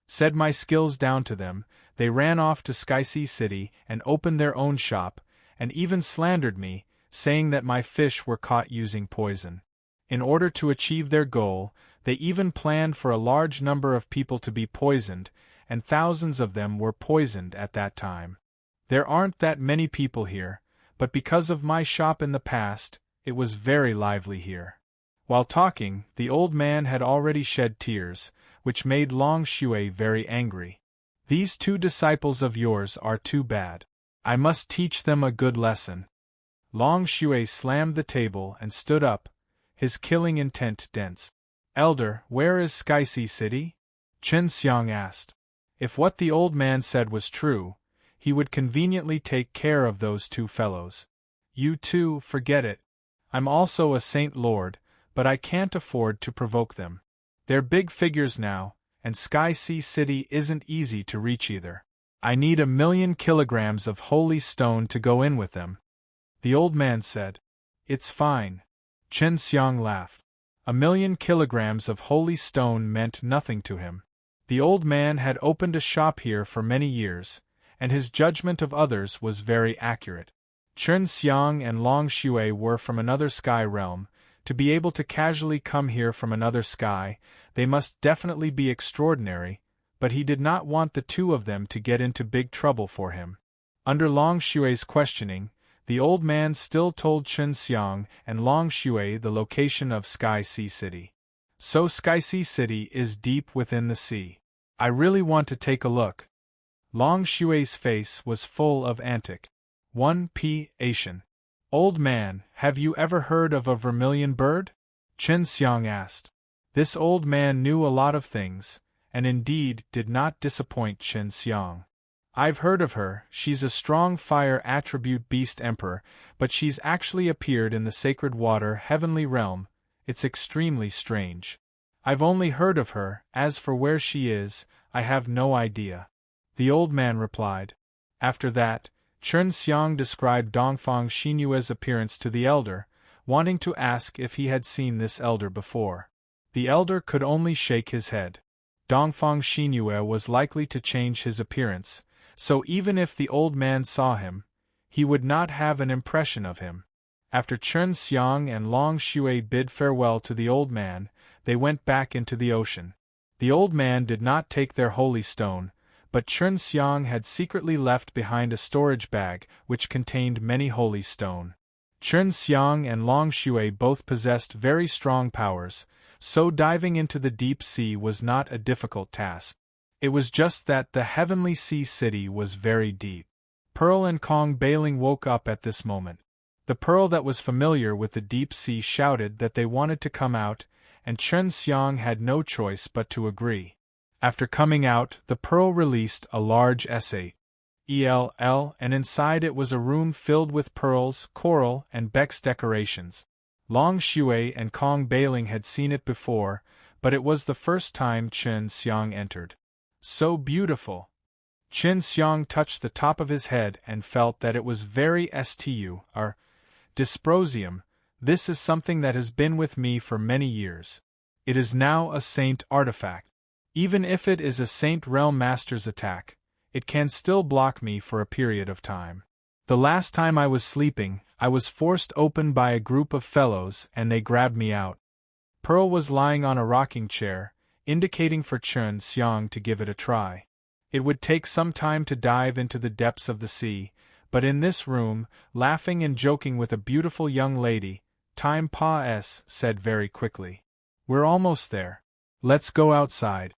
Speaker 1: said my skills down to them, they ran off to Sky Sea City and opened their own shop, and even slandered me, saying that my fish were caught using poison. In order to achieve their goal, they even planned for a large number of people to be poisoned, and thousands of them were poisoned at that time. There aren't that many people here, but because of my shop in the past, it was very lively here. While talking, the old man had already shed tears, which made Long Shui very angry. These 2 disciples of yours are too bad. I must teach them a good lesson. Long Shui slammed the table and stood up, his killing intent dense. Elder, where is Sky Sea City? Chen Xiang asked. If what the old man said was true, he would conveniently take care of those 2 fellows. You 2, forget it. I'm also a Saint Lord, but I can't afford to provoke them. They're big figures now, and Sky Sea City isn't easy to reach either. I need 1,000,000 kilograms of holy stone to go in with them. The old man said. It's fine. Chen Xiang laughed. 1,000,000 kilograms of holy stone meant nothing to him. The old man had opened a shop here for many years, and his judgment of others was very accurate. Chen Xiang and Long Shui were from another sky realm. To be able to casually come here from another sky, they must definitely be extraordinary, but he did not want the 2 of them to get into big trouble for him. Under Long Shui's questioning, the old man still told Chen Xiang and Long Shui the location of Sky Sea City. So Sky Sea City is deep within the sea. I really want to take a look. Long Shui's face was full of antic. 1p Asian. Old man, have you ever heard of a vermilion bird? Chen Xiang asked. This old man knew a lot of things, and indeed did not disappoint Chen Xiang. I've heard of her, she's a strong fire attribute beast emperor, but she's actually appeared in the sacred water heavenly realm. It's extremely strange. I've only heard of her, as for where she is, I have no idea. The old man replied. After that, Chen Xiang described Dongfang Xinyue's appearance to the elder, wanting to ask if he had seen this elder before. The elder could only shake his head. Dongfang Xinyue was likely to change his appearance, so even if the old man saw him, he would not have an impression of him. After Chen Xiang and Long Shui bid farewell to the old man, they went back into the ocean. The old man did not take their holy stone, but Chen Xiang had secretly left behind a storage bag which contained many holy stone. Chen Xiang and Long Shui both possessed very strong powers, so diving into the deep sea was not a difficult task. It was just that the heavenly sea city was very deep. Pearl and Kong Bailing woke up at this moment. The pearl that was familiar with the deep sea shouted that they wanted to come out, and Chen Xiang had no choice but to agree. After coming out, the pearl released a large S8ELL, and inside it was a room filled with pearls, coral, and Beck's decorations. Long Shui and Kong Bailing had seen it before, but it was the first time Chen Xiang entered. So beautiful! Chen Xiang touched the top of his head and felt that it was very dysprosium. This is something that has been with me for many years. It is now a saint artifact. Even if it is a Saint Realm Master's attack, it can still block me for a period of time. The last time I was sleeping, I was forced open by a group of fellows and they grabbed me out. Pearl was lying on a rocking chair, indicating for Chen Xiang to give it a try. It would take some time to dive into the depths of the sea, but in this room, laughing and joking with a beautiful young lady, time said very quickly. We're almost there. Let's go outside.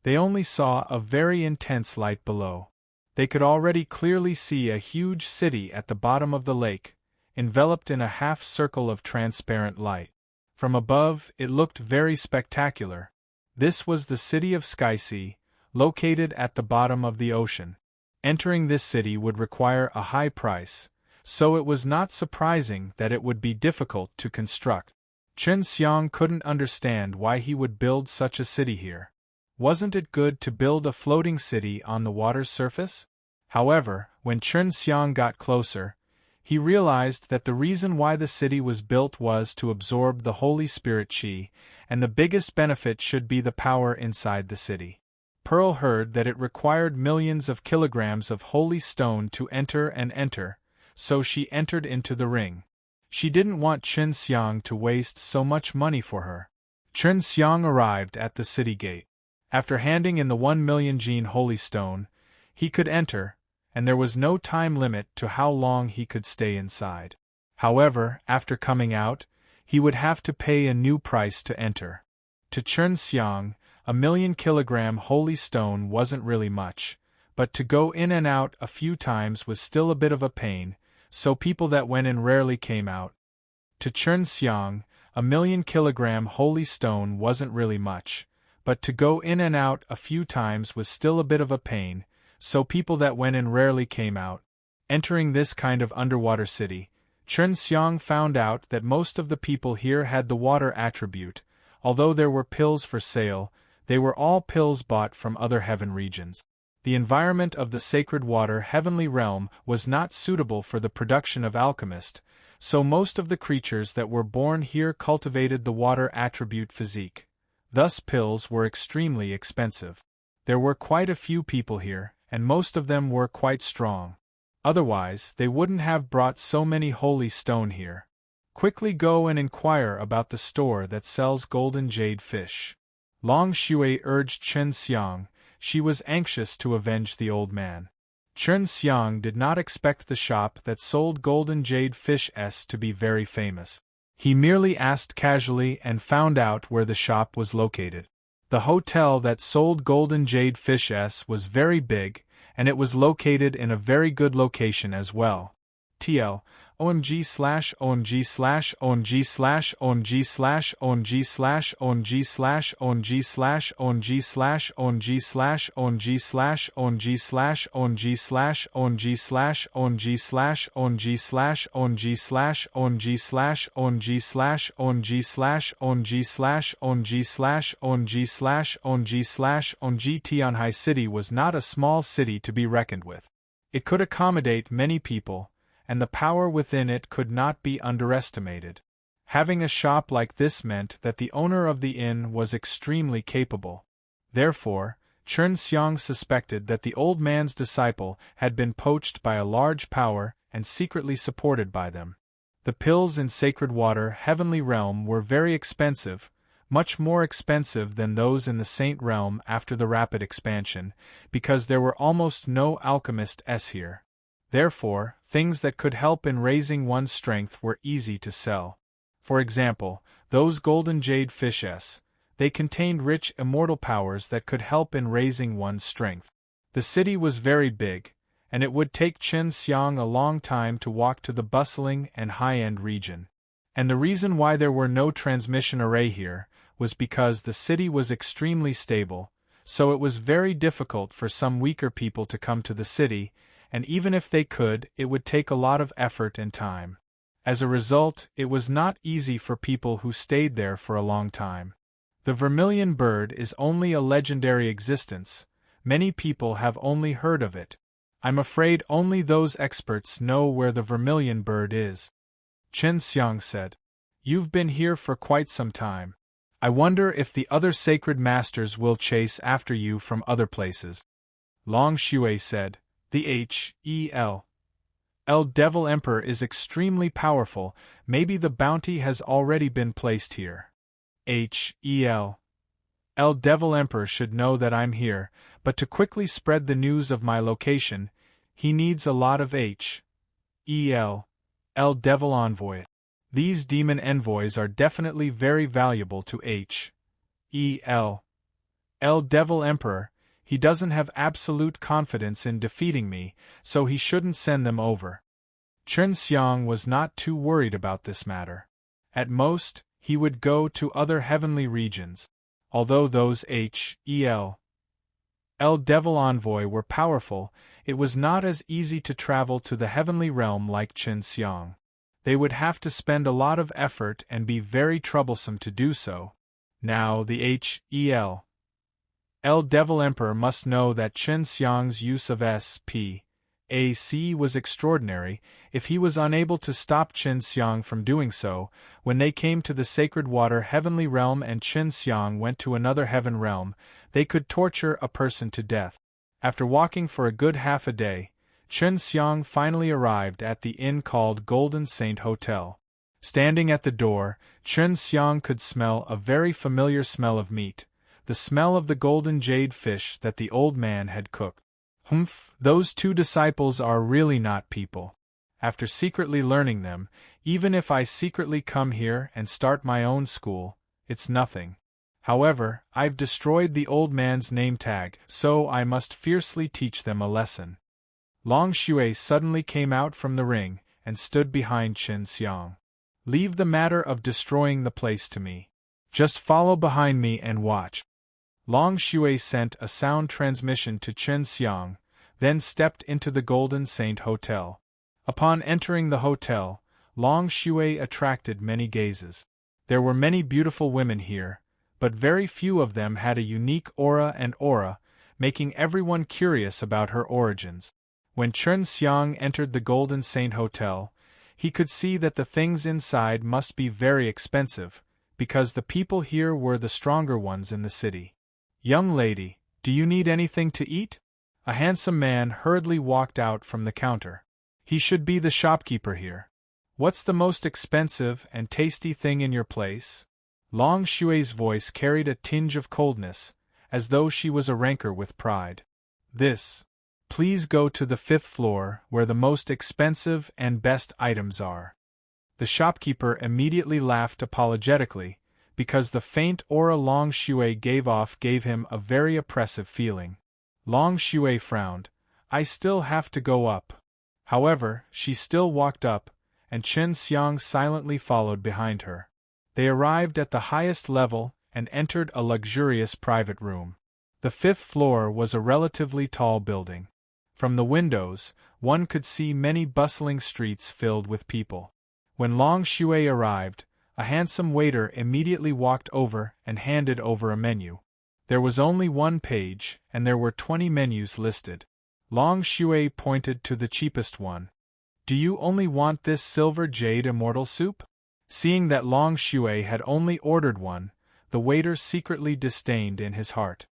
Speaker 1: They only saw a very intense light below. They could already clearly see a huge city at the bottom of the lake, enveloped in a half-circle of transparent light. From above, it looked very spectacular. This was the city of Skysea, located at the bottom of the ocean. Entering this city would require a high price, so it was not surprising that it would be difficult to construct. Chen Xiang couldn't understand why he would build such a city here. Wasn't it good to build a floating city on the water's surface? However, when Chen Xiang got closer, he realized that the reason why the city was built was to absorb the Holy Spirit Qi, and the biggest benefit should be the power inside the city. Pearl heard that it required millions of kilograms of holy stone to enter, so she entered into the ring. She didn't want Chen Xiang to waste so much money for her. Chen Xiang arrived at the city gate. After handing in the 1,000,000 Jin holy stone, he could enter, and there was no time limit to how long he could stay inside. However, after coming out, he would have to pay a new price to enter. To Chen Xiang, 1,000,000 kilogram holy stone wasn't really much, but to go in and out a few times was still a bit of a pain, so people that went in rarely came out. To Chen Xiang, 1,000,000 kilogram holy stone wasn't really much, but to go in and out a few times was still a bit of a pain, so people that went in rarely came out. Entering this kind of underwater city, Chen Xiang found out that most of the people here had the water attribute. Although there were pills for sale, they were all pills bought from other heaven regions. The environment of the sacred water heavenly realm was not suitable for the production of alchemists, so most of the creatures that were born here cultivated the water attribute physique. Thus pills were extremely expensive. There were quite a few people here, and most of them were quite strong. Otherwise, they wouldn't have brought so many holy stone here. Quickly go and inquire about the store that sells golden jade fish. Long Shui urged Chen Xiang. She was anxious to avenge the old man. Chen Xiang did not expect the shop that sold golden jade fish to be very famous. He merely asked casually and found out where the shop was located. The hotel that sold golden jade fish was very big, and it was located in a very good location as well. Tianhai City was not a small city to be reckoned with. It could accommodate many people, and the power within it could not be underestimated. Having a shop like this meant that the owner of the inn was extremely capable. Therefore, Chen Xiang suspected that the old man's disciple had been poached by a large power and secretly supported by them. The pills in sacred water heavenly realm were very expensive, much more expensive than those in the saint realm after the rapid expansion, because there were almost no alchemists here. Therefore, things that could help in raising one's strength were easy to sell. For example, those golden jade fishes. They contained rich immortal powers that could help in raising one's strength. The city was very big, and it would take Chen Xiang a long time to walk to the bustling and high-end region. And the reason why there were no transmission array here was because the city was extremely stable, so it was very difficult for some weaker people to come to the city, and even if they could, it would take a lot of effort and time. As a result, it was not easy for people who stayed there for a long time. The vermilion bird is only a legendary existence. Many people have only heard of it. I'm afraid only those experts know where the vermilion bird is. Chen Xiang said. You've been here for quite some time. I wonder if the other sacred masters will chase after you from other places. Long Shui said. The H.E.L. Devil Emperor is extremely powerful. Maybe the bounty has already been placed here. H.E.L. Devil Emperor should know that I'm here, but to quickly spread the news of my location, he needs a lot of H.E.L. Devil Envoy. These demon envoys are definitely very valuable to H.E.L. Devil Emperor. He doesn't have absolute confidence in defeating me, so he shouldn't send them over. Chen Xiang was not too worried about this matter. At most, he would go to other heavenly regions. Although those H.E.L. Devil Envoy were powerful, it was not as easy to travel to the heavenly realm like Chen Xiang. They would have to spend a lot of effort and be very troublesome to do so. Now the H.E.L. Devil Emperor must know that Chen Xiang's use of S.P.A.C. was extraordinary. If he was unable to stop Chen Xiang from doing so, when they came to the sacred water heavenly realm and Chen Xiang went to another heaven realm, they could torture a person to death. After walking for a good half a day, Chen Xiang finally arrived at the inn called Golden Saint Hotel. Standing at the door, Chen Xiang could smell a very familiar smell of meat, the smell of the golden jade fish that the old man had cooked. Humph, those two disciples are really not people. After secretly learning them, even if I secretly come here and start my own school, it's nothing. However, I've destroyed the old man's name tag, so I must fiercely teach them a lesson. Long Shui suddenly came out from the ring and stood behind Chen Xiang. Leave the matter of destroying the place to me. Just follow behind me and watch. Long Shui sent a sound transmission to Chen Xiang, then stepped into the Golden Saint Hotel. Upon entering the hotel, Long Shui attracted many gazes. There were many beautiful women here, but very few of them had a unique aura, making everyone curious about her origins. When Chen Xiang entered the Golden Saint Hotel, he could see that the things inside must be very expensive, because the people here were the stronger ones in the city. Young lady, do you need anything to eat? A handsome man hurriedly walked out from the counter. He should be the shopkeeper here. What's the most expensive and tasty thing in your place? Long Shui's voice carried a tinge of coldness, as though she was a rancor with pride. This. Please go to the 5th floor where the most expensive and best items are. The shopkeeper immediately laughed apologetically, because the faint aura Long Shui gave off gave him a very oppressive feeling. Long Shui frowned. I still have to go up. However, she still walked up, and Chen Xiang silently followed behind her. They arrived at the highest level and entered a luxurious private room. The 5th floor was a relatively tall building. From the windows, one could see many bustling streets filled with people. When Long Shui arrived, a handsome waiter immediately walked over and handed over a menu. There was only one page, and there were 20 menus listed. Long Shui pointed to the cheapest one. Do you only want this silver jade immortal soup? Seeing that Long Shui had only ordered one, the waiter secretly disdained in his heart.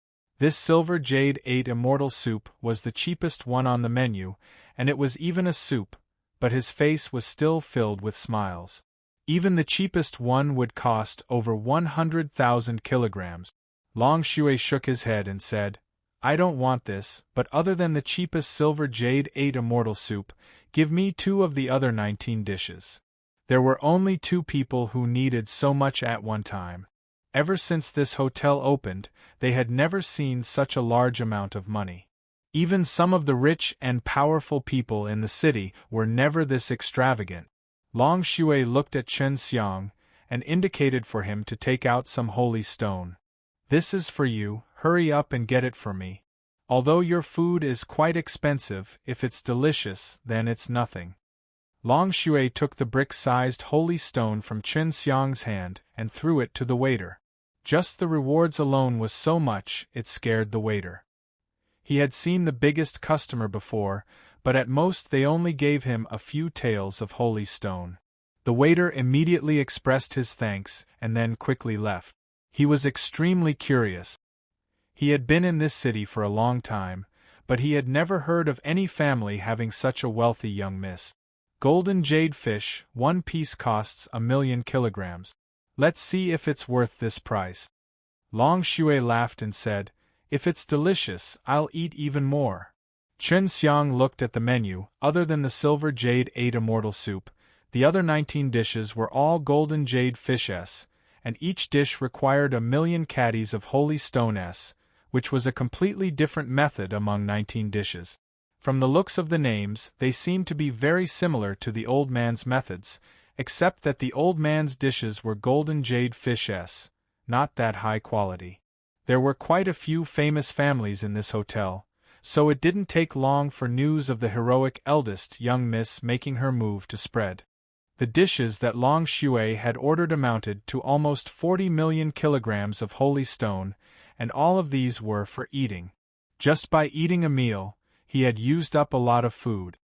Speaker 1: This silver jade 8 immortal soup was the cheapest one on the menu, and it was even a soup, but his face was still filled with smiles. Even the cheapest one would cost over 100,000 kilograms. Long Shui shook his head and said, I don't want this, but other than the cheapest silver jade 8 immortal soup, give me 2 of the other 19 dishes. There were only 2 people who needed so much at one time. Ever since this hotel opened, they had never seen such a large amount of money. Even some of the rich and powerful people in the city were never this extravagant. Long Shui looked at Chen Xiang and indicated for him to take out some holy stone. "This is for you, hurry up and get it for me. Although your food is quite expensive, if it's delicious, then it's nothing." Long Shui took the brick-sized holy stone from Chen Xiang's hand and threw it to the waiter. Just the rewards alone was so much, it scared the waiter. He had seen the biggest customer before, but at most they only gave him a few taels of holy stone. The waiter immediately expressed his thanks and then quickly left. He was extremely curious. He had been in this city for a long time, but he had never heard of any family having such a wealthy young miss. Golden jade fish, one piece costs 1,000,000 kilograms. Let's see if it's worth this price. Long Shui laughed and said, "If it's delicious, I'll eat even more." Chen Xiang looked at the menu. Other than the silver jade 8 immortal soup, the other 19 dishes were all golden jade fish s, and each dish required 1,000,000 caddies of holy stone s, which was a completely different method among 19 dishes. From the looks of the names, they seemed to be very similar to the old man's methods, except that the old man's dishes were golden jade fish s, not that high quality. There were quite a few famous families in this hotel, so it didn't take long for news of the heroic eldest young miss making her move to spread. The dishes that Long Shui had ordered amounted to almost 40,000,000 kilograms of holy stone, and all of these were for eating. Just by eating a meal, he had used up a lot of food.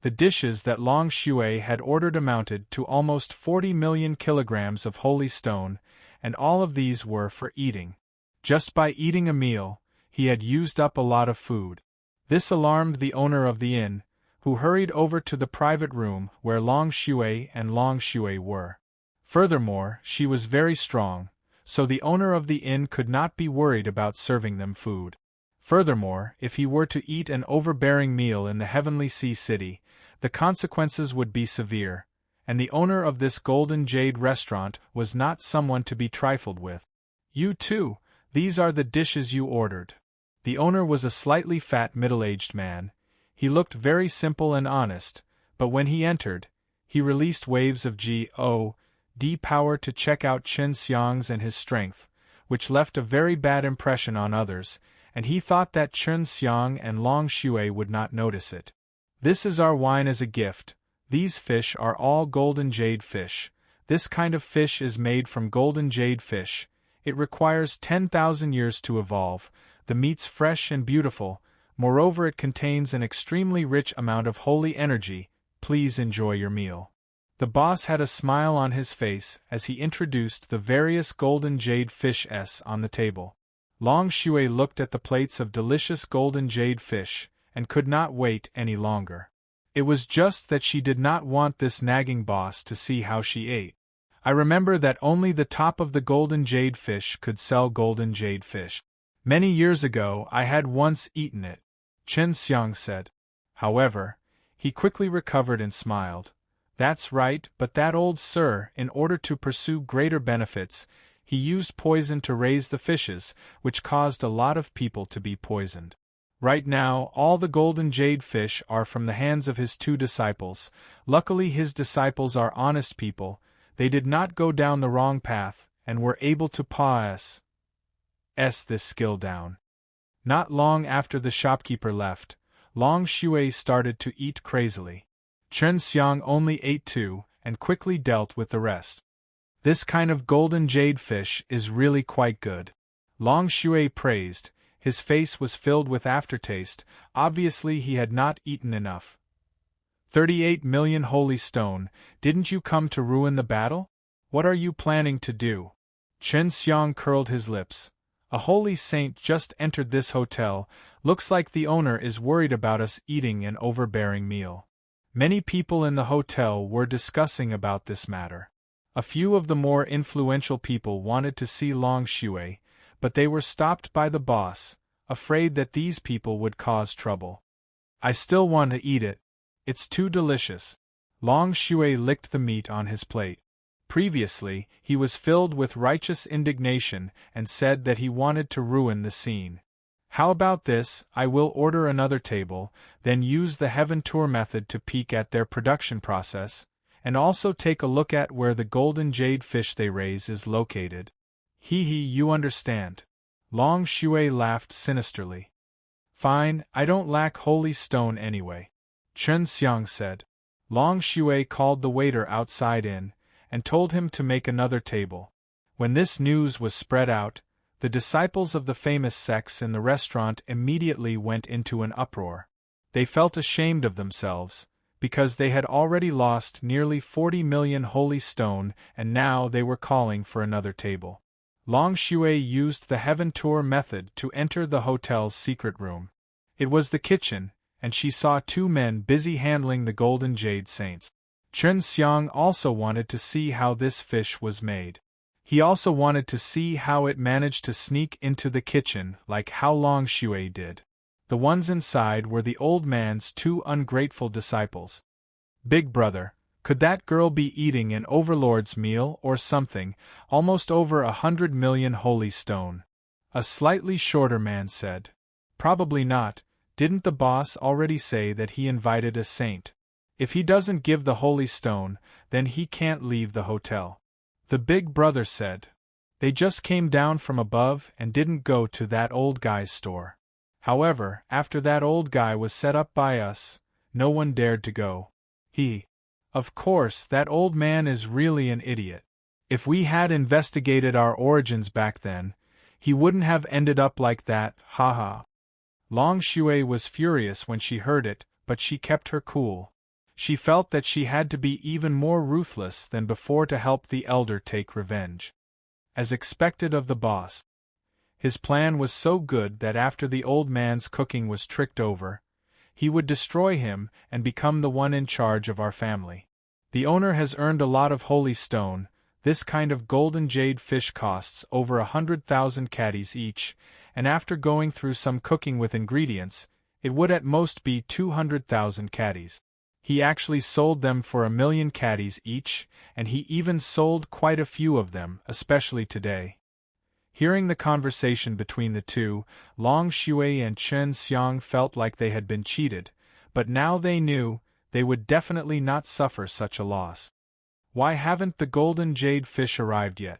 Speaker 1: The dishes that Long Shui had ordered amounted to almost 40,000,000 kilograms of holy stone, and all of these were for eating. Just by eating a meal, he had used up a lot of food. This alarmed the owner of the inn, who hurried over to the private room where Long Shui and Long Shui were. Furthermore, she was very strong, so the owner of the inn could not be worried about serving them food. Furthermore, if he were to eat an overbearing meal in the Heavenly Sea City, the consequences would be severe, and the owner of this Golden Jade restaurant was not someone to be trifled with. "You too, these are the dishes you ordered." The owner was a slightly fat middle-aged man. He looked very simple and honest, but when he entered, he released waves of G.O.D. power to check out Chen Xiang's and his strength, which left a very bad impression on others, and he thought that Chen Xiang and Long Shui would not notice it. "This is our wine as a gift. These fish are all golden jade fish. This kind of fish is made from golden jade fish. It requires 10,000 years to evolve. The meat's fresh and beautiful. Moreover, it contains an extremely rich amount of holy energy. Please enjoy your meal." The boss had a smile on his face as he introduced the various golden jade fish s on the table. Long Shui looked at the plates of delicious golden jade fish, and could not wait any longer. It was just that she did not want this nagging boss to see how she ate. "I remember that only the top of the golden jade fish could sell golden jade fish. Many years ago I had once eaten it," Chen Xiang said. However, he quickly recovered and smiled. "That's right, but that old sir, in order to pursue greater benefits, he used poison to raise the fishes, which caused a lot of people to be poisoned. Right now, all the golden jade fish are from the hands of his 2 disciples. Luckily his disciples are honest people. They did not go down the wrong path, and were able to pass this skill down." Not long after the shopkeeper left, Long Shui started to eat crazily. Chen Xiang only ate 2, and quickly dealt with the rest. "This kind of golden jade fish is really quite good," Long Shui praised. His face was filled with aftertaste. Obviously he had not eaten enough. 38,000,000 holy stone, didn't you come to ruin the battle? What are you planning to do? Chen Xiang curled his lips. "A holy saint just entered this hotel. Looks like the owner is worried about us eating an overbearing meal." Many people in the hotel were discussing about this matter. A few of the more influential people wanted to see Long Shui, but they were stopped by the boss, afraid that these people would cause trouble. "I still want to eat it. It's too delicious." Long Shui licked the meat on his plate. Previously, he was filled with righteous indignation and said that he wanted to ruin the scene. How about this? I will order another table, then use the Heaven Tour method to peek at their production process, and also take a look at where the golden jade fish they raise is located. Hee hee, you understand. Long Shui laughed sinisterly. Fine, I don't lack holy stone anyway, Chen Xiang said. Long Shui called the waiter outside in, and told him to make another table. When this news was spread out, the disciples of the famous sects in the restaurant immediately went into an uproar. They felt ashamed of themselves, because they had already lost nearly 40 million holy stone and now they were calling for another table. Long Shui used the Heaven Tour method to enter the hotel's secret room. It was the kitchen, and she saw two men busy handling the golden jade saints. Chen Xiang also wanted to see how this fish was made. He also wanted to see how it managed to sneak into the kitchen like how Long Shui did. The ones inside were the old man's two ungrateful disciples. Big brother, could that girl be eating an overlord's meal or something, almost over 100 million holy stone? A slightly shorter man said. Probably not, didn't the boss already say that he invited a saint? If he doesn't give the holy stone, then he can't leave the hotel. The big brother said. They just came down from above and didn't go to that old guy's store. However, after that old guy was set up by us, no one dared to go. Of course, that old man is really an idiot. If we had investigated our origins back then, he wouldn't have ended up like that, haha. Long Shui was furious when she heard it, but she kept her cool. She felt that she had to be even more ruthless than before to help the elder take revenge. As expected of the boss, his plan was so good that after the old man's cooking was tricked over, he would destroy him and become the one in charge of our family. The owner has earned a lot of holy stone. This kind of golden jade fish costs over 100,000 caddies each, and after going through some cooking with ingredients, it would at most be 200,000 caddies. He actually sold them for 1 million caddies each, and he even sold quite a few of them, especially today. Hearing the conversation between the two, Long Shui and Chen Xiang felt like they had been cheated, but now they knew they would definitely not suffer such a loss. Why haven't the golden jade fish arrived yet?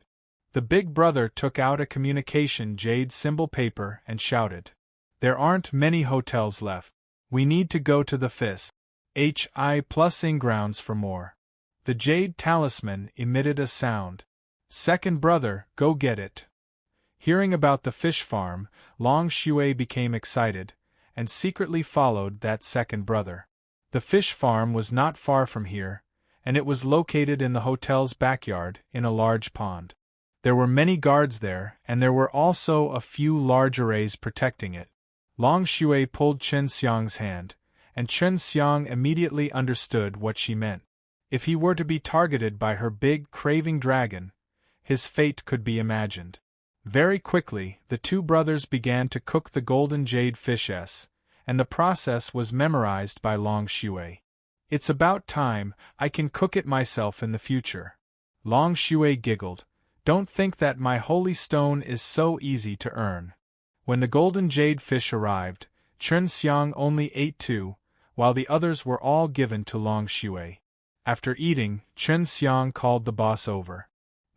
Speaker 1: The big brother took out a communication jade symbol paper and shouted. There aren't many hotels left. We need to go to the FIS. HI+ grounds for more. The jade talisman emitted a sound. Second brother, go get it. Hearing about the fish farm, Long Shui became excited, and secretly followed that second brother. The fish farm was not far from here, and it was located in the hotel's backyard, in a large pond. There were many guards there, and there were also a few large arrays protecting it. Long Shui pulled Chen Xiang's hand, and Chen Xiang immediately understood what she meant. If he were to be targeted by her big, craving dragon, his fate could be imagined. Very quickly, the two brothers began to cook the golden jade fishes, and the process was memorized by Long Shui. It's about time I can cook it myself in the future. Long Shui giggled. Don't think that my holy stone is so easy to earn. When the golden jade fish arrived, Chen Xiang only ate 2, while the others were all given to Long Shui. After eating, Chen Xiang called the boss over.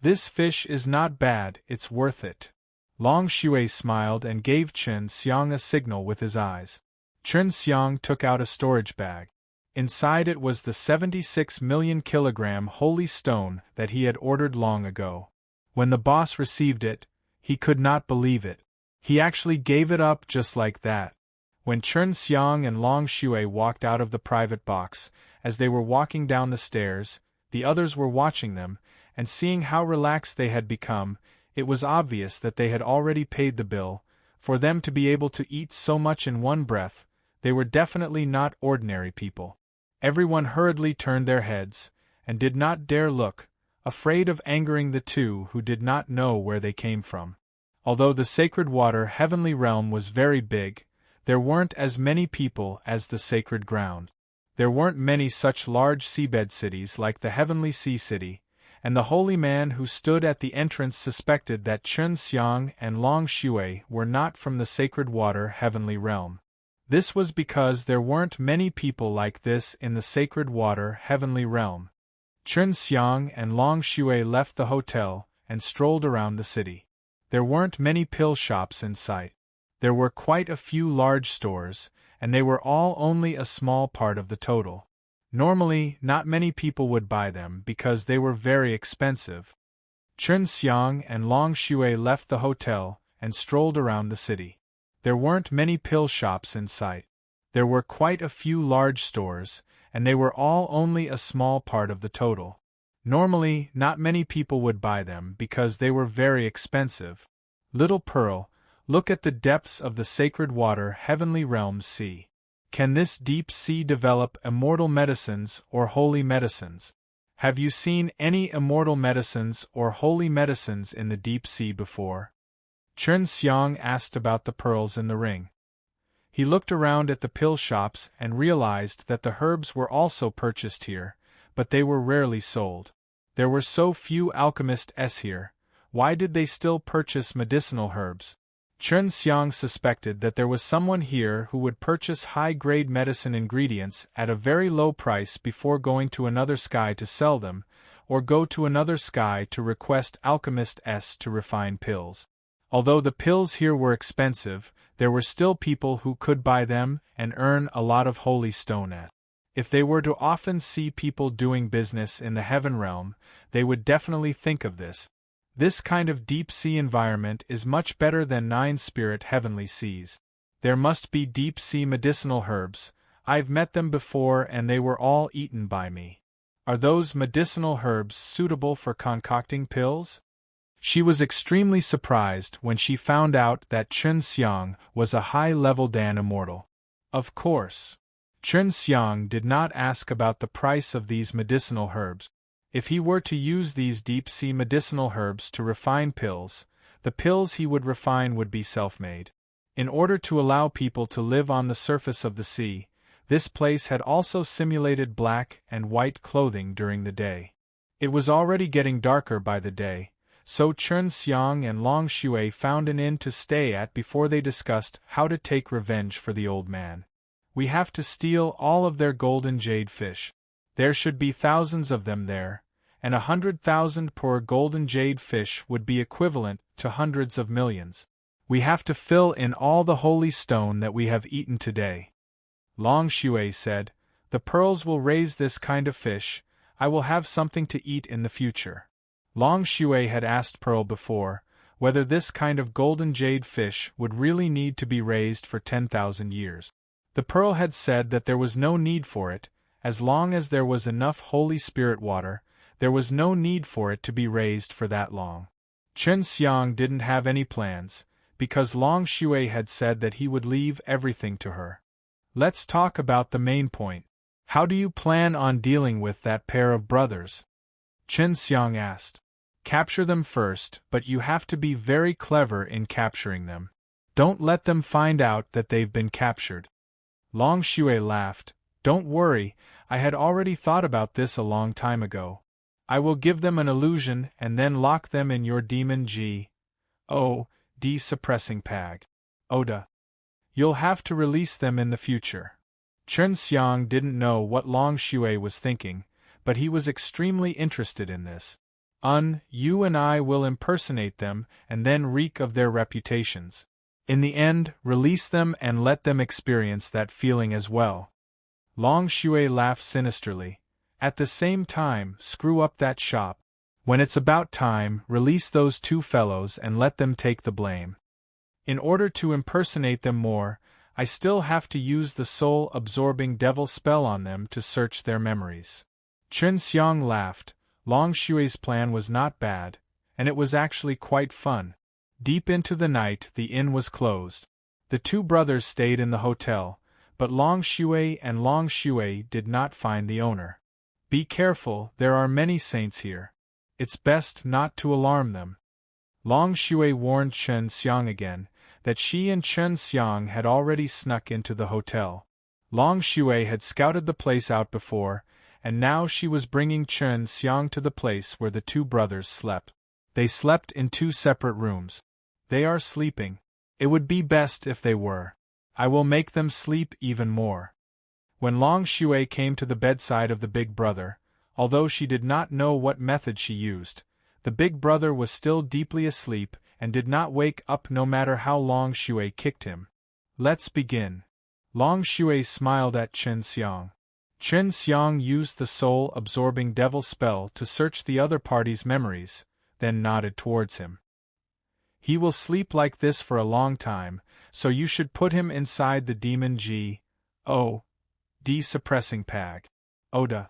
Speaker 1: This fish is not bad, it's worth it. Long Shui smiled and gave Chen Xiang a signal with his eyes. Chen Xiang took out a storage bag. Inside it was the 76 million kilogram holy stone that he had ordered long ago. When the boss received it, he could not believe it. He actually gave it up just like that. When Chen Xiang and Long Shui walked out of the private box, as they were walking down the stairs, the others were watching them, and seeing how relaxed they had become, it was obvious that they had already paid the bill. For them to be able to eat so much in one breath, they were definitely not ordinary people. Everyone hurriedly turned their heads, and did not dare look, afraid of angering the two who did not know where they came from. Although the sacred water heavenly realm was very big, there weren't as many people as the sacred ground. There weren't many such large seabed cities like the heavenly sea city, and the holy man who stood at the entrance suspected that Chen Xiang and Long Shui were not from the sacred water heavenly realm. This was because there weren't many people like this in the sacred water heavenly realm. Chen Xiang and Long Shui left the hotel and strolled around the city. There weren't many pill shops in sight. There were quite a few large stores, and they were all only a small part of the total. Normally, not many people would buy them because they were very expensive. Chen Xiang and Long Shui left the hotel and strolled around the city. There weren't many pill shops in sight. There were quite a few large stores, and they were all only a small part of the total. Normally, not many people would buy them because they were very expensive. Little Pearl, look at the depths of the sacred water heavenly realms sea. Can this deep sea develop immortal medicines or holy medicines? Have you seen any immortal medicines or holy medicines in the deep sea before? Chen Xiang asked about the pearls in the ring. He looked around at the pill shops and realized that the herbs were also purchased here, but they were rarely sold. There were so few alchemists here. Why did they still purchase medicinal herbs? Chen Xiang suspected that there was someone here who would purchase high-grade medicine ingredients at a very low price before going to another sky to sell them, or go to another sky to request alchemists to refine pills. Although the pills here were expensive, there were still people who could buy them and earn a lot of holy stone at. If they were to often see people doing business in the heaven realm, they would definitely think of this. This kind of deep-sea environment is much better than 9-spirit heavenly seas. There must be deep-sea medicinal herbs. I've met them before and they were all eaten by me. Are those medicinal herbs suitable for concocting pills? She was extremely surprised when she found out that Chen Xiang was a high-level Dan immortal. Of course. Chen Xiang did not ask about the price of these medicinal herbs. If he were to use these deep-sea medicinal herbs to refine pills, the pills he would refine would be self-made. In order to allow people to live on the surface of the sea, this place had also simulated black and white clothing during the day. It was already getting darker by the day, so Chen Xiang and Long Shui found an inn to stay at before they discussed how to take revenge for the old man. We have to steal all of their golden jade fish. There should be thousands of them there, and 100,000 per golden jade fish would be equivalent to hundreds of millions. We have to fill in all the holy stone that we have eaten today. Long Shui said, "The pearls will raise this kind of fish. I will have something to eat in the future." Long Shui had asked Pearl before whether this kind of golden jade fish would really need to be raised for 10,000 years. The Pearl had said that there was no need for it. As long as there was enough Holy Spirit water, there was no need for it to be raised for that long. Chen Xiang didn't have any plans, because Long Shui had said that he would leave everything to her. Let's talk about the main point. How do you plan on dealing with that pair of brothers? Chen Xiang asked. Capture them first, but you have to be very clever in capturing them. Don't let them find out that they've been captured. Long Shui laughed. Don't worry, I had already thought about this a long time ago. I will give them an illusion and then lock them in your demon suppressing pag. Oda. You'll have to release them in the future. Chen Xiang didn't know what Long Shui was thinking, but he was extremely interested in this. You and I will impersonate them and then reek of their reputations. In the end, release them and let them experience that feeling as well. Long Shui laughed sinisterly. At the same time, screw up that shop. When it's about time, release those two fellows and let them take the blame. In order to impersonate them more, I still have to use the soul-absorbing devil spell on them to search their memories. Chen Xiang laughed. Long Shui's plan was not bad, and it was actually quite fun. Deep into the night, the inn was closed. The two brothers stayed in the hotel, but Long Shui and Long Shui did not find the owner. Be careful, there are many saints here. It's best not to alarm them. Long Shui warned Chen Xiang again that she and Chen Xiang had already snuck into the hotel. Long Shui had scouted the place out before, and now she was bringing Chen Xiang to the place where the two brothers slept. They slept in two separate rooms. They are sleeping. It would be best if they were. I will make them sleep even more. When Long Shui came to the bedside of the big brother, although she did not know what method she used, the big brother was still deeply asleep and did not wake up no matter how Long Shui kicked him. Let's begin. Long Shui smiled at Chen Xiang. Chen Xiang used the soul-absorbing devil spell to search the other party's memories, then nodded towards him. He will sleep like this for a long time, so you should put him inside the demon G.O.D. suppressing pag. Oda.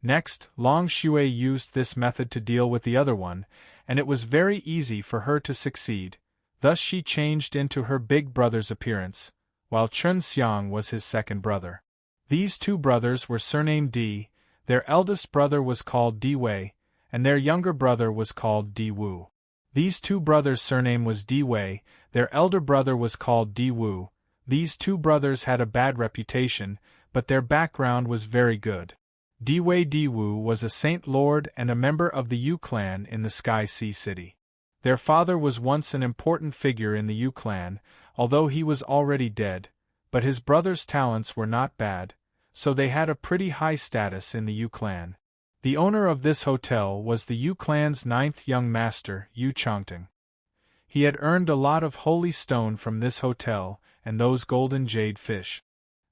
Speaker 1: Next, Long Shui used this method to deal with the other one, and it was very easy for her to succeed. Thus she changed into her big brother's appearance, while Chen Xiang was his second brother. These two brothers were surnamed Di, their eldest brother was called Di Wei, and their younger brother was called Di Wu. These two brothers' surname was Di Wei, their elder brother was called Di Wu. These two brothers had a bad reputation, but their background was very good. Di Wei Di Wu was a saint lord and a member of the Yu clan in the Sky Sea City. Their father was once an important figure in the Yu clan, although he was already dead, but his brother's talents were not bad, so they had a pretty high status in the Yu clan. The owner of this hotel was the Yu clan's 9th young master, Yu Changting. He had earned a lot of holy stone from this hotel and those golden jade fish.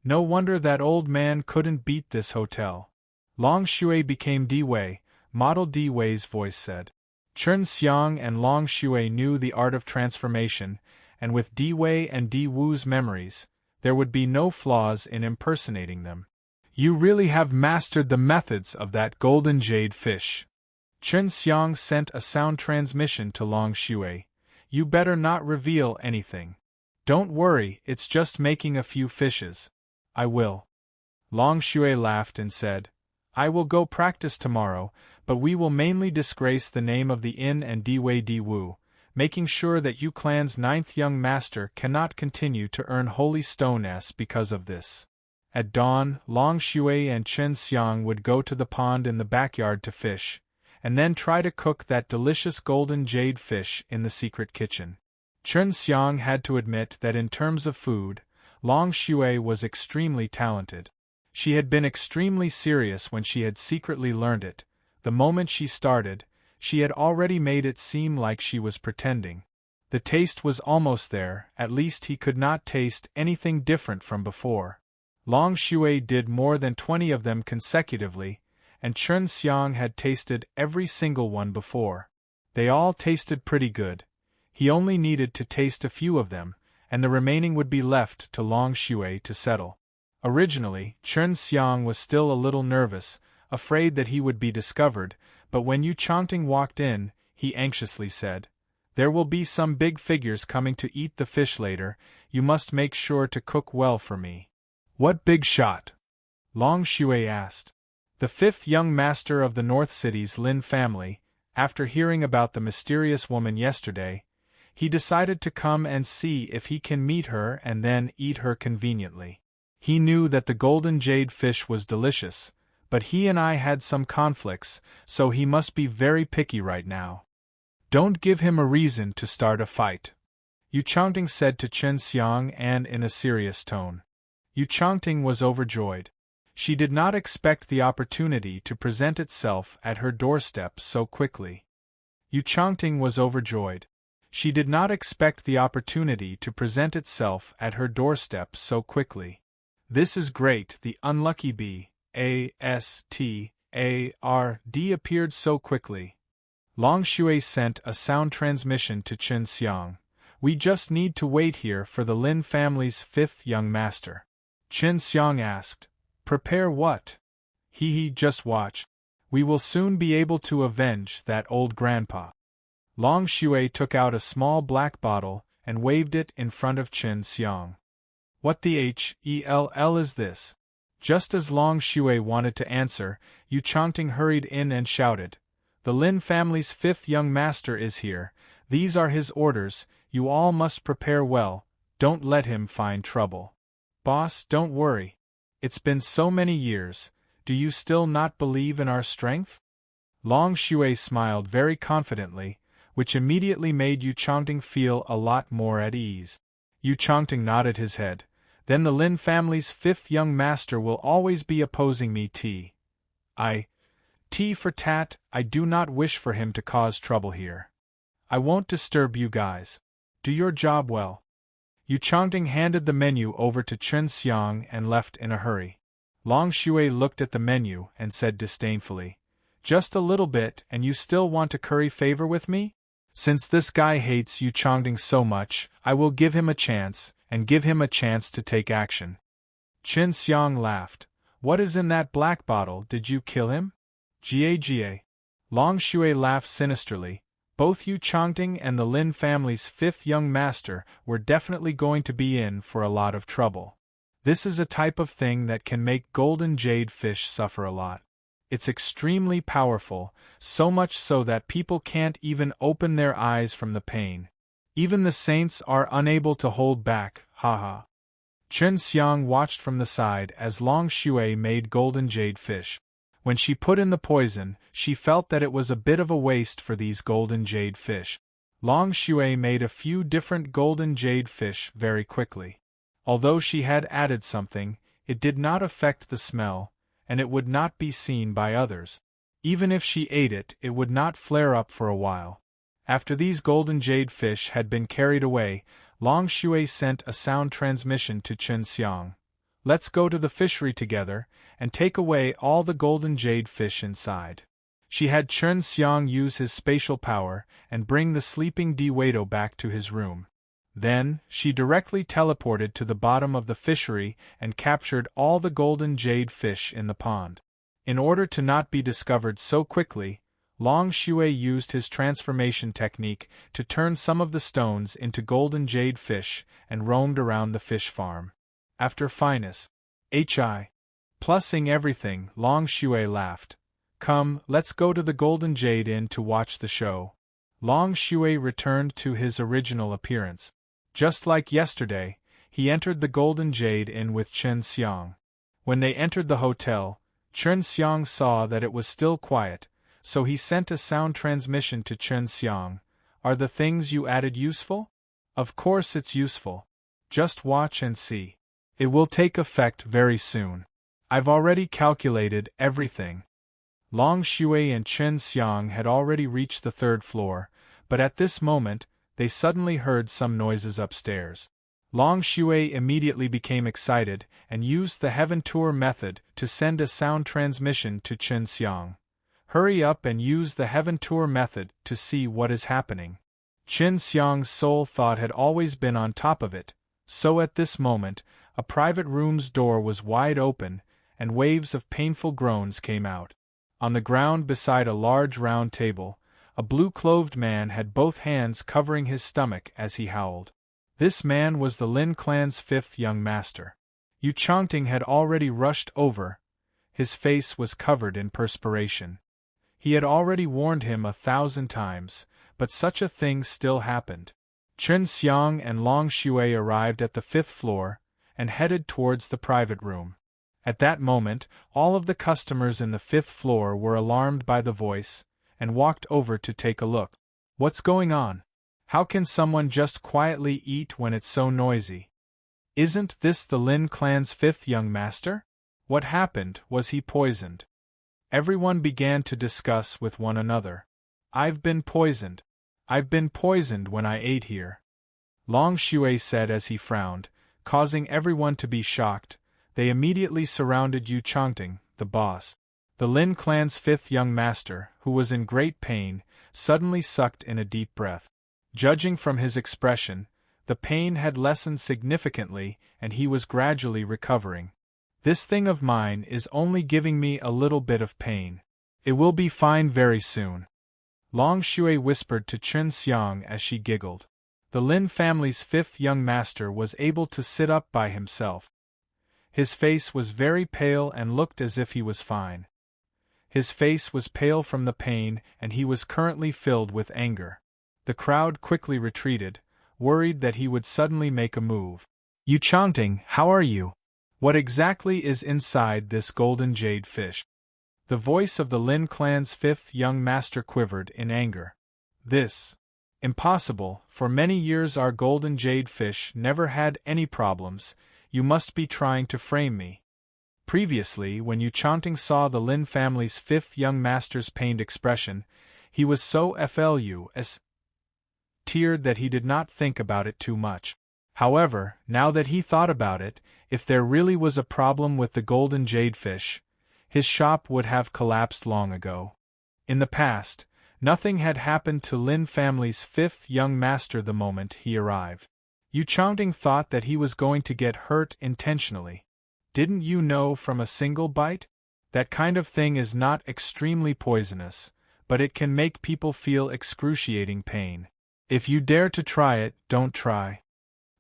Speaker 1: No wonder that old man couldn't beat this hotel. Long Shui became Di Wei, model Di Wei's voice said. Chen Xiang and Long Shui knew the art of transformation, and with Di Wei and Di Wu's memories, there would be no flaws in impersonating them. You really have mastered the methods of that golden jade fish. Chen Xiang sent a sound transmission to Long Shui. You better not reveal anything. Don't worry, it's just making a few fishes. I will. Long Shui laughed and said, I will go practice tomorrow, but we will mainly disgrace the name of the inn and Di Wei Di Wu, making sure that Yu clan's 9th young master cannot continue to earn holy stone s because of this. At dawn, Long Shui and Chen Xiang would go to the pond in the backyard to fish, and then try to cook that delicious golden jade fish in the secret kitchen. Chen Xiang had to admit that in terms of food, Long Shui was extremely talented. She had been extremely serious when she had secretly learned it. The moment she started, she had already made it seem like she was pretending. The taste was almost there, at least he could not taste anything different from before. Long Shui did more than 20 of them consecutively, and Chen Xiang had tasted every single one before. They all tasted pretty good. He only needed to taste a few of them, and the remaining would be left to Long Shui to settle. Originally, Chen Xiang was still a little nervous, afraid that he would be discovered, but when Yu Changting walked in, he anxiously said, There will be some big figures coming to eat the fish later, you must make sure to cook well for me. What big shot? Long Shui asked. The 5th young master of the North City's Lin family, after hearing about the mysterious woman yesterday, he decided to come and see if he can meet her and then eat her conveniently. He knew that the golden jade fish was delicious, but he and I had some conflicts, so he must be very picky right now. Don't give him a reason to start a fight, Yu Changting said to Chen Xiang and in a serious tone. Yu Changting was overjoyed. She did not expect the opportunity to present itself at her doorstep so quickly. Yu Changting was overjoyed. She did not expect the opportunity to present itself at her doorstep so quickly. This is great. The unlucky B.A.S.T.A.R.D. appeared so quickly. Long Shui sent a sound transmission to Chen Xiang. We just need to wait here for the Lin family's 5th young master. Chen Xiang asked, Prepare what? Just watch. We will soon be able to avenge that old grandpa. Long Shui took out a small black bottle and waved it in front of Chen Xiang. What the hell is this? Just as Long Shui wanted to answer, Yu Changting hurried in and shouted, The Lin family's 5th young master is here. These are his orders. You all must prepare well. Don't let him find trouble. Boss, don't worry. It's been so many years. Do you still not believe in our strength? Long Shui smiled very confidently, which immediately made Yu Chongting feel a lot more at ease. Yu Chongting nodded his head. Then the Lin family's fifth young master will always be opposing me. T for tat, I do not wish for him to cause trouble here. I won't disturb you guys. Do your job well. Yu Chongting handed the menu over to Chen Xiang and left in a hurry. Long Shui looked at the menu and said disdainfully, "Just a little bit and you still want to curry favor with me? Since this guy hates Yu Chongting so much, I will give him a chance, and give him a chance to take action." Chen Xiang laughed. "What is in that black bottle? Did you kill him?" "Ga." Long Shui laughed sinisterly. Both Yu Chongting and the Lin family's fifth young master were definitely going to be in for a lot of trouble. This is a type of thing that can make golden jade fish suffer a lot. It's extremely powerful, so much so that people can't even open their eyes from the pain. Even the saints are unable to hold back, haha. Chen Xiang watched from the side as Long Shui made golden jade fish. When she put in the poison, she felt that it was a bit of a waste for these golden jade fish. Long Shui made a few different golden jade fish very quickly. Although she had added something, it did not affect the smell, and it would not be seen by others. Even if she ate it, it would not flare up for a while. After these golden jade fish had been carried away, Long Shui sent a sound transmission to Chen Xiang. "Let's go to the fishery together, and take away all the golden jade fish inside." She had Chen Xiang use his spatial power and bring the sleeping Diwedo back to his room. Then, she directly teleported to the bottom of the fishery and captured all the golden jade fish in the pond. In order to not be discovered so quickly, Long Shui used his transformation technique to turn some of the stones into golden jade fish and roamed around the fish farm. After finus Plusing everything, Long Shui laughed. "Come, let's go to the Golden Jade Inn to watch the show." Long Shui returned to his original appearance. Just like yesterday, he entered the Golden Jade Inn with Chen Xiang. When they entered the hotel, Chen Xiang saw that it was still quiet, so he sent a sound transmission to Chen Xiang. "Are the things you added useful?" "Of course it's useful. Just watch and see. It will take effect very soon. I've already calculated everything." Long Shui and Chen Xiang had already reached the third floor, but at this moment, they suddenly heard some noises upstairs. Long Shui immediately became excited and used the Heaven Tour method to send a sound transmission to Chen Xiang. "Hurry up and use the Heaven Tour method to see what is happening." Chen Xiang's sole thought had always been on top of it, so at this moment, a private room's door was wide open, and waves of painful groans came out. On the ground beside a large round table, a blue-clothed man had both hands covering his stomach as he howled. This man was the Lin clan's fifth young master. Yu Chongting had already rushed over. His face was covered in perspiration. He had already warned him 1,000 times, but such a thing still happened. Chen Xiang and Long Shui arrived at the 5th floor, and headed towards the private room. At that moment, all of the customers in the 5th floor were alarmed by the voice, and walked over to take a look. "What's going on? How can someone just quietly eat when it's so noisy? Isn't this the Lin clan's 5th young master? What happened? Was he poisoned?" Everyone began to discuss with one another. "I've been poisoned. I've been poisoned when I ate here," Long Shui said as he frowned, causing everyone to be shocked. They immediately surrounded Yu Chongting, the boss. The Lin clan's 5th young master, who was in great pain, suddenly sucked in a deep breath. Judging from his expression, the pain had lessened significantly and he was gradually recovering. "This thing of mine is only giving me a little bit of pain. It will be fine very soon," Long Shui whispered to Chen Xiang as she giggled. The Lin family's 5th young master was able to sit up by himself. His face was very pale and looked as if he was fine. His face was pale from the pain and he was currently filled with anger. The crowd quickly retreated, worried that he would suddenly make a move. "Yu Chongting, how are you? What exactly is inside this golden jade fish? The voice of the Lin clan's fifth young master quivered in anger. This. Impossible, for many years our golden jade fish never had any problems. You must be trying to frame me. Previously, when Yu Changting saw the Lin family's fifth young master's pained expression, he was so teared that he did not think about it too much. However, now that he thought about it, if there really was a problem with the golden jade fish, his shop would have collapsed long ago. In the past, nothing had happened to Lin family's fifth young master the moment he arrived. Yu Changting thought that he was going to get hurt intentionally. Didn't you know from a single bite? That kind of thing is not extremely poisonous, but it can make people feel excruciating pain. If you dare to try it, don't try.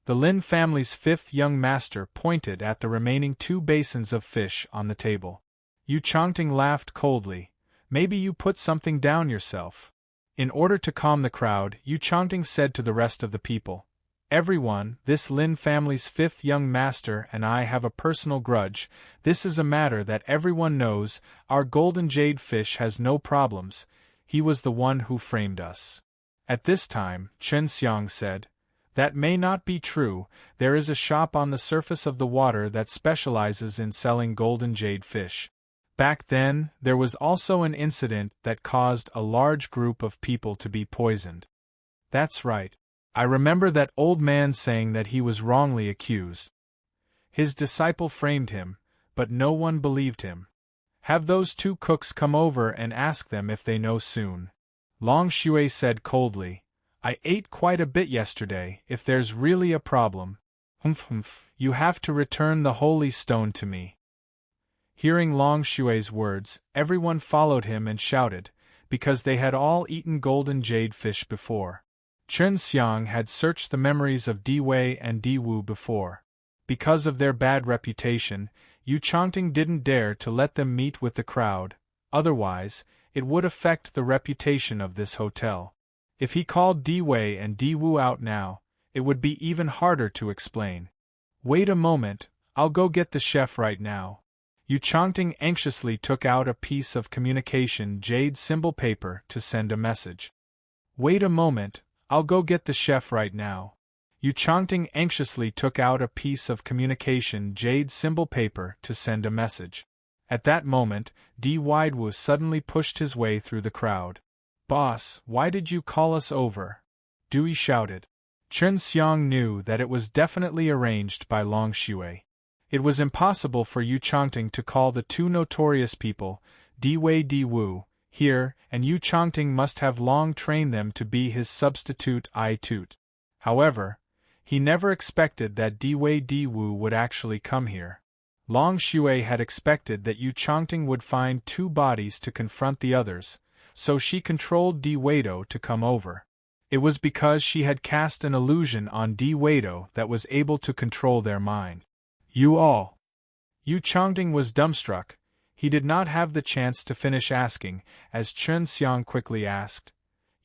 Speaker 1: The Lin family's fifth young master pointed at the remaining 2 basins of fish on the table. Yu Changting laughed coldly. Maybe you put something down yourself. In order to calm the crowd, Yu Changting said to the rest of the people, Everyone, this Lin family's fifth young master and I have a personal grudge. This is a matter that everyone knows. Our golden jade fish has no problems. He was the one who framed us. At this time, Chen Xiang said, That may not be true. There is a shop on the surface of the water that specializes in selling golden jade fish. Back then, there was also an incident that caused a large group of people to be poisoned. That's right. I remember that old man saying that he was wrongly accused. His disciple framed him, but no one believed him. Have those 2 cooks come over and ask them if they know soon. Long Shui said coldly, I ate quite a bit yesterday. If there's really a problem, you have to return the holy stone to me. Hearing Long Shui's words, everyone followed him and shouted, because they had all eaten golden jade fish before. Chen Xiang had searched the memories of Di Wei and Di Wu before. Because of their bad reputation, Yu Changting didn't dare to let them meet with the crowd, otherwise, it would affect the reputation of this hotel. If he called Di Wei and Di Wu out now, it would be even harder to explain. Wait a moment, I'll go get the chef right now. Yu Changting anxiously took out a piece of communication jade symbol paper to send a message. Wait a moment, I'll go get the chef right now. Yu Changting anxiously took out a piece of communication jade symbol paper to send a message. At that moment, Di Widewu suddenly pushed his way through the crowd. Boss, why did you call us over? Dewey shouted. Chen Xiang knew that it was definitely arranged by Long Shui. It was impossible for Yu Changting to call the 2 notorious people, Di Wei Di Wu, here, and Yu Changting must have long trained them to be his substitute I Toot. However, he never expected that Di Wei Di Wu would actually come here. Long Shui had expected that Yu Changting would find 2 bodies to confront the others, so she controlled Di Weido to come over. It was because she had cast an illusion on Di Weido that was able to control their mind. You all. Yu Changting was dumbstruck. He did not have the chance to finish asking, as Chen Xiang quickly asked,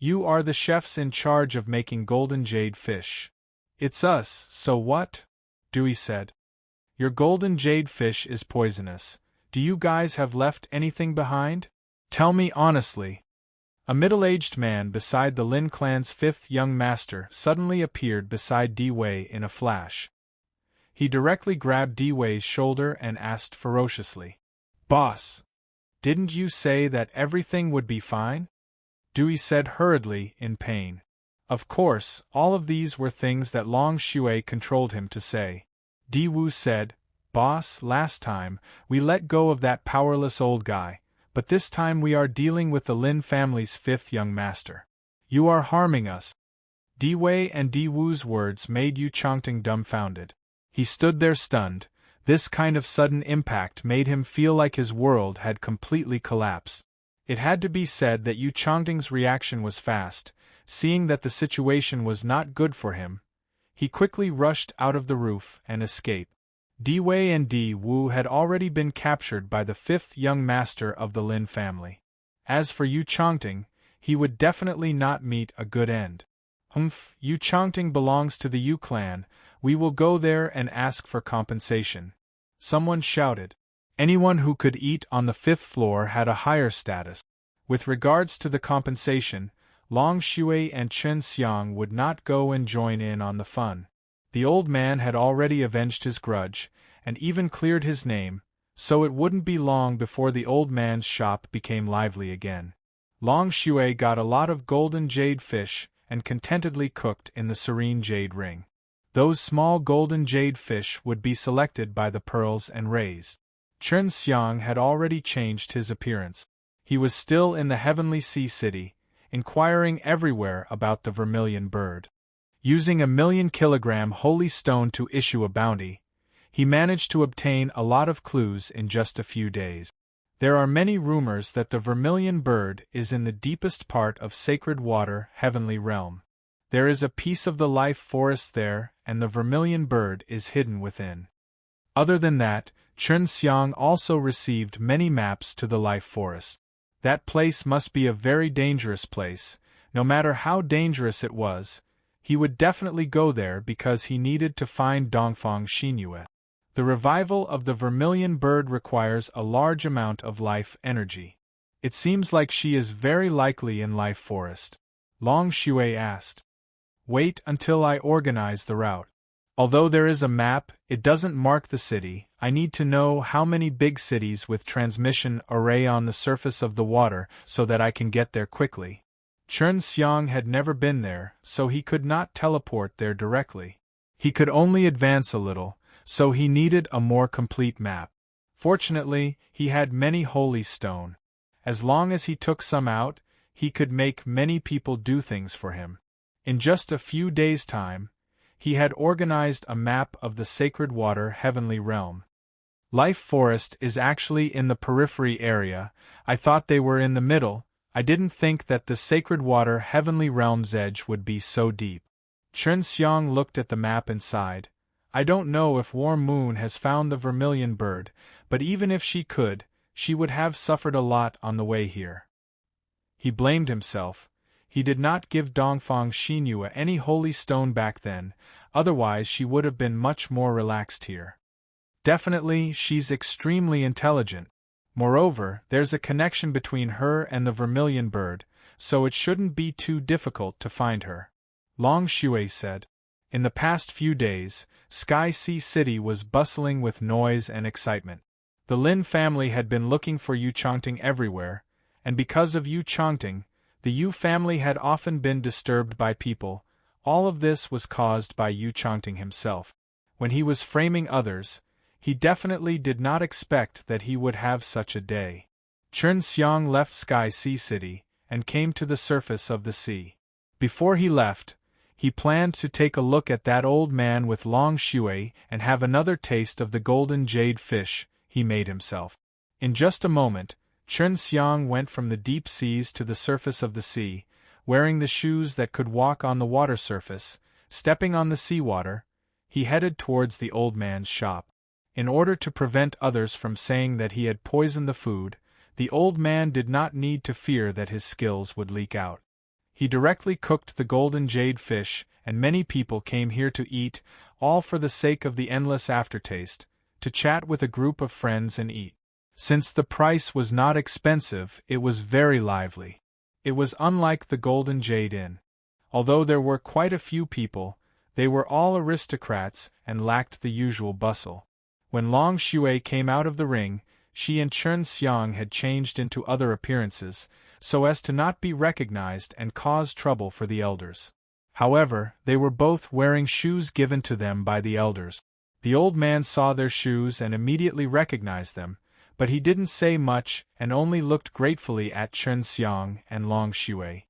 Speaker 1: You are the chefs in charge of making golden jade fish. It's us, so what? Dewey said. Your golden jade fish is poisonous. Do you guys have left anything behind? Tell me honestly. A middle-aged man beside the Lin clan's 5th young master suddenly appeared beside Di Wei in a flash. He directly grabbed Di Wei's shoulder and asked ferociously, Boss! Didn't you say that everything would be fine? Dewey said hurriedly, in pain. Of course, all of these were things that Long Shui controlled him to say. Di Wu said, Boss, last time, we let go of that powerless old guy, but this time we are dealing with the Lin family's 5th young master. You are harming us. Di Wei and Di Wu's words made Yu Changting dumbfounded. He stood there stunned. This kind of sudden impact made him feel like his world had completely collapsed. It had to be said that Yu Changting's reaction was fast. Seeing that the situation was not good for him, he quickly rushed out of the roof and escaped. Di Wei and Di Wu had already been captured by the 5th young master of the Lin family. As for Yu Changting, he would definitely not meet a good end. Yu Changting belongs to the Yu clan. We will go there and ask for compensation. Someone shouted. Anyone who could eat on the 5th floor had a higher status. With regards to the compensation, Long Shui and Chen Xiang would not go and join in on the fun. The old man had already avenged his grudge, and even cleared his name, so it wouldn't be long before the old man's shop became lively again. Long Shui got a lot of golden jade fish and contentedly cooked in the serene jade ring. Those small golden jade fish would be selected by the pearls and raised. Chen Xiang had already changed his appearance. He was still in the heavenly sea city, inquiring everywhere about the vermilion bird. Using 1,000,000 holy stone to issue a bounty, he managed to obtain a lot of clues in just a few days. There are many rumors that the vermilion bird is in the deepest part of sacred water heavenly realm. There is a piece of the life forest there, and the vermilion bird is hidden within. Other than that, Chen Xiang also received many maps to the life forest. That place must be a very dangerous place. No matter how dangerous it was, he would definitely go there because he needed to find Dongfang Xinyue. The revival of the vermilion bird requires a large amount of life energy. It seems like she is very likely in life forest. Long Shui asked. Wait until I organize the route. Although there is a map, it doesn't mark the city. I need to know how many big cities with transmission array on the surface of the water so that I can get there quickly. Chen Xiang had never been there, so he could not teleport there directly. He could only advance a little, so he needed a more complete map. Fortunately, he had many holy stone. As long as he took some out, he could make many people do things for him. In just a few days' time, he had organized a map of the sacred water heavenly realm. Life forest is actually in the periphery area. I thought they were in the middle. I didn't think that the sacred water heavenly realm's edge would be so deep. Chen Xiang looked at the map and sighed. I don't know if Warm Moon has found the vermilion bird, but even if she could, she would have suffered a lot on the way here. He blamed himself. He did not give Dongfang Xinyue any holy stone back then, otherwise she would have been much more relaxed here. Definitely, she's extremely intelligent. Moreover, there's a connection between her and the vermilion bird, so it shouldn't be too difficult to find her. Long Shui said. In the past few days, Sky Sea City was bustling with noise and excitement. The Lin family had been looking for Yu Changting everywhere, and because of Yu Changting, the Yu family had often been disturbed by people. All of this was caused by Yu Changting himself. When he was framing others, he definitely did not expect that he would have such a day. Chen Xiang left Sky Sea City and came to the surface of the sea. Before he left, he planned to take a look at that old man with Long Shui and have another taste of the golden jade fish he made himself. In just a moment, Chen Xiang went from the deep seas to the surface of the sea, wearing the shoes that could walk on the water surface. Stepping on the seawater, he headed towards the old man's shop. In order to prevent others from saying that he had poisoned the food, the old man did not need to fear that his skills would leak out. He directly cooked the golden jade fish, and many people came here to eat, all for the sake of the endless aftertaste, to chat with a group of friends and eat. Since the price was not expensive, it was very lively. It was unlike the Golden Jade Inn. Although there were quite a few people, they were all aristocrats and lacked the usual bustle. When Long Shui came out of the ring, she and Chen Xiang had changed into other appearances, so as to not be recognized and cause trouble for the elders. However, they were both wearing shoes given to them by the elders. The old man saw their shoes and immediately recognized them, but he didn't say much and only looked gratefully at Chen Xiang and Long Shui.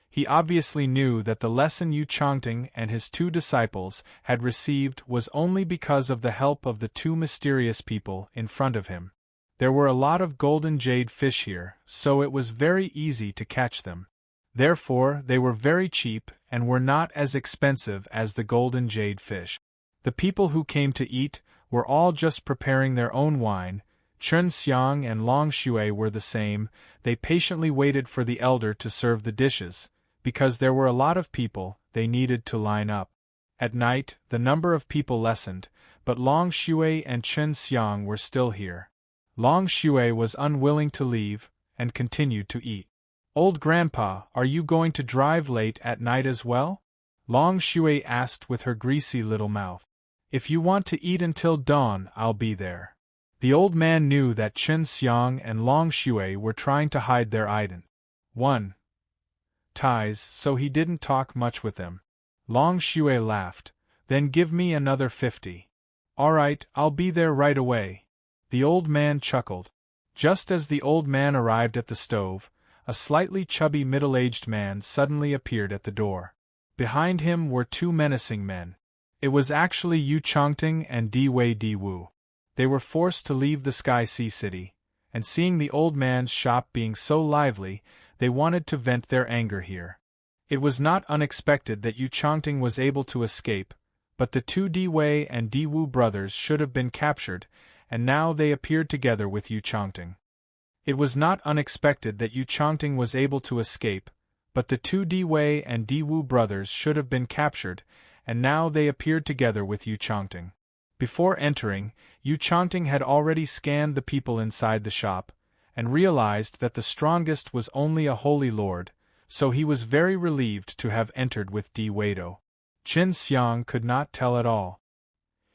Speaker 1: He obviously knew that the lesson Yu Changting and his two disciples had received was only because of the help of the two mysterious people in front of him. There were a lot of golden jade fish here, so it was very easy to catch them. Therefore, they were very cheap and were not as expensive as the golden jade fish. The people who came to eat were all just preparing their own wine. Chen Xiang and Long Shui were the same. They patiently waited for the elder to serve the dishes. Because there were a lot of people, they needed to line up. At night, the number of people lessened, but Long Shui and Chen Xiang were still here. Long Shui was unwilling to leave, and continued to eat. "Old Grandpa, are you going to drive late at night as well?" Long Shui asked with her greasy little mouth. "If you want to eat until dawn, I'll be there." The old man knew that Chen Xiang and Long Shui were trying to hide their identities, so he didn't talk much with them. Long Shui laughed. "Then give me another 50. "All right, I'll be there right away." The old man chuckled. Just as the old man arrived at the stove, a slightly chubby middle-aged man suddenly appeared at the door. Behind him were two menacing men. It was actually Yu Chongting and Di Wu. They were forced to leave the Sky Sea City, and seeing the old man's shop being so lively, they wanted to vent their anger here. It was not unexpected that Yu Chongting was able to escape, but the two Di Wei and Di Wu brothers should have been captured, and now they appeared together with Yu Chongting. It was not unexpected that Yu Chongting was able to escape, but the two Di Wei and Di Wu brothers should have been captured, and now they appeared together with Yu Chongting. Before entering, Yu Chongting had already scanned the people inside the shop, and realized that the strongest was only a holy lord, so he was very relieved to have entered with Di Weido. Chen Xiang could not tell at all.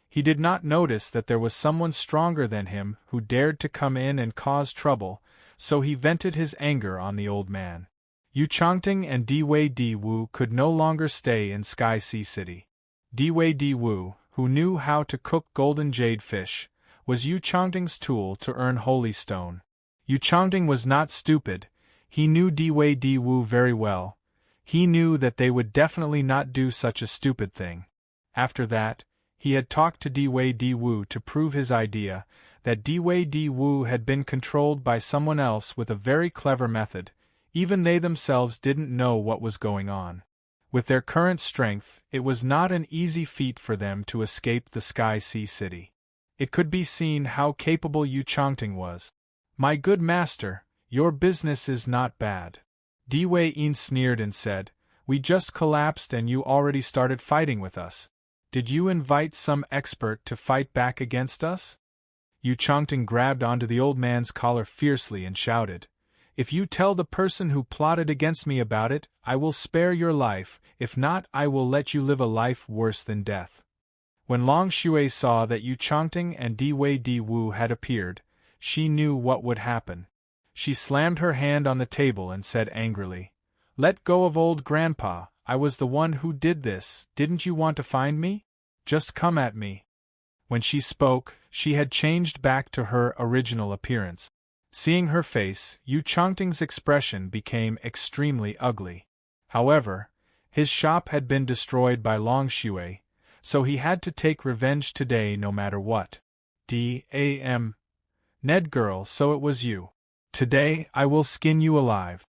Speaker 1: He did not notice that there was someone stronger than him who dared to come in and cause trouble, so he vented his anger on the old man. Yu Chongting and Di Wu could no longer stay in Sky Sea City. Di Wu, who knew how to cook golden jade fish, was Yu Chongting's tool to earn holy stone. Yu Chongting was not stupid. He knew Di Wu very well. He knew that they would definitely not do such a stupid thing. After that, he had talked to Di Wu to prove his idea, that Di Wu had been controlled by someone else with a very clever method. Even they themselves didn't know what was going on. With their current strength, it was not an easy feat for them to escape the Sky Sea City. It could be seen how capable Yu Chongting was. "My good master, your business is not bad." Di Yin sneered and said, "We just collapsed and you already started fighting with us. Did you invite some expert to fight back against us?" Yu Chongting grabbed onto the old man's collar fiercely and shouted, "If you tell the person who plotted against me about it, I will spare your life, if not I will let you live a life worse than death." When Long Shui saw that Yu Chongting and Di Wu had appeared, she knew what would happen. She slammed her hand on the table and said angrily, "Let go of old Grandpa, I was the one who did this, didn't you want to find me? Just come at me." When she spoke, she had changed back to her original appearance. Seeing her face, Yu Chongting's expression became extremely ugly. However, his shop had been destroyed by Long Shui, so he had to take revenge today no matter what. Ned girl, so it was you. Today I will skin you alive."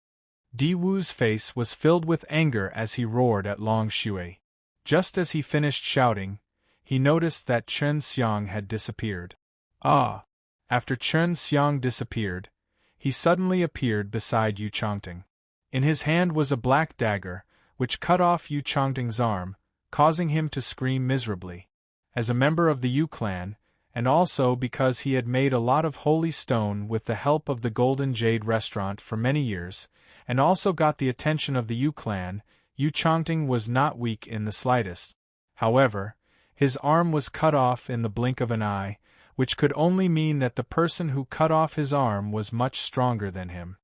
Speaker 1: Di Wu's face was filled with anger as he roared at Long Shui. Just as he finished shouting, he noticed that Chen Xiang had disappeared. After Chen Xiang disappeared, he suddenly appeared beside Yu Chongting. In his hand was a black dagger, which cut off Yu Chongting's arm, causing him to scream miserably. As a member of the Yu clan, and also because he had made a lot of holy stone with the help of the Golden Jade restaurant for many years, and also got the attention of the Yu clan, Yu Chongting was not weak in the slightest. However, his arm was cut off in the blink of an eye, which could only mean that the person who cut off his arm was much stronger than him.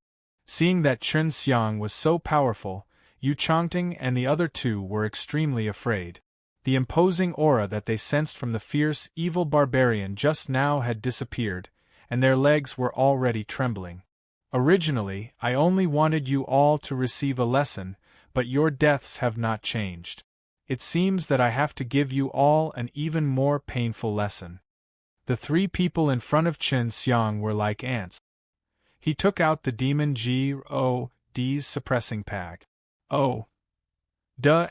Speaker 1: Seeing that Chen Xiang was so powerful, Yu Chongting and the other two were extremely afraid. The imposing aura that they sensed from the fierce, evil barbarian just now had disappeared, and their legs were already trembling. "Originally, I only wanted you all to receive a lesson, but your deaths have not changed. It seems that I have to give you all an even more painful lesson." The three people in front of Chen Xiang were like ants. He took out the demon G.O.D's suppressing pack.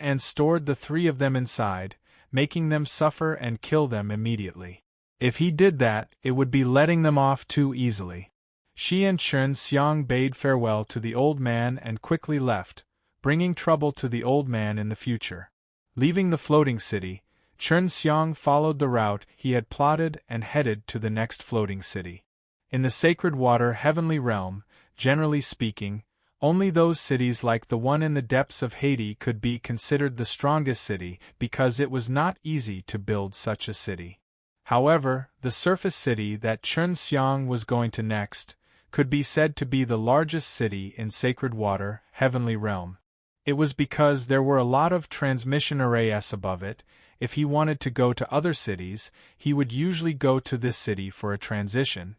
Speaker 1: And stored the three of them inside, making them suffer and kill them immediately. If he did that, it would be letting them off too easily. She and Chen Xiang bade farewell to the old man and quickly left, bringing trouble to the old man in the future. Leaving the floating city, Chun Xiang followed the route he had plotted and headed to the next floating city. In the sacred water heavenly realm, generally speaking, only those cities like the one in the depths of Hades could be considered the strongest city because it was not easy to build such a city. However, the surface city that Chun Xiang was going to next could be said to be the largest city in sacred water, heavenly realm. It was because there were a lot of transmission arrays above it. If he wanted to go to other cities, he would usually go to this city for a transition.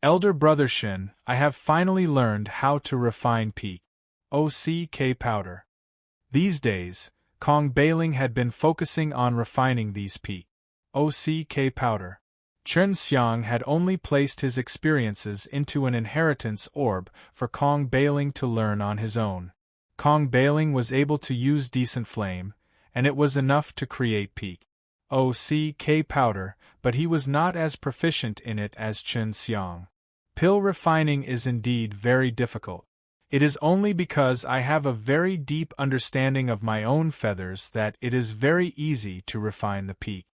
Speaker 1: Elder Brother Shin, I have finally learned how to refine peak OCK powder. These days, Kong Bailing had been focusing on refining these peak OCK powder. Chun Xiang had only placed his experiences into an inheritance orb for Kong Bailing to learn on his own. Kong Bailing was able to use decent flame, and it was enough to create peak OCK powder, but he was not as proficient in it as Chun Xiang. Pill refining is indeed very difficult. It is only because I have a very deep understanding of my own feathers that it is very easy to refine the peak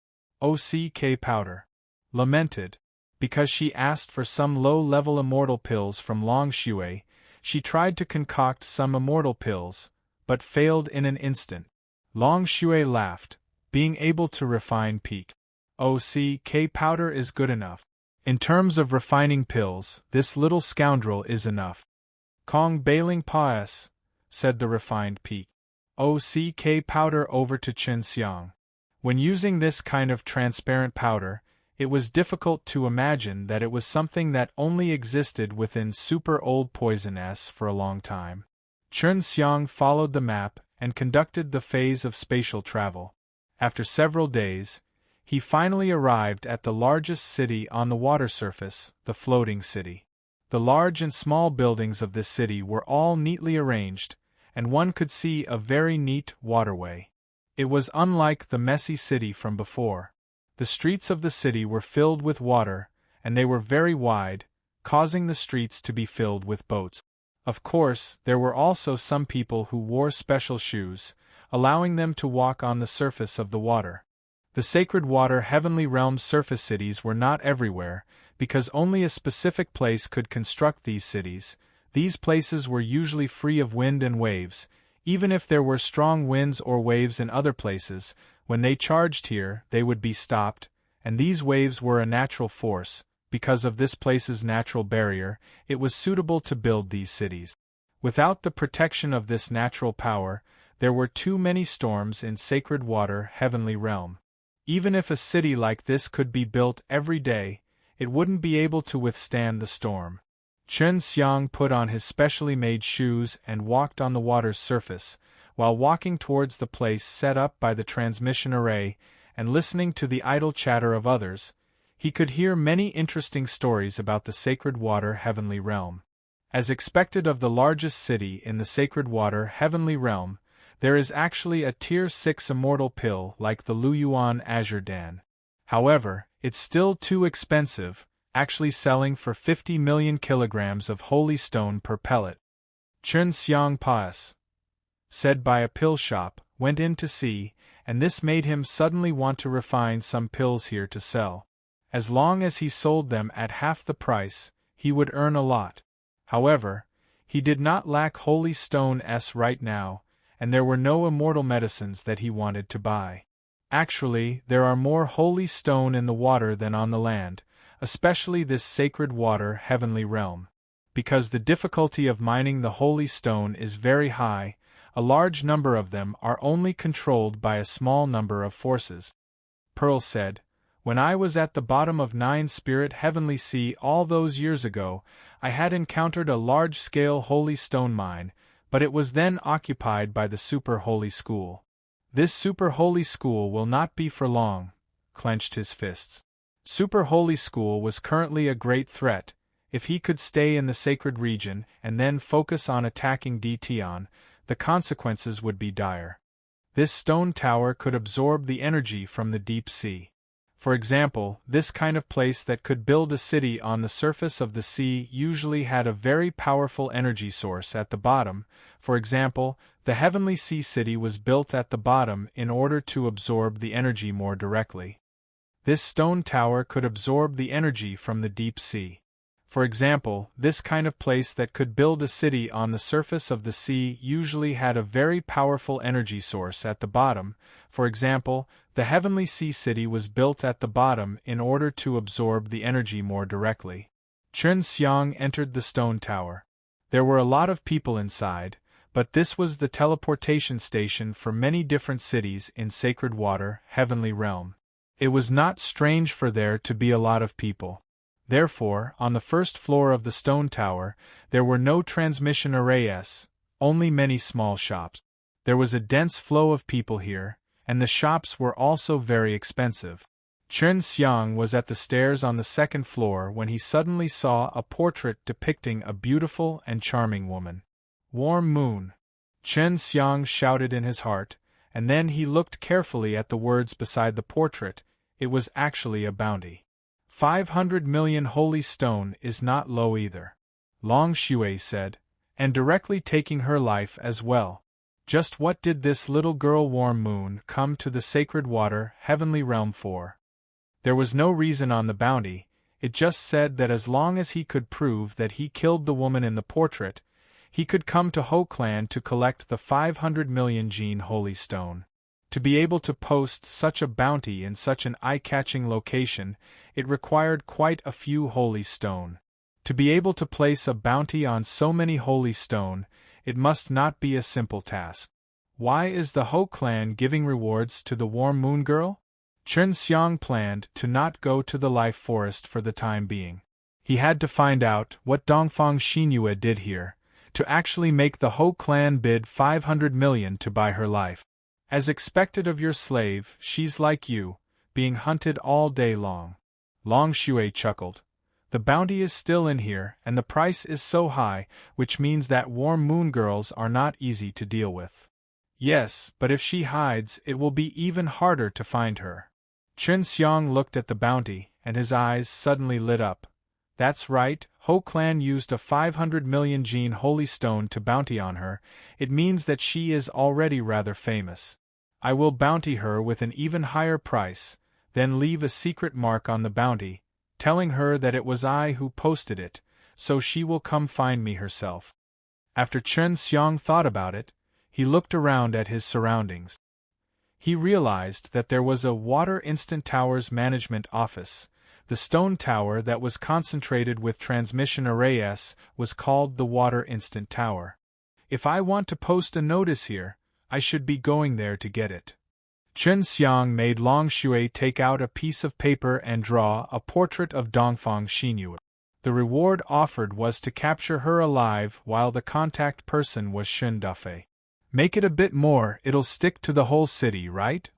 Speaker 1: OCK powder. Lamented. Because she asked for some low-level immortal pills from Long Shui, she tried to concoct some immortal pills, but failed in an instant. Long Shui laughed. Being able to refine peak OCK powder is good enough. In terms of refining pills, this little scoundrel is enough. Kong Bailing Paes, said the refined peak OCK powder over to Chun Xiang. When using this kind of transparent powder, it was difficult to imagine that it was something that only existed within super old poison S for a long time. Chun Xiang followed the map and conducted the phase of spatial travel. After several days, he finally arrived at the largest city on the water surface, the floating city. The large and small buildings of this city were all neatly arranged, and one could see a very neat waterway. It was unlike the messy city from before. The streets of the city were filled with water, and they were very wide, causing the streets to be filled with boats. Of course, there were also some people who wore special shoes, allowing them to walk on the surface of the water. The sacred water heavenly realm surface cities were not everywhere, because only a specific place could construct these cities. These places were usually free of wind and waves. Even if there were strong winds or waves in other places, when they charged here, they would be stopped, and these waves were a natural force. Because of this place's natural barrier, it was suitable to build these cities. Without the protection of this natural power, there were too many storms in sacred water heavenly realm. Even if a city like this could be built every day, it wouldn't be able to withstand the storm. Chun Xiang put on his specially made shoes and walked on the water's surface, while walking towards the place set up by the transmission array, and listening to the idle chatter of others, he could hear many interesting stories about the sacred water heavenly realm. As expected of the largest city in the sacred water heavenly realm, there is actually a Tier 6 immortal pill like the Luyuan Azure Dan. However, it's still too expensive, actually selling for 50 million kilograms of holy stone per pellet. Chun Xiang Paes, said by a pill shop, went in to see, and this made him suddenly want to refine some pills here to sell. As long as he sold them at half the price, he would earn a lot. However, he did not lack holy stone S right now, and there were no immortal medicines that he wanted to buy. Actually, there are more holy stone in the water than on the land, especially this sacred water heavenly realm. Because the difficulty of mining the holy stone is very high, a large number of them are only controlled by a small number of forces. Pearl said, "When I was at the bottom of Nine Spirit Heavenly Sea all those years ago, I had encountered a large-scale holy stone mine, but it was then occupied by the Super Holy School. This Super Holy School will not be for long," clenched his fists. Super Holy School was currently a great threat. If he could stay in the sacred region and then focus on attacking Dtion, the consequences would be dire. This stone tower could absorb the energy from the deep sea. For example, this kind of place that could build a city on the surface of the sea usually had a very powerful energy source at the bottom. For example, the heavenly sea city was built at the bottom in order to absorb the energy more directly. This stone tower could absorb the energy from the deep sea. For example, this kind of place that could build a city on the surface of the sea usually had a very powerful energy source at the bottom. For example, the heavenly sea city was built at the bottom in order to absorb the energy more directly. Chen Xiang entered the stone tower. There were a lot of people inside, but this was the teleportation station for many different cities in Sacred Water, Heavenly Realm. It was not strange for there to be a lot of people. Therefore, on the first floor of the stone tower, there were no transmission arrays, only many small shops. There was a dense flow of people here, and the shops were also very expensive. Chen Xiang was at the stairs on the second floor when he suddenly saw a portrait depicting a beautiful and charming woman. Warm moon! Chen Xiang shouted in his heart, and then he looked carefully at the words beside the portrait. It was actually a bounty. 500 million holy stone is not low either, Long Shui said, and directly taking her life as well. Just what did this little girl Warm Moon come to the Sacred Water, Heavenly Realm for? There was no reason on the bounty, it just said that as long as he could prove that he killed the woman in the portrait, he could come to Ho Clan to collect the 500 million Jin holy stone. To be able to post such a bounty in such an eye-catching location, it required quite a few holy stone. To be able to place a bounty on so many holy stone, it must not be a simple task. Why is the Ho clan giving rewards to the Warm Moon Girl? Chen Xiang planned to not go to the Life Forest for the time being. He had to find out what Dongfang Xinyue did here, to actually make the Ho clan bid 500 million to buy her life. As expected of your slave, she's like you, being hunted all day long. Long Shui chuckled. The bounty is still in here, and the price is so high, which means that Warm Moon girls are not easy to deal with. Yes, but if she hides, it will be even harder to find her. Chen Xiang looked at the bounty, and his eyes suddenly lit up. That's right, Ho clan used a 500 million Jin holy stone to bounty on her. It means that she is already rather famous. I will bounty her with an even higher price, then leave a secret mark on the bounty, telling her that it was I who posted it, so she will come find me herself. After Chen Xiang thought about it, he looked around at his surroundings. He realized that there was a Water Instant Towers Management Office. The stone tower that was concentrated with transmission arrays was called the Water Instant Tower. If I want to post a notice here, I should be going there to get it. Chen Xiang made Long Shui take out a piece of paper and draw a portrait of Dongfang Xinyue. The reward offered was to capture her alive while the contact person was Shun Dafei. Make it a bit more, it'll stick to the whole city, right?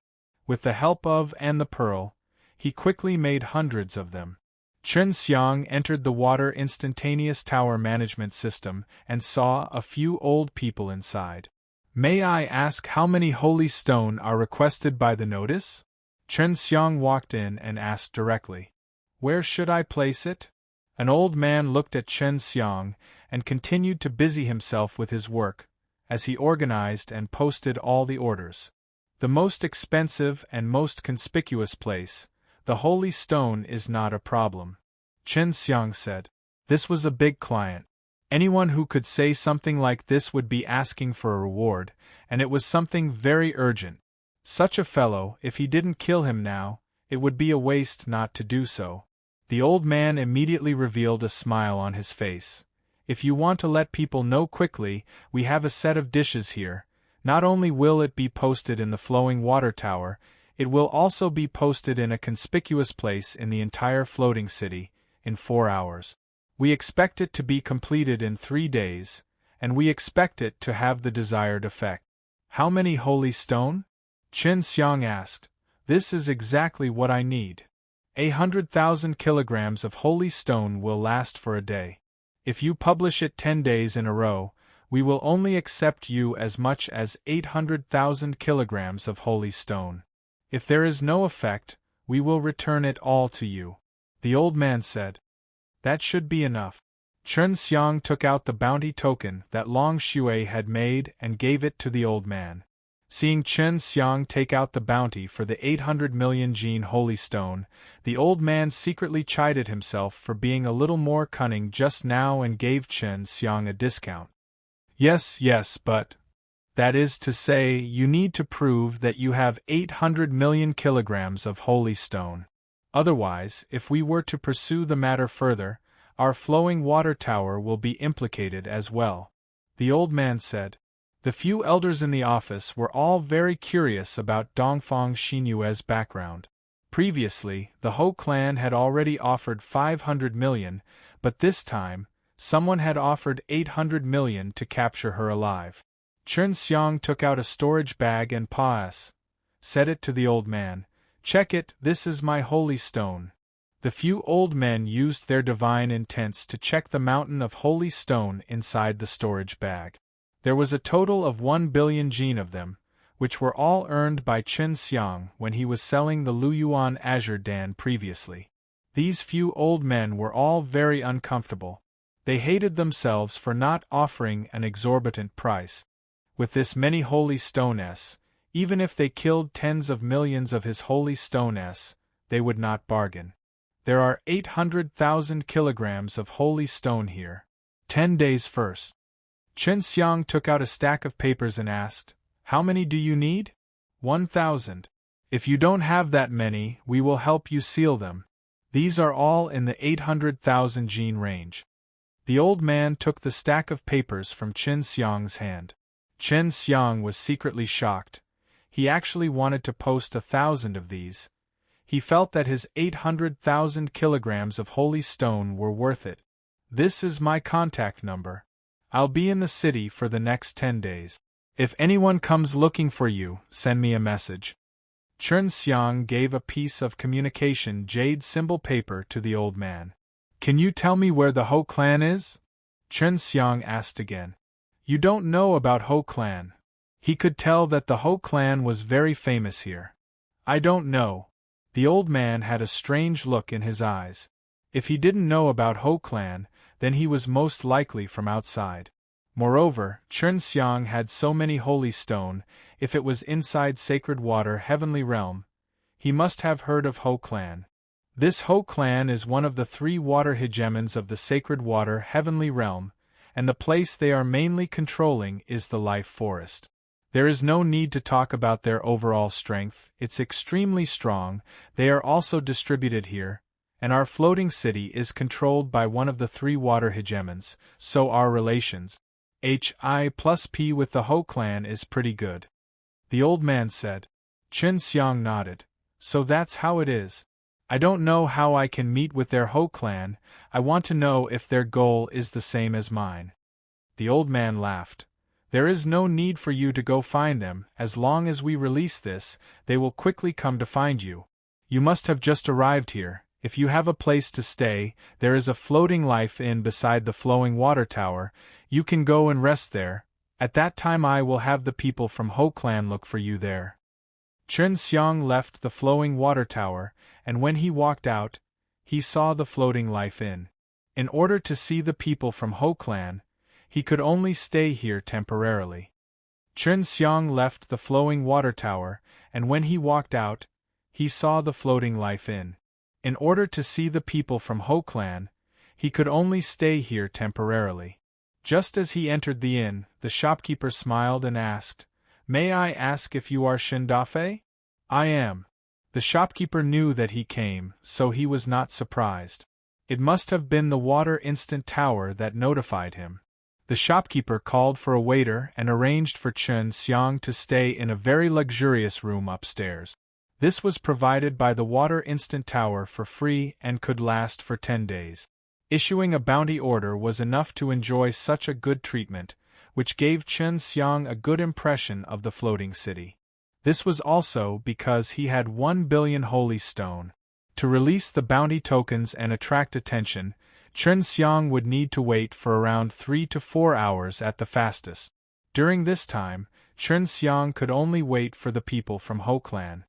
Speaker 1: With the help of and the pearl, he quickly made hundreds of them. Chen Xiang entered the Water Instantaneous Tower Management System and saw a few old people inside. May I ask how many holy stone are requested by the notice? Chen Xiang walked in and asked directly. Where should I place it? An old man looked at Chen Xiang and continued to busy himself with his work, as he organized and posted all the orders. The most expensive and most conspicuous place, the holy stone, is not a problem, Chen Xiang said. This was a big client. Anyone who could say something like this would be asking for a reward, and it was something very urgent. Such a fellow, if he didn't kill him now, it would be a waste not to do so. The old man immediately revealed a smile on his face. If you want to let people know quickly, we have a set of dishes here. Not only will it be posted in the flowing water tower, it will also be posted in a conspicuous place in the entire floating city, in 4 hours. We expect it to be completed in 3 days, and we expect it to have the desired effect. How many holy stone? Chen Xiang asked. This is exactly what I need. 100,000 kilograms of holy stone will last for a day. If you publish it 10 days in a row, we will only accept you as much as 800,000 kilograms of holy stone. If there is no effect, we will return it all to you. The old man said. That should be enough. Chen Xiang took out the bounty token that Long Shui had made and gave it to the old man. Seeing Chen Xiang take out the bounty for the 800 million Jin holy stone, the old man secretly chided himself for being a little more cunning just now and gave Chen Xiang a discount. Yes, but that is to say, you need to prove that you have 800 million kilograms of holy stone. Otherwise, if we were to pursue the matter further, our flowing water tower will be implicated as well. The old man said. The few elders in the office were all very curious about Dongfang Xinyue's background. Previously, the Ho clan had already offered 500 million, but this time, someone had offered 800 million to capture her alive. Chen Xiang took out a storage bag and said it to the old man. Check it, this is my holy stone. The few old men used their divine intents to check the mountain of holy stone inside the storage bag. There was a total of 1 billion Jin of them, which were all earned by Chen Xiang when he was selling the Luyuan Azure Dan previously. These few old men were all very uncomfortable. They hated themselves for not offering an exorbitant price. With this many holy stone-s, even if they killed tens of millions of his holy stone-s, they would not bargain. There are 800,000 kilograms of holy stone here. 10 days first. Chen Xiang took out a stack of papers and asked, How many do you need? 1,000. If you don't have that many, we will help you seal them. These are all in the 800,000 Jin range. The old man took the stack of papers from Chen Xiang's hand. Chen Xiang was secretly shocked. He actually wanted to post 1,000 of these. He felt that his 800,000 kilograms of holy stone were worth it. This is my contact number. I'll be in the city for the next 10 days. If anyone comes looking for you, send me a message. Chen Xiang gave a piece of communication jade symbol paper to the old man. Can you tell me where the Ho clan is? Chen Xiang asked again. You don't know about Ho clan. He could tell that the Ho clan was very famous here. I don't know. The old man had a strange look in his eyes. If he didn't know about Ho clan, then he was most likely from outside. Moreover, Chen Xiang had so many holy stone, if it was inside sacred water heavenly realm, he must have heard of Ho clan. This Ho clan is one of the 3 water hegemons of the sacred water heavenly realm, and the place they are mainly controlling is the life forest. There is no need to talk about their overall strength, it's extremely strong. They are also distributed here, and our floating city is controlled by one of the 3 water hegemons, so our relations, Hi+P with the Ho clan is pretty good. The old man said. Chen Xiang nodded. So that's how it is. I don't know how I can meet with their Ho clan, I want to know if their goal is the same as mine. The old man laughed. There is no need for you to go find them, as long as we release this, they will quickly come to find you. You must have just arrived here. If you have a place to stay, there is a floating life inn beside the flowing water tower, you can go and rest there. At that time I will have the people from Ho clan look for you there. Chen Xiang left the flowing water tower, and when he walked out, he saw the floating life inn. In order to see the people from Ho clan, he could only stay here temporarily. Chen Xiang left the flowing water tower, and when he walked out, he saw the floating life inn. In order to see the people from Ho clan, he could only stay here temporarily. Just as he entered the inn, the shopkeeper smiled and asked, May I ask if you are Shindafe? I am. The shopkeeper knew that he came, so he was not surprised. It must have been the water instant tower that notified him. The shopkeeper called for a waiter and arranged for Chen Xiang to stay in a very luxurious room upstairs. This was provided by the water instant tower for free and could last for 10 days. Issuing a bounty order was enough to enjoy such a good treatment, which gave Chen Xiang a good impression of the floating city. This was also because he had 1 billion holy stone. To release the bounty tokens and attract attention, Chen Xiang would need to wait for around 3 to 4 hours at the fastest. During this time, Chen Xiang could only wait for the people from Ho clan.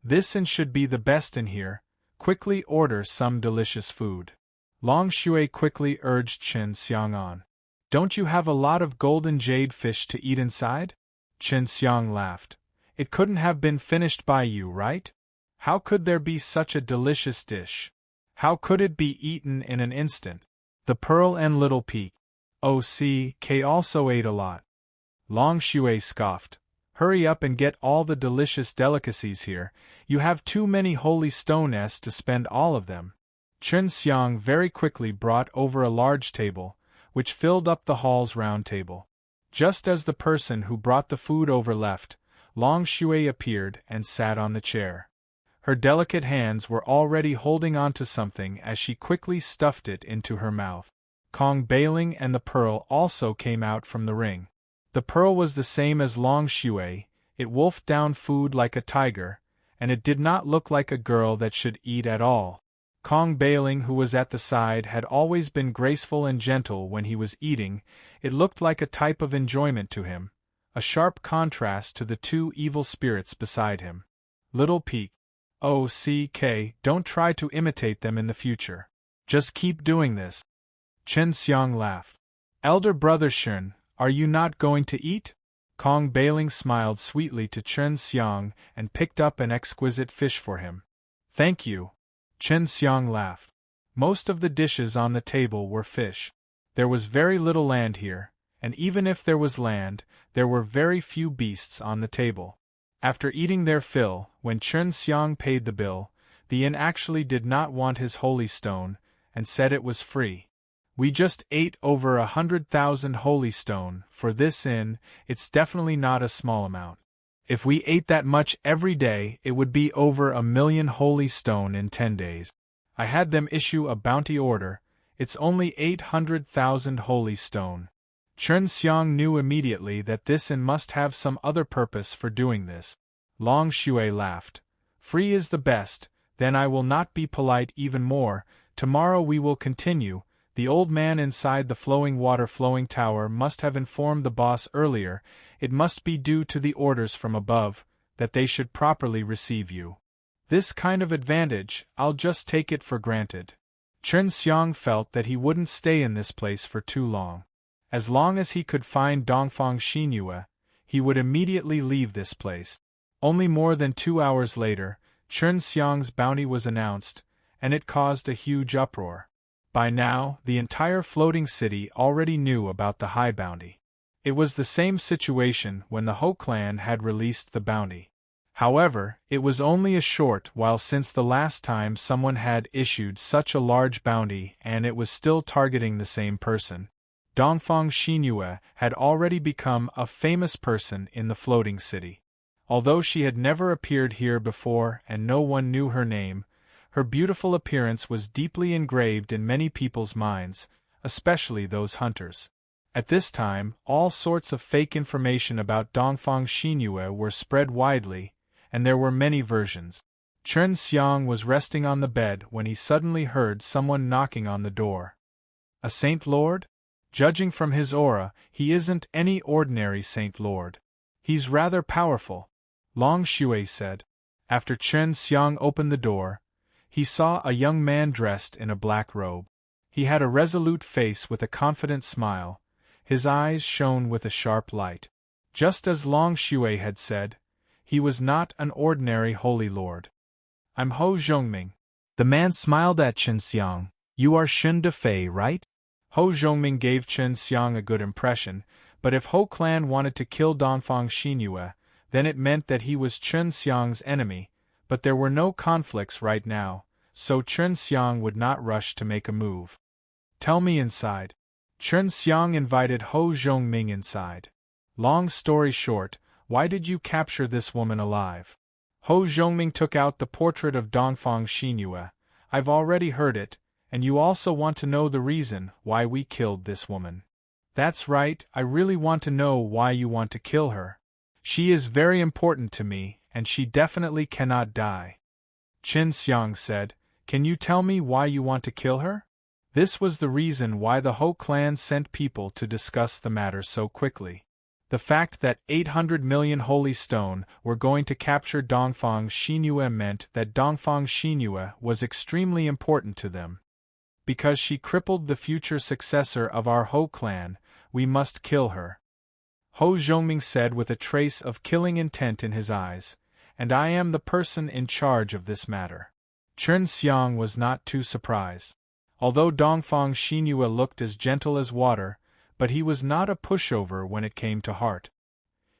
Speaker 1: This and should be the best in here. Quickly order some delicious food. Long Shui quickly urged Chen Xiang on. Don't you have a lot of golden jade fish to eat inside? Chen Xiang laughed. It couldn't have been finished by you, right? How could there be such a delicious dish? How could it be eaten in an instant? The Pearl and Little Peak. OCK also ate a lot. Long Shui scoffed. Hurry up and get all the delicious delicacies here. You have too many holy stones to spend all of them. Chen Xiang very quickly brought over a large table, which filled up the hall's round table. Just as the person who brought the food over left, Long Shui appeared and sat on the chair. Her delicate hands were already holding on to something as she quickly stuffed it into her mouth. Kong Bailing and the Pearl also came out from the ring. The Pearl was the same as Long Shui, it wolfed down food like a tiger, and it did not look like a girl that should eat at all. Kong Bailing, who was at the side, had always been graceful and gentle when he was eating. It looked like a type of enjoyment to him, a sharp contrast to the two evil spirits beside him. Little Peak. OCK, don't try to imitate them in the future. Just keep doing this. Chen Xiang laughed. Elder brother Shun, are you not going to eat? Kong Bailing smiled sweetly to Chen Xiang and picked up an exquisite fish for him. Thank you. Chen Xiang laughed. Most of the dishes on the table were fish. There was very little land here, and even if there was land, there were very few beasts on the table. After eating their fill, when Chen Xiang paid the bill, the inn actually did not want his holy stone, and said it was free. We just ate over 100,000 holy stone. For this inn, it's definitely not a small amount. If we ate that much every day, it would be over 1,000,000 holy stone in 10 days. I had them issue a bounty order. It's only 800,000 holy stone. Chen Xiang knew immediately that this inn must have some other purpose for doing this. Long Shui laughed. Free is the best, then I will not be polite even more. Tomorrow we will continue. The old man inside the flowing tower must have informed the boss earlier. It must be due to the orders from above, that they should properly receive you. This kind of advantage, I'll just take it for granted. Chen Xiang felt that he wouldn't stay in this place for too long. As long as he could find Dongfang Xinyue, he would immediately leave this place. Only more than 2 hours later, Chen Xiang's bounty was announced, and it caused a huge uproar. By now, the entire floating city already knew about the high bounty. It was the same situation when the Ho clan had released the bounty. However, it was only a short while since the last time someone had issued such a large bounty, and it was still targeting the same person. Dongfang Xinyue had already become a famous person in the floating city. Although she had never appeared here before and no one knew her name, her beautiful appearance was deeply engraved in many people's minds, especially those hunters. At this time, all sorts of fake information about Dongfang Xinyue were spread widely, and there were many versions. Chen Xiang was resting on the bed when he suddenly heard someone knocking on the door. A Saint Lord? Judging from his aura, he isn't any ordinary Saint Lord. He's rather powerful, Long Shui said. After Chen Xiang opened the door, he saw a young man dressed in a black robe. He had a resolute face with a confident smile. His eyes shone with a sharp light. Just as Long Shui had said, he was not an ordinary holy lord. I'm Ho Zhongming. The man smiled at Chen Xiang. You are Shun Defei, right? Ho Zhongming gave Chen Xiang a good impression, but if Ho clan wanted to kill Dongfang Xinyue, then it meant that he was Chen Xiang's enemy. But there were no conflicts right now, so Chen Xiang would not rush to make a move. Tell me inside. Chen Xiang invited Ho Zhongming inside. Long story short, why did you capture this woman alive? Ho Zhongming took out the portrait of Dongfang Xinyue. I've already heard it, and you also want to know the reason why we killed this woman. That's right, I really want to know why you want to kill her. She is very important to me, and she definitely cannot die. Chen Xiang said, Can you tell me why you want to kill her? This was the reason why the Ho clan sent people to discuss the matter so quickly. The fact that 800 million holy stone were going to capture Dongfang Xinyue meant that Dongfang Xinyue was extremely important to them. Because she crippled the future successor of our Hou clan, we must kill her. Hou Zhongming said with a trace of killing intent in his eyes, and I am the person in charge of this matter. Chen Xiang was not too surprised. Although Dongfang Xinyue looked as gentle as water, but he was not a pushover when it came to heart.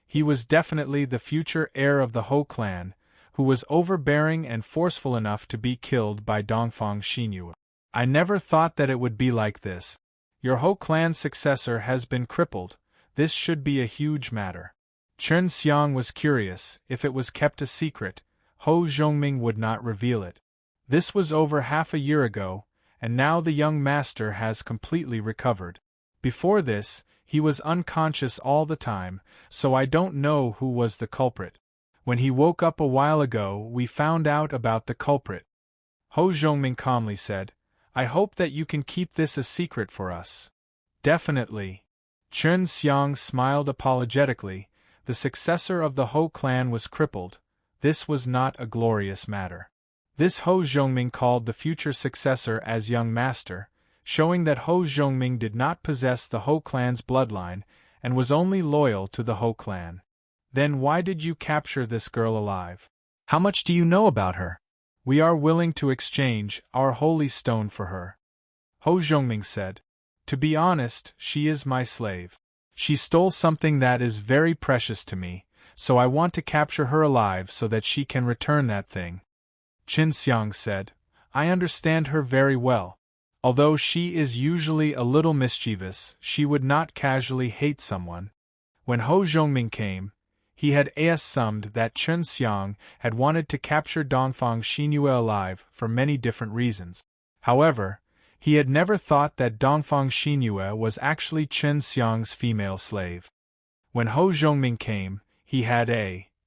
Speaker 1: He was definitely the future heir of the Hou clan, who was overbearing and forceful enough to be killed by Dongfang Xinyue. I never thought that it would be like this. Your Hou clan's successor has been crippled. This should be a huge matter. Chen Xiang was curious. If it was kept a secret, Hou Zhongming would not reveal it. This was over half a year ago, and now the young master has completely recovered. Before this, he was unconscious all the time, so I don't know who was the culprit. When he woke up a while ago, we found out about the culprit. Hou Zhongming calmly said, I hope that you can keep this a secret for us. Definitely. Chen Xiang smiled apologetically. The successor of the Hou clan was crippled. This was not a glorious matter. This Hou Zhongming called the future successor as young master, showing that Hou Zhongming did not possess the Hou clan's bloodline and was only loyal to the Hou clan. Then why did you capture this girl alive? How much do you know about her? We are willing to exchange our holy stone for her. Hou Zhongming said. To be honest, she is my slave. She stole something that is very precious to me, so I want to capture her alive so that she can return that thing. Chen Xiang said, I understand her very well. Although she is usually a little mischievous, she would not casually hate someone. When Hou Zhongming came, he had assumed that Chen Xiang had wanted to capture Dongfang Xinyue alive for many different reasons. However, he had never thought that Dongfang Xinyue was actually Chen Xiang's female slave. When Hou Zhongming came, he had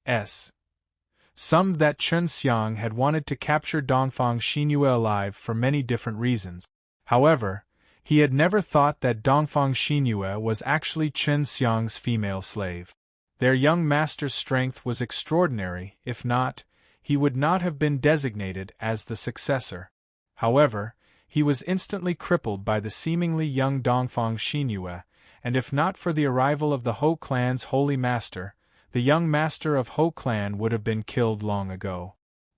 Speaker 1: assumed that Chen Xiang had wanted to capture Dongfang Xinyue alive for many different reasons. However, he had never thought that Dongfang Xinyue was actually Chen Xiang's female slave. Their young master's strength was extraordinary. If not, he would not have been designated as the successor. However, he was instantly crippled by the seemingly young Dongfang Xinyue, and if not for the arrival of the Hou clan's holy master, the young master of Hou clan would have been killed long ago.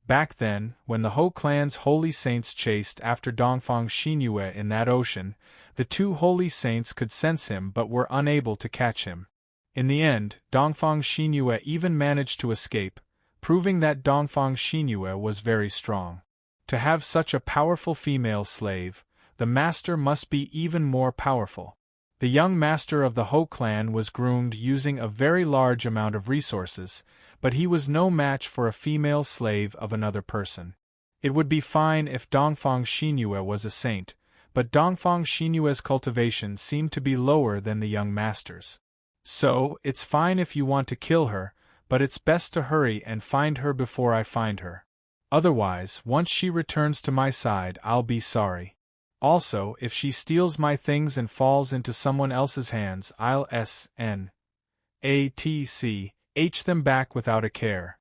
Speaker 1: Back then, when the Hou clan's holy saints chased after Dongfang Xinyue in that ocean, the two holy saints could sense him but were unable to catch him. In the end, Dongfang Xinyue even managed to escape, proving that Dongfang Xinyue was very strong. To have such a powerful female slave, the master must be even more powerful. The young master of the Hou clan was groomed using a very large amount of resources, but he was no match for a female slave of another person. It would be fine if Dongfang Xinyue was a saint, but Dongfang Xinyue's cultivation seemed to be lower than the young master's. So, it's fine if you want to kill her, but it's best to hurry and find her before I find her. Otherwise, once she returns to my side, I'll be sorry. Also, if she steals my things and falls into someone else's hands, I'll snatch them back without a care.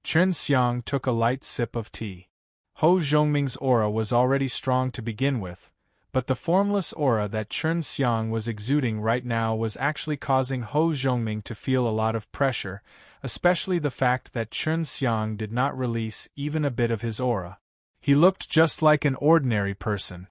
Speaker 1: Chen Xiang took a light sip of tea. Hou Zhongming's aura was already strong to begin with, but the formless aura that Chen Xiang was exuding right now was actually causing Hou Zhongming to feel a lot of pressure, especially the fact that Chen Xiang did not release even a bit of his aura. He looked just like an ordinary person.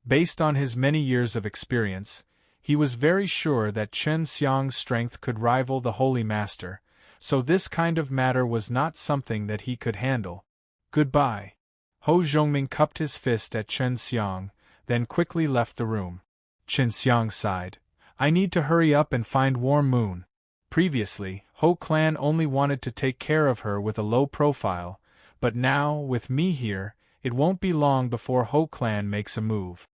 Speaker 1: Based on his many years of experience, he was very sure that Chen Xiang's strength could rival the Holy Master, so this kind of matter was not something that he could handle. Goodbye. Hou Zhongming cupped his fist at Chen Xiang, then quickly left the room. Chen Xiang sighed. I need to hurry up and find Warm Moon. Previously, Hou clan only wanted to take care of her with a low profile, but now, with me here, it won't be long before Hou clan makes a move.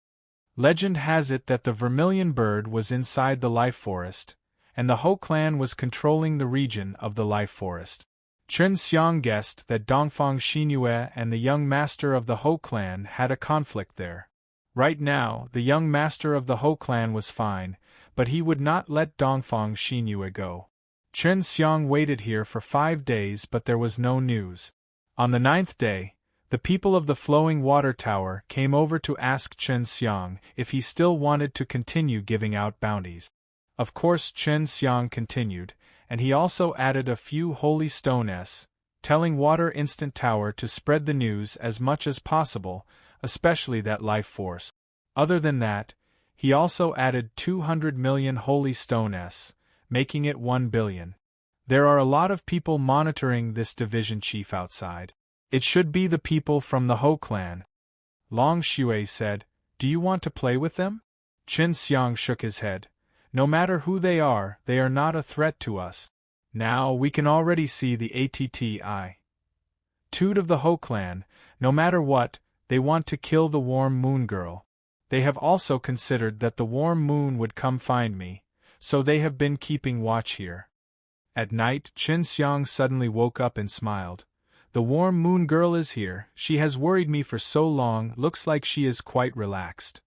Speaker 1: Legend has it that the vermilion bird was inside the life forest, and the Hou clan was controlling the region of the life forest. Chen Xiang guessed that Dongfang Xinyue and the young master of the Hou clan had a conflict there. Right now, the young master of the Hou clan was fine, but he would not let Dongfang Xinyue go. Chen Xiang waited here for 5 days, but there was no news. On the 9th day, the people of the Flowing Water Tower came over to ask Chen Xiang if he still wanted to continue giving out bounties. Of course Chen Xiang continued, and he also added a few holy stones, telling Water Instant Tower to spread the news as much as possible, especially that life force. Other than that, he also added 200 million holy stones, making it 1 billion. There are a lot of people monitoring this division chief outside. It should be the people from the Ho clan. Long Shui said, "Do you want to play with them?" Chen Xiang shook his head. "No matter who they are not a threat to us. Now we can already see the attitude of the Ho clan. No matter what, they want to kill the Warm Moon girl. They have also considered that the Warm Moon would come find me, so they have been keeping watch here." At night, Chen Xiang suddenly woke up and smiled. "The Warm Moon girl is here. She has worried me for so long, looks like she is quite relaxed."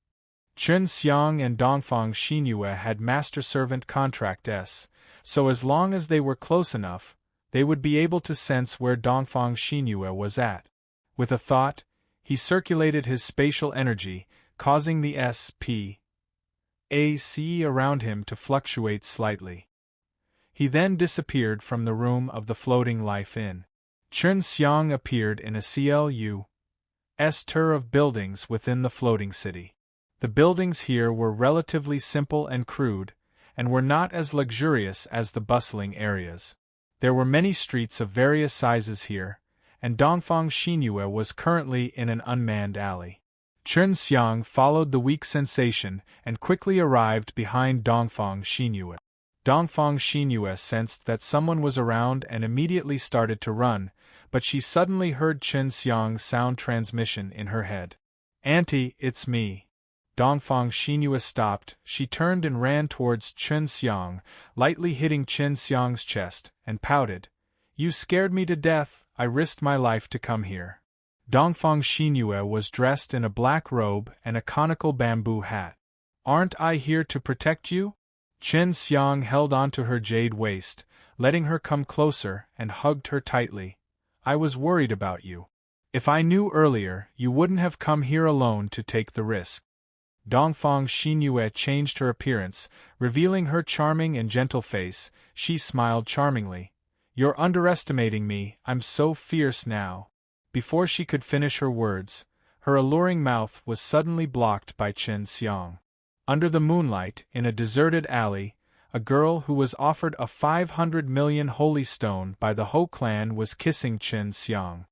Speaker 1: Chen Xiang and Dongfang Xinyue had master-servant contracts, so as long as they were close enough, they would be able to sense where Dongfang Xinyue was at. With a thought, he circulated his spatial energy, causing the SPAC around him to fluctuate slightly. He then disappeared from the room of the Floating Life Inn. Chen Xiang appeared in a tour of buildings within the floating city. The buildings here were relatively simple and crude, and were not as luxurious as the bustling areas. There were many streets of various sizes here, and Dongfang Xinyue was currently in an unmanned alley. Chen Xiang followed the weak sensation and quickly arrived behind Dongfang Xinyue. Dongfang Xinyue sensed that someone was around and immediately started to run, but she suddenly heard Chen Xiang's sound transmission in her head. "Auntie, it's me." Dongfang Xinyue stopped. She turned and ran towards Chen Xiang, lightly hitting Chen Xiang's chest, and pouted. "You scared me to death. I risked my life to come here." Dongfang Xinyue was dressed in a black robe and a conical bamboo hat. "Aren't I here to protect you?" Chen Xiang held onto her jade waist, letting her come closer, and hugged her tightly. "I was worried about you. If I knew earlier, you wouldn't have come here alone to take the risk." Dongfang Xinyue changed her appearance, revealing her charming and gentle face. She smiled charmingly. "You're underestimating me, I'm so fierce now." Before she could finish her words, her alluring mouth was suddenly blocked by Chen Xiang. Under the moonlight, in a deserted alley, a girl who was offered a 500 million holy stone by the Ho clan was kissing Chen Xiang.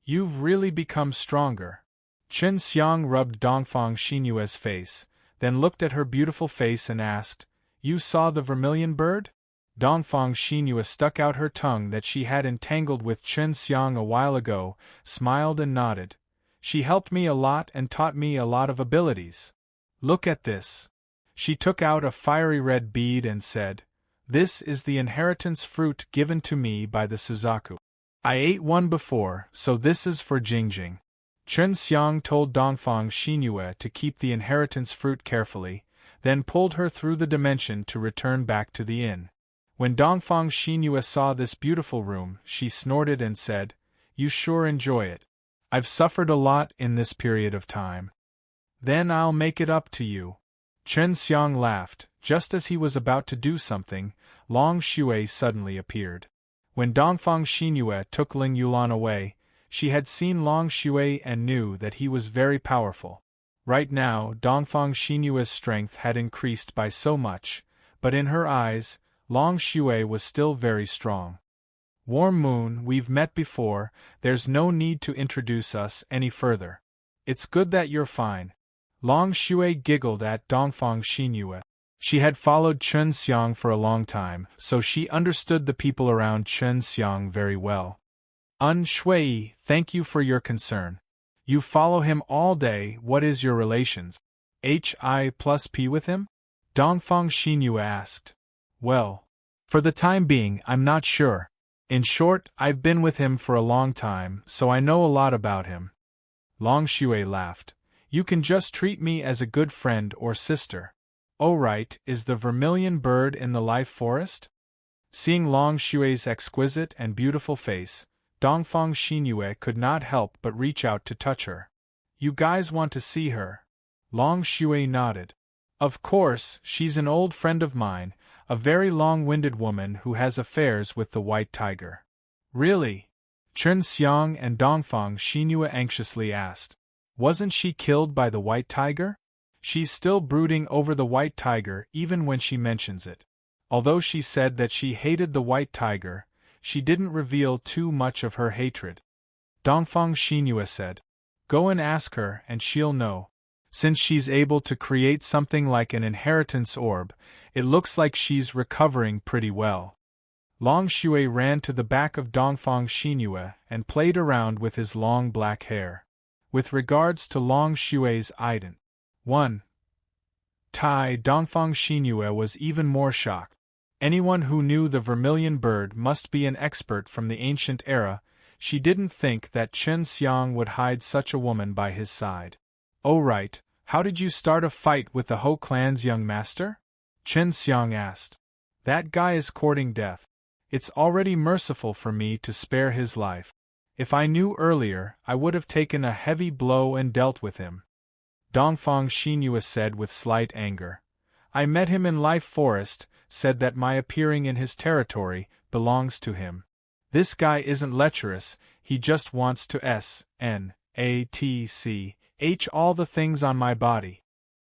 Speaker 1: "You've really become stronger." Chen Xiang rubbed Dongfang Xinyue's face, then looked at her beautiful face and asked, "You saw the vermilion bird?" Dongfang Xinyue stuck out her tongue that she had entangled with Chen Xiang a while ago, smiled and nodded. "She helped me a lot and taught me a lot of abilities. Look at this." She took out a fiery red bead and said, "This is the inheritance fruit given to me by the Suzaku. I ate one before, so this is for Jingjing." Chen Xiang told Dongfang Xinyue to keep the inheritance fruit carefully, then pulled her through the dimension to return back to the inn. When Dongfang Xinyue saw this beautiful room, she snorted and said, "You sure enjoy it. I've suffered a lot in this period of time. Then I'll make it up to you." Chen Xiang laughed. Just as he was about to do something, Long Shui suddenly appeared. When Dongfang Xinyue took Ling Yulan away, she had seen Long Shui and knew that he was very powerful. Right now, Dongfang Xinyue's strength had increased by so much, but in her eyes, Long Shui was still very strong. "Warm Moon, we've met before, there's no need to introduce us any further. It's good that you're fine." Long Shui giggled at Dongfang Xinyue. She had followed Chen Xiang for a long time, so she understood the people around Chen Xiang very well. Shui, thank you for your concern. You follow him all day. What is your relations? Hi+P with him? Dongfang Xinyue asked. Well, for the time being, I'm not sure. In short, I've been with him for a long time, so I know a lot about him. Long Shui laughed. You can just treat me as a good friend or sister. Oh right, is the vermilion bird in the life forest? Seeing Long Xue's exquisite and beautiful face, Dongfang Xinyue could not help but reach out to touch her. You guys want to see her? Long Xue nodded. Of course, she's an old friend of mine, a very long-winded woman who has affairs with the white tiger. Really? Chen Xiang and Dongfang Xinyue anxiously asked. Wasn't she killed by the white tiger? She's still brooding over the white tiger even when she mentions it. Although she said that she hated the white tiger, she didn't reveal too much of her hatred. Dongfang Xinyue said. Go and ask her and she'll know. Since she's able to create something like an inheritance orb, it looks like she's recovering pretty well. Long Xue ran to the back of Dongfang Xinyue and played around with his long black hair. With regards to Long Xue's ident. 1. Tai Dongfang Xinyue was even more shocked. Anyone who knew the vermilion bird must be an expert from the ancient era. She didn't think that Chen Xiang would hide such a woman by his side. Oh right, how did you start a fight with the Ho clan's young master? Chen Xiang asked. That guy is courting death. It's already merciful for me to spare his life. If I knew earlier, I would have taken a heavy blow and dealt with him. Dongfang Xinyue said with slight anger. I met him in Life Forest, said that my appearing in his territory belongs to him. This guy isn't lecherous, he just wants to S-N-A-T-C-H all the things on my body.